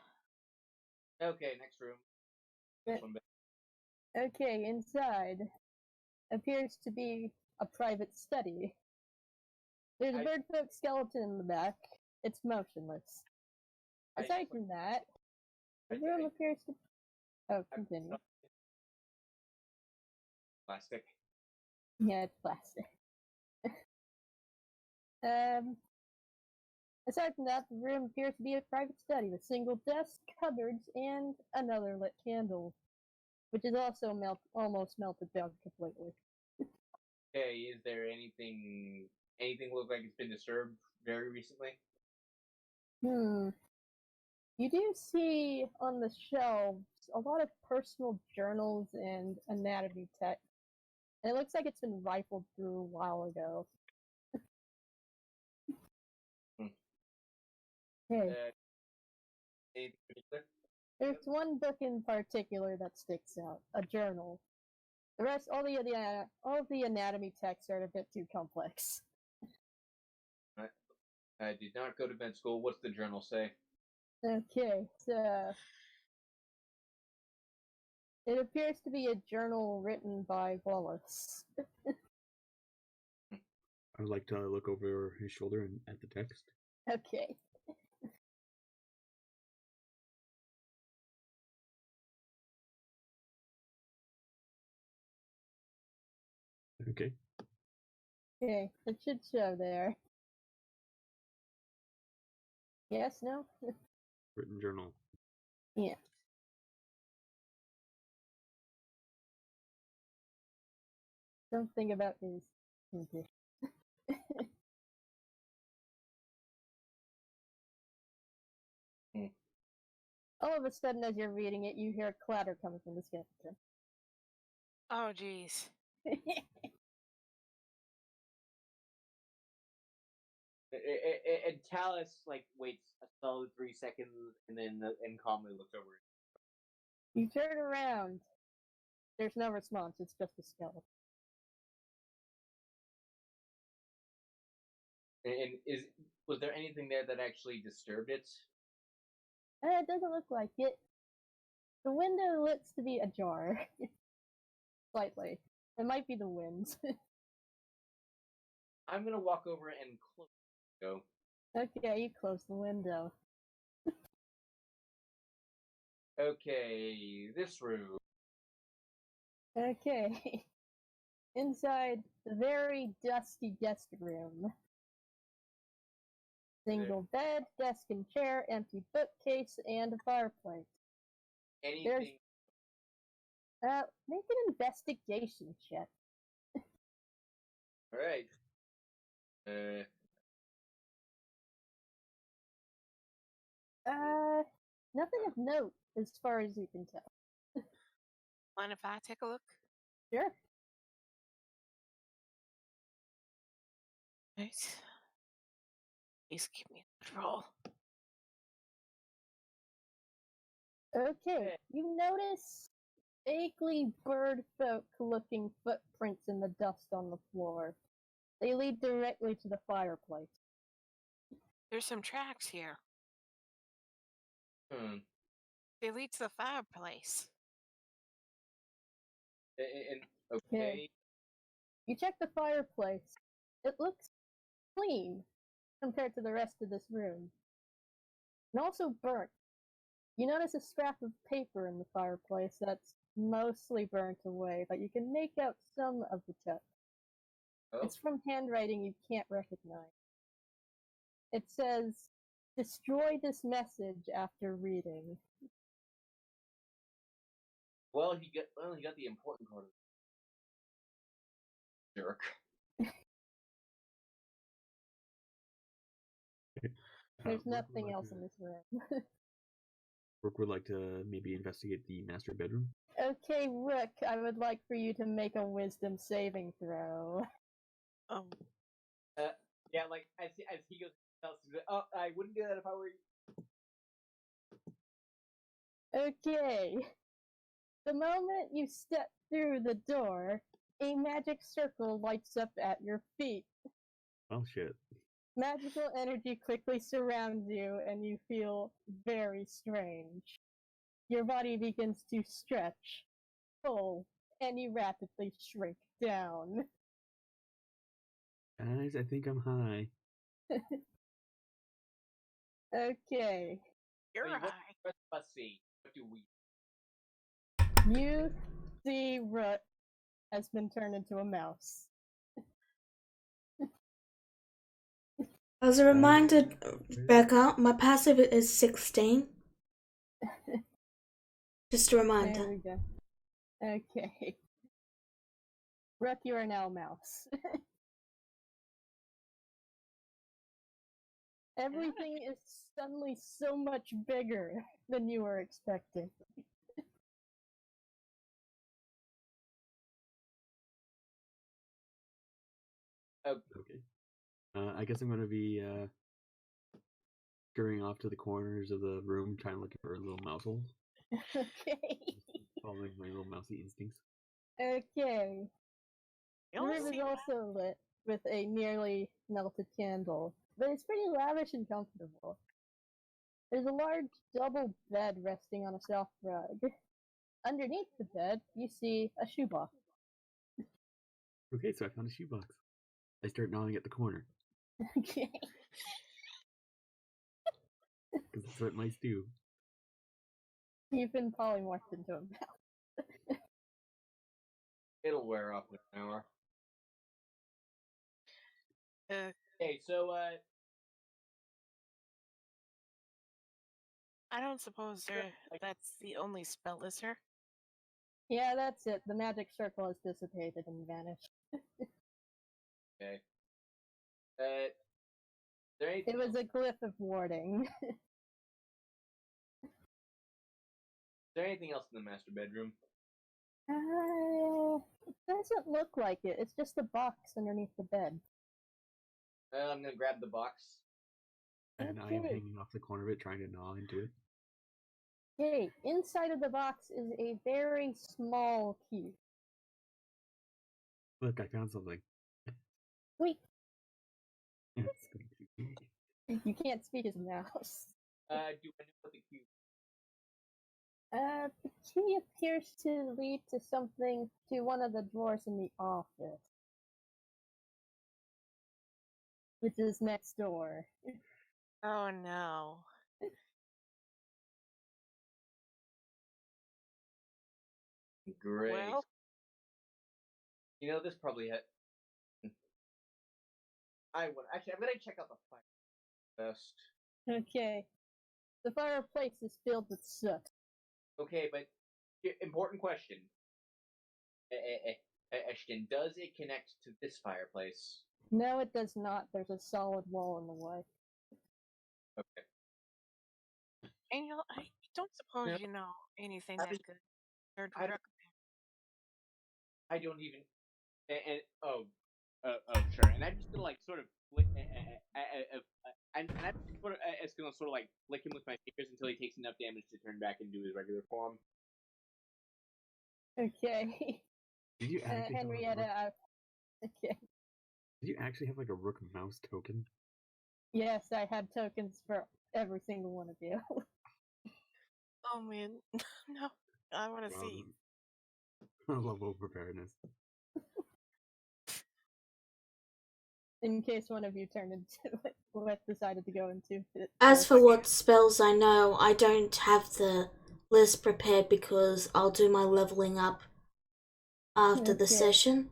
C: Okay, next room. This one back.
B: Okay, inside appears to be a private study. There's a bird folk skeleton in the back. It's motionless. Aside from that, the room appears to. Oh, continue.
C: Plastic.
B: Yeah, it's plastic. Aside from that, the room appears to be a private study with single desk, cupboards, and another lit candle, which is also almost melted down completely.
C: Okay, is there anything look like it's been disturbed very recently?
B: You do see on the shelves a lot of personal journals and anatomy tech. And it looks like it's been rifled through a while ago. Okay.
C: Anything particular?
B: There's one book in particular that sticks out, a journal. The rest, all of the anatomy texts are a bit too complex.
C: I did not go to med school. What's the journal say?
B: Okay, so it appears to be a journal written by Wallace.
F: I would like to look over his shoulder and at the text.
B: Okay.
F: Okay.
B: Okay, it should show there. Yes, no?
F: Written journal.
B: Yeah. Something about his condition. All of a sudden, as you're reading it, you hear a clatter coming from the skeleton.
E: oh jeez.
C: And Talus waits a solid 3 seconds and then calmly looks over.
B: You turn around. There's no response. It's just a skeleton.
C: And was there anything there that actually disturbed it?
B: It doesn't look like it. The window looks to be ajar. Slightly. It might be the wind.
C: I'm gonna walk over and close the window.
B: Okay, you close the window.
C: Okay, this room.
B: Okay. Inside the very dusty guest room. Single bed, desk and chair, empty bookcase, and a fireplace.
C: Anything?
B: Make an investigation check.
C: All right.
B: Nothing of note as far as you can tell.
E: Mind if I take a look?
B: Sure.
E: Right. Please keep me in control.
B: Okay, you notice vaguely bird folk looking footprints in the dust on the floor. They lead directly to the fireplace.
E: There's some tracks here.
C: Hmm.
E: They lead to the fireplace.
C: And
B: Okay.
C: okay.
B: You check the fireplace. It looks clean compared to the rest of this room. And also burnt. You notice a scrap of paper in the fireplace that's mostly burnt away, but you can make out some of the text.
C: Oh.
B: It's from handwriting you can't recognize. It says, "Destroy this message after reading."
C: Well, he got the important part of it. Jerk.
B: There's
F: Rook would
B: nothing
F: like
B: else
F: to-
B: in this room.
F: Rook would like to maybe investigate the master bedroom.
B: Okay, Rook, I would like for you to make a wisdom saving throw.
C: Yeah, like as he goes, oh, I wouldn't do that if I were you.
B: Okay. The moment you step through the door, a magic circle lights up at your feet.
F: Oh shit.
B: Magical energy quickly surrounds you, and you feel very strange. Your body begins to stretch, full, and you rapidly shrink down.
F: Guys, I think I'm high.
B: Okay.
E: You're
C: What
E: high.
C: the rest of us see? What do we?
B: You see Root has been turned into a mouse.
D: As a reminder, Becca, my passive is 16. Just a
B: There
D: reminder.
B: we go. Okay. Rook, you are now a mouse. Everything is suddenly so much bigger than you were expecting.
F: Okay. I guess I'm gonna be scurrying off to the corners of the room, trying to look for little mouse holes.
B: Okay.
F: Following my little mousy instincts.
B: Okay.
E: You
B: The
E: don't
B: room
E: see
B: is also lit with a nearly melted candle, but it's pretty lavish and comfortable. There's a large double bed resting on a soft rug. Underneath the bed, you see a shoebox.
F: Okay, so I found a shoebox. I start gnawing at the corner
B: Okay.
F: because that's what mice do.
B: You've been polymorphed into a mouse.
C: It'll wear off in an hour. Okay, so
E: I don't suppose that's the only spell, is there?
B: Yeah, that's it. The magic circle has dissipated and vanished.
C: okay. Is there anything
B: It was
C: else?
B: a glyph of warding.
C: Is there anything else in the master bedroom?
B: It doesn't look like it. It's just a box underneath the bed.
C: I'm gonna grab the box.
F: And I am
B: Okay.
F: hanging off the corner of it, trying to gnaw into it.
B: Okay, inside of the box is a very small key.
F: Look, I found something.
B: Wait,
F: It's going to be-
B: you can't speak as a mouse.
C: Do I know what the cube?
B: The key appears to lead to something to one of the drawers in the office, which is next door.
E: Oh no.
C: Great.
E: Well,
C: You know, this probably had. I'm gonna check out the fire first.
B: Okay. The fireplace is filled with soot.
C: Okay, but important question. Ashton, does it connect to this fireplace?
B: No, it does not. There's a solid wall in the way.
C: Okay.
E: Angel, I don't suppose
C: No.
E: you know anything
C: I
E: that
C: was-
E: could turn to
C: I-
E: recommend.
C: I don't even. And sure. And I'm just gonna like sort of flick, and I'm sort of it's gonna sort of like flick him with my fingers until he takes enough damage to turn back into his regular form.
B: Okay.
F: Did you actually have a
B: Henrietta,
F: rook?
B: okay.
F: Did you actually have like a rook mouse token?
B: Yes, I had tokens for every single one of you.
E: Oh man, no, I want to see.
F: Level of preparedness.
B: In case one of you turned into it, what decided to go into it.
D: As for
B: first.
D: what spells I know, I don't have the list prepared because I'll do my leveling up after the
B: Okay.
D: session.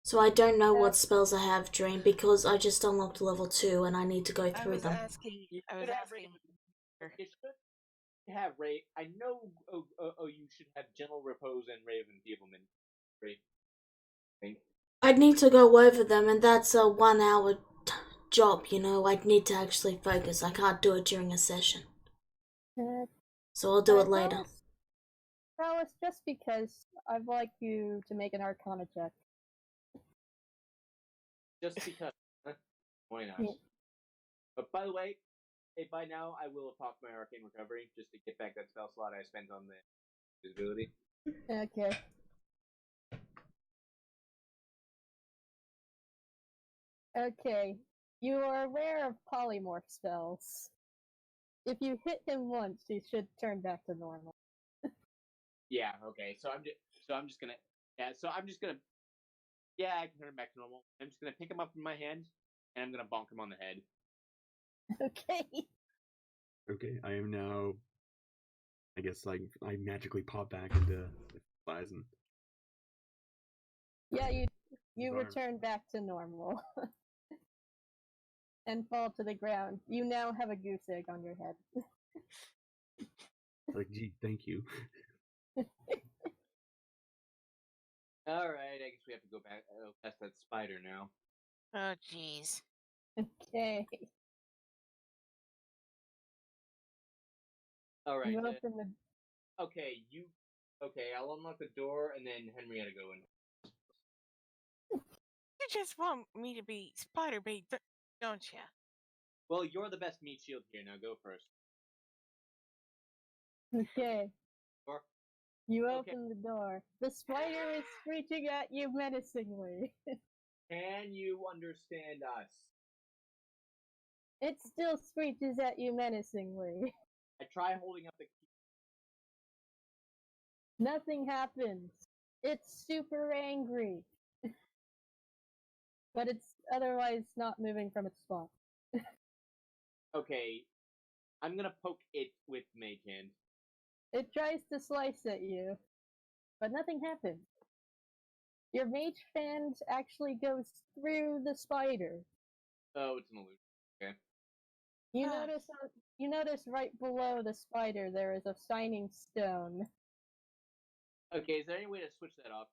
D: So I don't know what
B: Yep.
D: spells I have, Dream, because I just unlocked level 2 and I need to go
E: I
D: through
E: was
D: them.
E: asking. I was
C: should have
E: asking.
C: You should have Ray. I know. You should have Gentle Repose and Ray of Enfeeblement. Right?
D: I'd need to go over them, and that's a 1 hour job, you know. I'd need to actually focus. I can't do it during a session. So I'll do it later.
B: Alice, just because I'd like you to make an Arcana check.
C: Just because. Why not?
B: Yeah.
C: But by the way, by now I will have popped my Arcane Recovery just to get back that spell slot I spent on the visibility.
B: Okay. Okay. You are aware of polymorph spells. If you hit him once, he should turn back to normal.
C: Yeah. Okay. So I'm just gonna. Yeah. So I'm just gonna. Yeah, I can turn him back to normal. I'm just gonna pick him up in my hand, and I'm gonna bonk him on the head.
B: Okay.
F: Okay, I am now. I guess like I magically pop back into Bison.
B: Yeah, you
F: Bizarre.
B: return back to normal. And fall to the ground. You now have a goose egg on your head.
F: Like, gee, thank you.
C: All right. I guess we have to go back past that spider now.
E: Oh jeez.
B: Okay.
C: All right.
B: You open the
C: Okay. Okay. I'll unlock the door, and then Henrietta go in.
E: You just want me to be spider bait, don't you?
C: Well, you're the best meat shield here. Now go first.
B: Okay.
C: Or
B: You
C: Okay.
B: open the door. The spider is screeching at you menacingly.
C: can you understand us?
B: It still screeches at you menacingly.
C: I try holding up the key.
B: Nothing happens. It's super angry. But it's otherwise not moving from its spot.
C: Okay. I'm gonna poke it with Mage Hand.
B: It tries to slice at you, but nothing happens. Your mage hand actually goes through the spider.
C: Oh, it's an illusion. Okay.
B: You notice right below the spider there is a shining stone.
C: Okay. Is there any way to switch that off?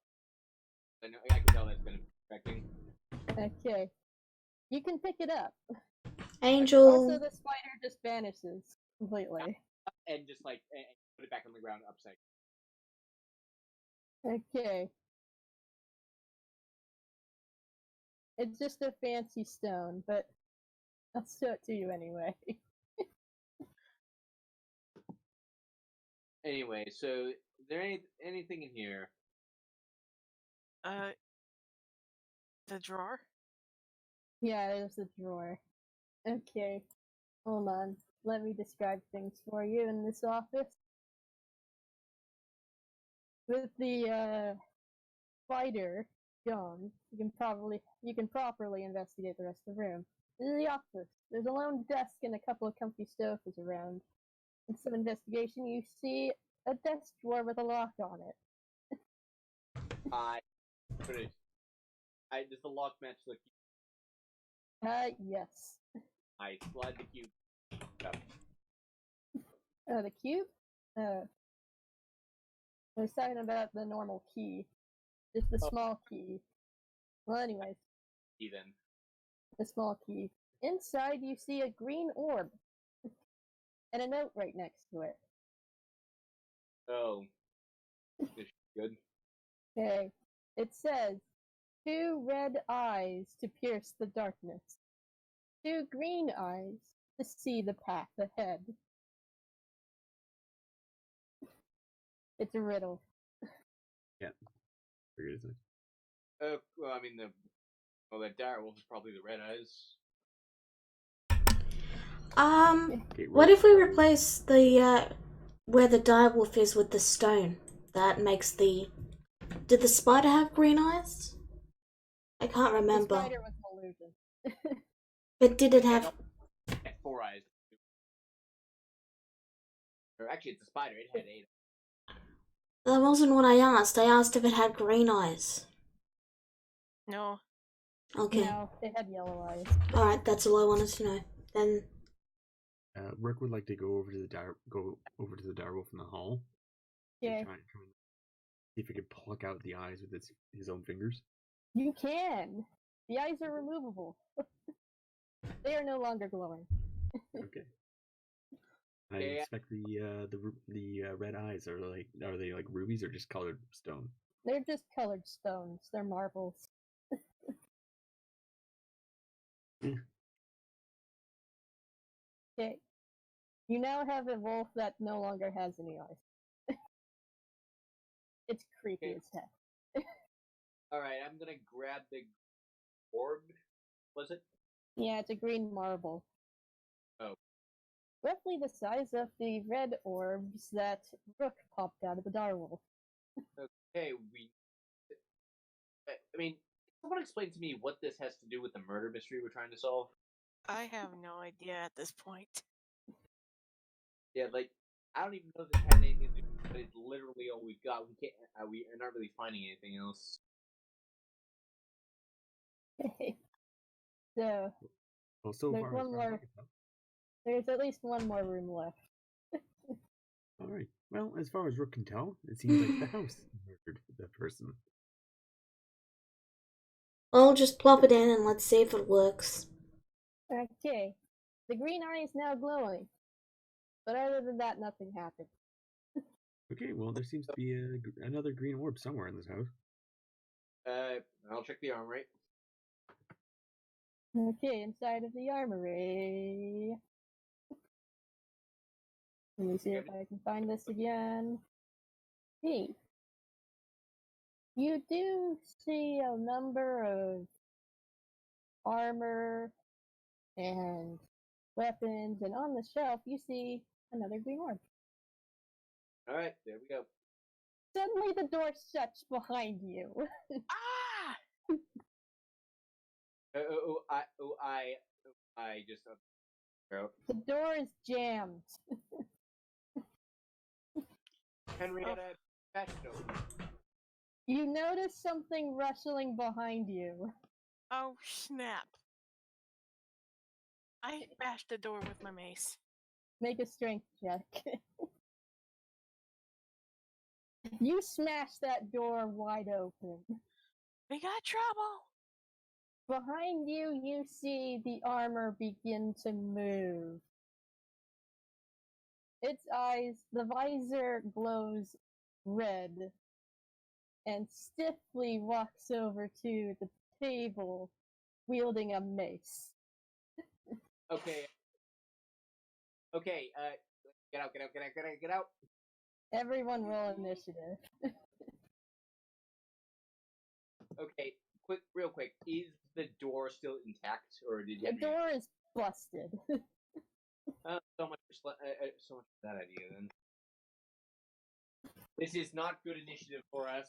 C: I can tell that's been affecting.
B: Okay. You can pick it up.
D: Angel.
B: Also, the spider just vanishes completely.
C: And just like and put it back on the ground upside.
B: Okay. It's just a fancy stone, but I'll show it to you anyway.
C: Anyway, so is there anything in here?
E: The drawer.
B: Yeah, there's the drawer. Okay. Hold on. Let me describe things for you in this office. With the spider gone, you can properly investigate the rest of the room. This is the office. There's a lone desk and a couple of comfy sofas around. In some investigation, you see a desk drawer with a lock on it.
C: I put it. Does the lock match the cube?
B: Yes.
C: I slide the cube up.
B: The cube? I was talking about the normal key. Just the
C: Oh.
B: small key. Well, anyways,
C: Even.
B: the small key. Inside, you see a green orb. And a note right next to it.
C: Oh. Is she good?
B: Okay. It says, 2 red eyes to pierce the darkness. 2 green eyes to see the path ahead. It's a riddle.
F: Yeah. Figured it.
C: Well, I mean, the dire wolf is probably the red eyes.
F: Okay,
D: What if we replace the where the direwolf is with the stone? That makes the. Did the spider have green eyes? I can't
B: The
D: remember.
B: spider was an illusion.
D: But did it have?
C: It had 4 eyes. Or actually, it's a spider. It had 8.
D: That wasn't what I asked. I asked if it had green eyes.
E: No.
D: Okay.
B: No, they had yellow eyes.
D: Alright, that's all I wanted to know. Then
F: Rick would like to go over to the direwolf in the hall.
B: Okay.
F: And try and see if he could pluck out the eyes with his own fingers.
B: You can! The eyes are removable. They are no longer glowing.
F: Okay. I
C: Yeah.
F: expect the red eyes are they like rubies or just colored stone?
B: They're just colored stones. They're marbles. Okay. You now have a wolf that no longer has any eyes. It's creepy
C: Okay.
B: as heck.
C: Alright, I'm gonna grab the orb. Was it?
B: Yeah, it's a green marble.
C: Oh.
B: Roughly the size of the red orbs that Rook popped out of the direwolf.
C: Okay, I mean, someone explain to me what this has to do with the murder mystery we're trying to solve.
E: I have no idea at this point.
C: Yeah, like, I don't even know if this has anything to do with it, but it's literally all we've got. We can't, we are not really finding anything else.
B: So,
F: Well, so
B: there's
F: far,
B: one
F: as far as I
B: more.
F: can tell.
B: There's at least one more room left.
F: All right. Well, as far as Rook can tell, it seems like the house murdered the person.
D: I'll just plop it in and let's see if it works.
B: Okay. The green eye is now glowing. But other than that, nothing happened.
F: Okay. Well, there seems to be another green orb somewhere in this house.
C: I'll check the armory.
B: Okay, inside of the armory. Let me see if I can find this again. Hey. You do see a number of armor and weapons, and on the shelf you see another green orb.
C: Alright, there we go.
B: Suddenly the door shuts behind you.
E: Ah!
C: I just.
B: The door is jammed.
C: Henrietta, patch it open.
B: You notice something rustling behind you.
E: Oh, snap. I bashed the door with my mace.
B: Make a strength check. You smash that door wide open.
E: We got trouble!
B: Behind you, you see the armor begin to move. Its eyes, the visor glows red and stiffly walks over to the table, wielding a mace.
C: Okay. Okay, get out, get out, get out, get out, get out.
B: Everyone roll initiative.
C: Okay, real quick. Is the door still intact, or did you?
B: The door is busted.
C: So much for that idea. Then this is not good initiative for us.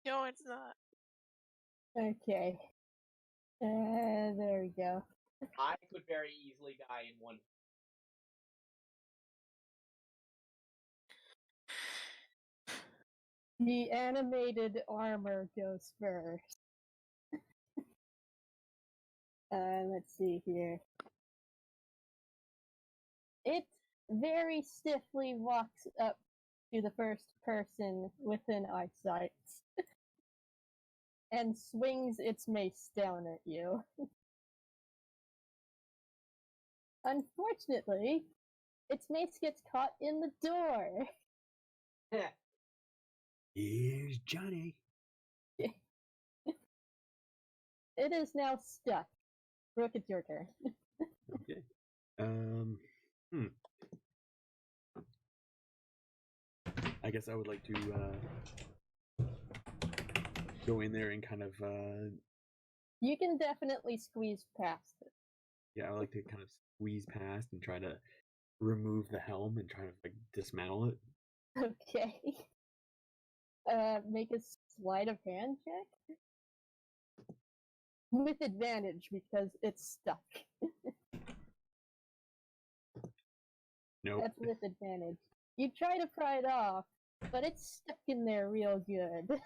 E: No, it's not.
B: Okay. There we go.
C: I could very easily die in one.
B: The animated armor goes first. Let's see here. It very stiffly walks up to the first person within eyesight. and swings its mace down at you. Unfortunately, its mace gets caught in the door.
F: Here's Johnny.
B: It is now stuck. Brooke, it's your turn.
F: Okay. I guess I would like to go in there and kind of
B: You can definitely squeeze past it.
F: yeah, I would like to kind of squeeze past and try to remove the helm and try to like dismantle it.
B: Okay. Make a sleight of hand check. With advantage because it's stuck.
F: Nope.
B: That's with advantage. You try to pry it off, but it's stuck in there real good.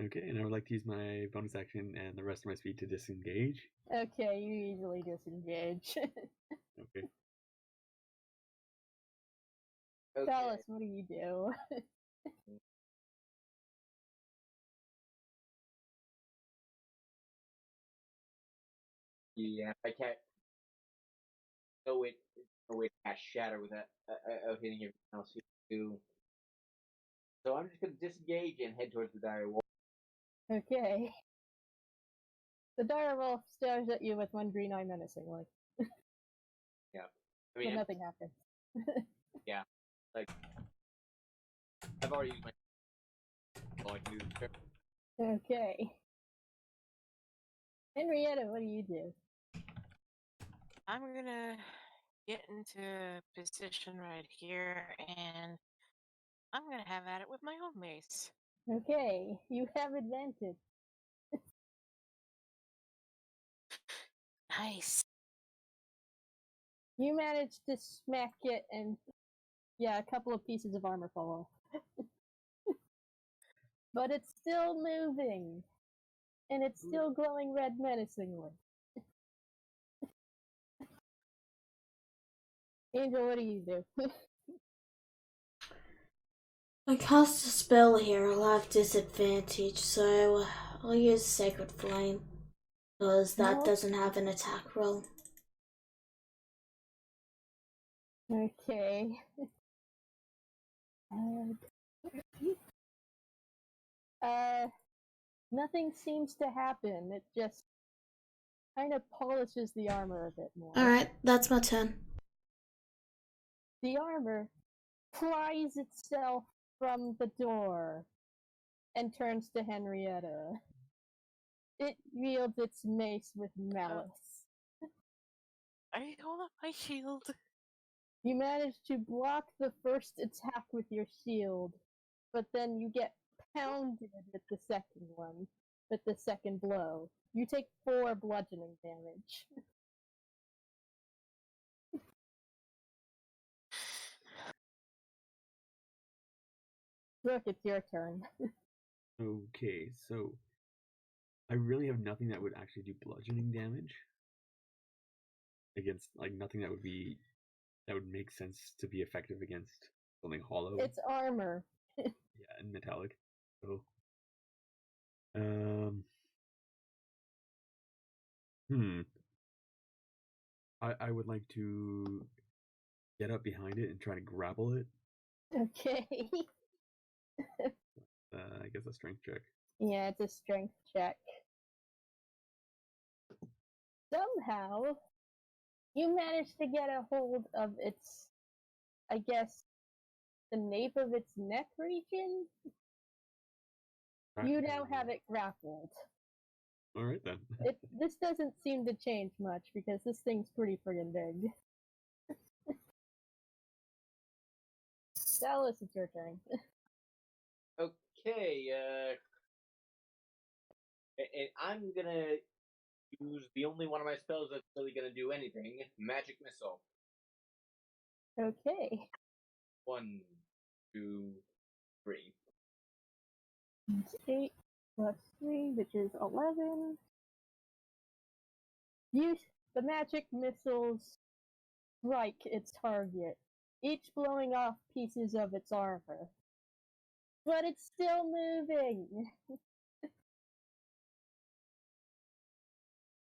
F: Okay, and I would like to use my bonus action and the rest of my speed to disengage.
B: Okay, you easily disengage.
F: Okay.
B: Tell us, what do you do?
C: Yeah, I can't. No way to cast shatter without hitting everything else you do. So I'm just gonna disengage and head towards the dire wolf.
B: Okay. The dire wolf stares at you with one green eye menacingly.
C: Yeah, I
B: But
C: mean,
B: nothing happens.
C: yeah, like I've already used my. All I can do is turn.
B: Okay. Henrietta, what do you do?
E: I'm gonna get into position right here, and I'm gonna have at it with my own mace.
B: Okay, you have advantage.
E: Nice.
B: You manage to smack it, and yeah, a couple of pieces of armor fall off. But it's still moving, and it's still glowing red menacingly. Angel, what do you do?
D: I cast a spell here, I'll have disadvantage, so I'll use Sacred Flame, because that doesn't have an attack roll.
B: Okay. Nothing seems to happen. It just kind of polishes the armor a bit more.
D: Alright, that's my turn.
B: The armor pries itself from the door and turns to Henrietta. It wields its mace with malice.
E: I hold up my shield.
B: You manage to block the first attack with your shield, but then you get pounded with the second one, with the second blow. You take 4 bludgeoning damage. Brooke, it's your turn.
F: Okay, so I really have nothing that would actually do bludgeoning damage against, like, nothing that would make sense to be effective against something hollow.
B: It's armor.
F: Yeah, and metallic. So, I would like to get up behind it and try to grapple it.
B: Okay.
F: I guess a strength check.
B: Yeah, it's a strength check. Somehow, you manage to get a hold of its, I guess, the nape of its neck region? You now have it grappled.
F: Alright then.
B: This doesn't seem to change much because this thing's pretty friggin' big. Dallas, it's your turn.
C: Okay, and I'm gonna use the only one of my spells that's really gonna do anything: magic missile.
B: Okay.
C: 1, 2, 3.
B: It's 8 plus 3, which is 11. The magic missiles strike its target, each blowing off pieces of its armor. But it's still moving.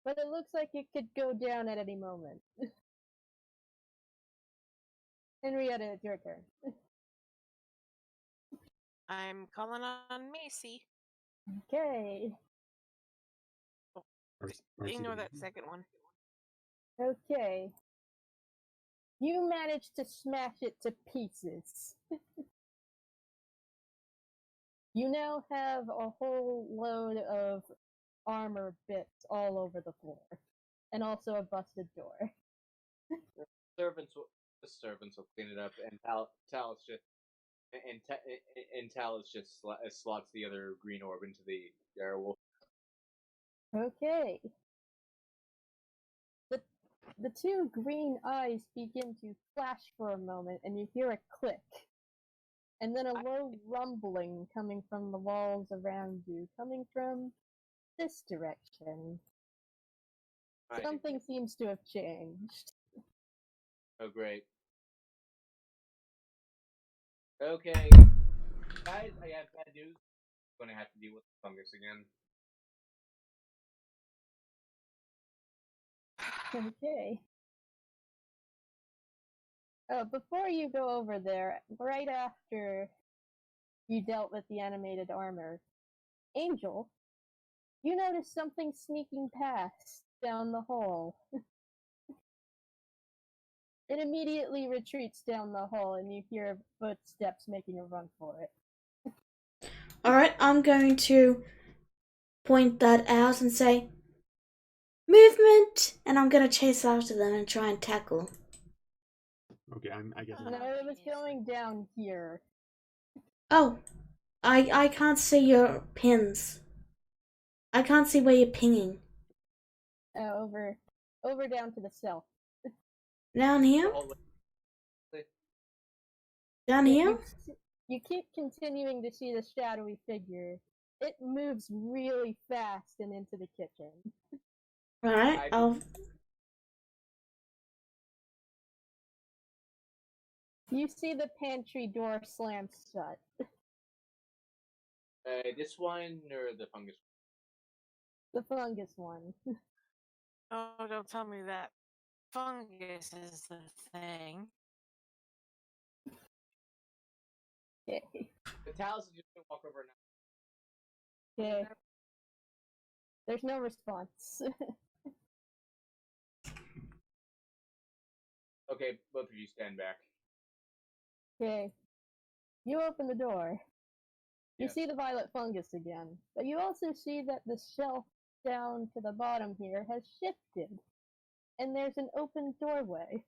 B: But it looks like it could go down at any moment. Henrietta, it's your turn.
E: I'm calling on Macy.
B: Okay.
E: Ignore that second one.
B: Okay. You managed to smash it to pieces. You now have a whole load of armor bits all over the floor. And also a busted door.
C: The servants will clean it up, and Talus just Talus just slots the other green orb into the werewolf.
B: Okay. The two green eyes begin to flash for a moment, and you hear a click. And then a low rumbling coming from the walls around you, coming from this direction.
C: Right.
B: Something seems to have changed.
C: Oh, great. Okay, guys, I have bad news. I'm gonna have to deal with the fungus again.
B: Okay. Before you go over there, right after you dealt with the animated armor, Angel, you notice something sneaking past down the hall. It immediately retreats down the hall, and you hear footsteps making a run for it.
D: Alright, I'm going to point that out and say, movement! And I'm going to chase after them and try and tackle.
F: Okay, I guess.
B: No, it was going down here.
D: Oh, I can't see your pins. I can't see where you're pinging.
B: Over down to the south.
D: Down here? Down here?
B: You keep continuing to see the shadowy figure. It moves really fast and into the kitchen.
D: Alright,
B: You see the pantry door slam shut.
C: This one or the fungus?
B: The fungus one.
E: Oh, don't tell me that fungus is the thing.
B: Okay.
C: The Talus is just gonna walk over now.
B: Okay. There's no response.
C: Okay, both of you stand back.
B: Okay. You open the door. You
C: Yes.
B: see the violet fungus again, but you also see that the shelf down to the bottom here has shifted, and there's an open doorway.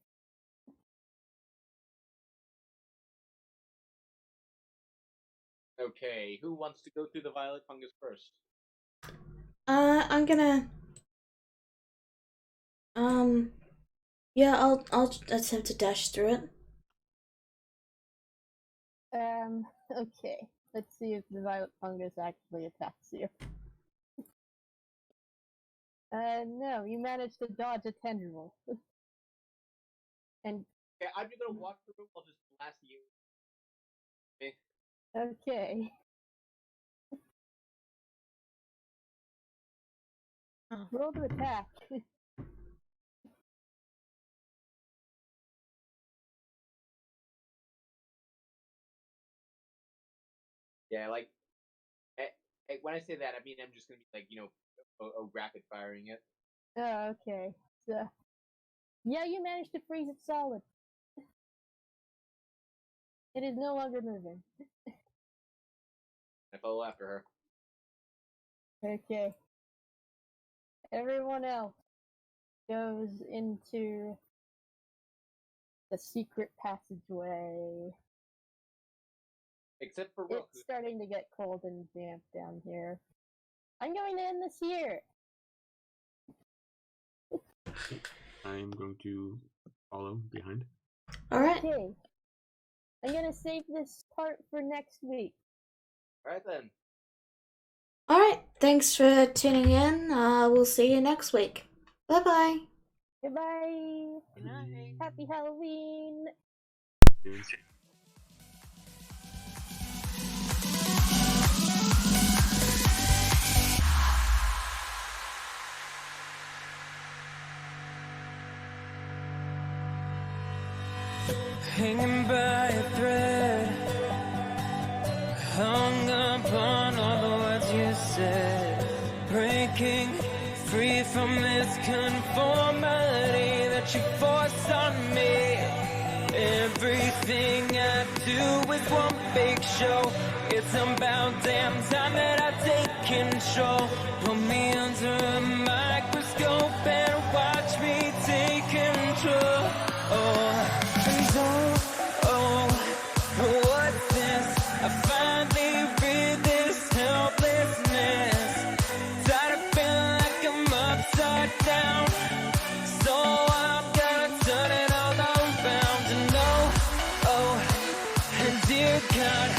C: Okay, who wants to go through the violet fungus first?
D: I'm gonna... Yeah, I'll attempt to dash through it.
B: Okay. Let's see if the violet fungus actually attacks you. No, you managed to dodge a tendril. And,
C: Okay, I'm just gonna walk through. I'll just blast you. Okay.
B: okay. Roll to attack.
C: Yeah, like, when I say that, I mean I'm just gonna be like, rapid firing it.
B: Oh, okay. So, yeah, you managed to freeze it solid. It is no longer moving.
C: I follow after her.
B: Okay. Everyone else goes into the secret passageway.
C: Except for Roku.
B: It's starting to get cold and damp down here. I'm going to end this here.
F: I'm going to follow behind.
D: Alright.
B: Okay. I'm going to save this part for next week.
C: Alright then.
D: Alright, thanks for tuning in. We'll see you next week. Bye-bye.
B: Goodbye.
E: Good night.
B: Happy Halloween.
F: Yes.
A: hung upon all the words you said. Breaking free from this conformity that you forced on me. Everything I do is one big show. It's about damn time that I take control. Put me under a microscope and watch me take control. And what's this? I finally read this helplessness. Tired of feeling like I'm upside down. So I'm gonna turn it all around. And and dear God,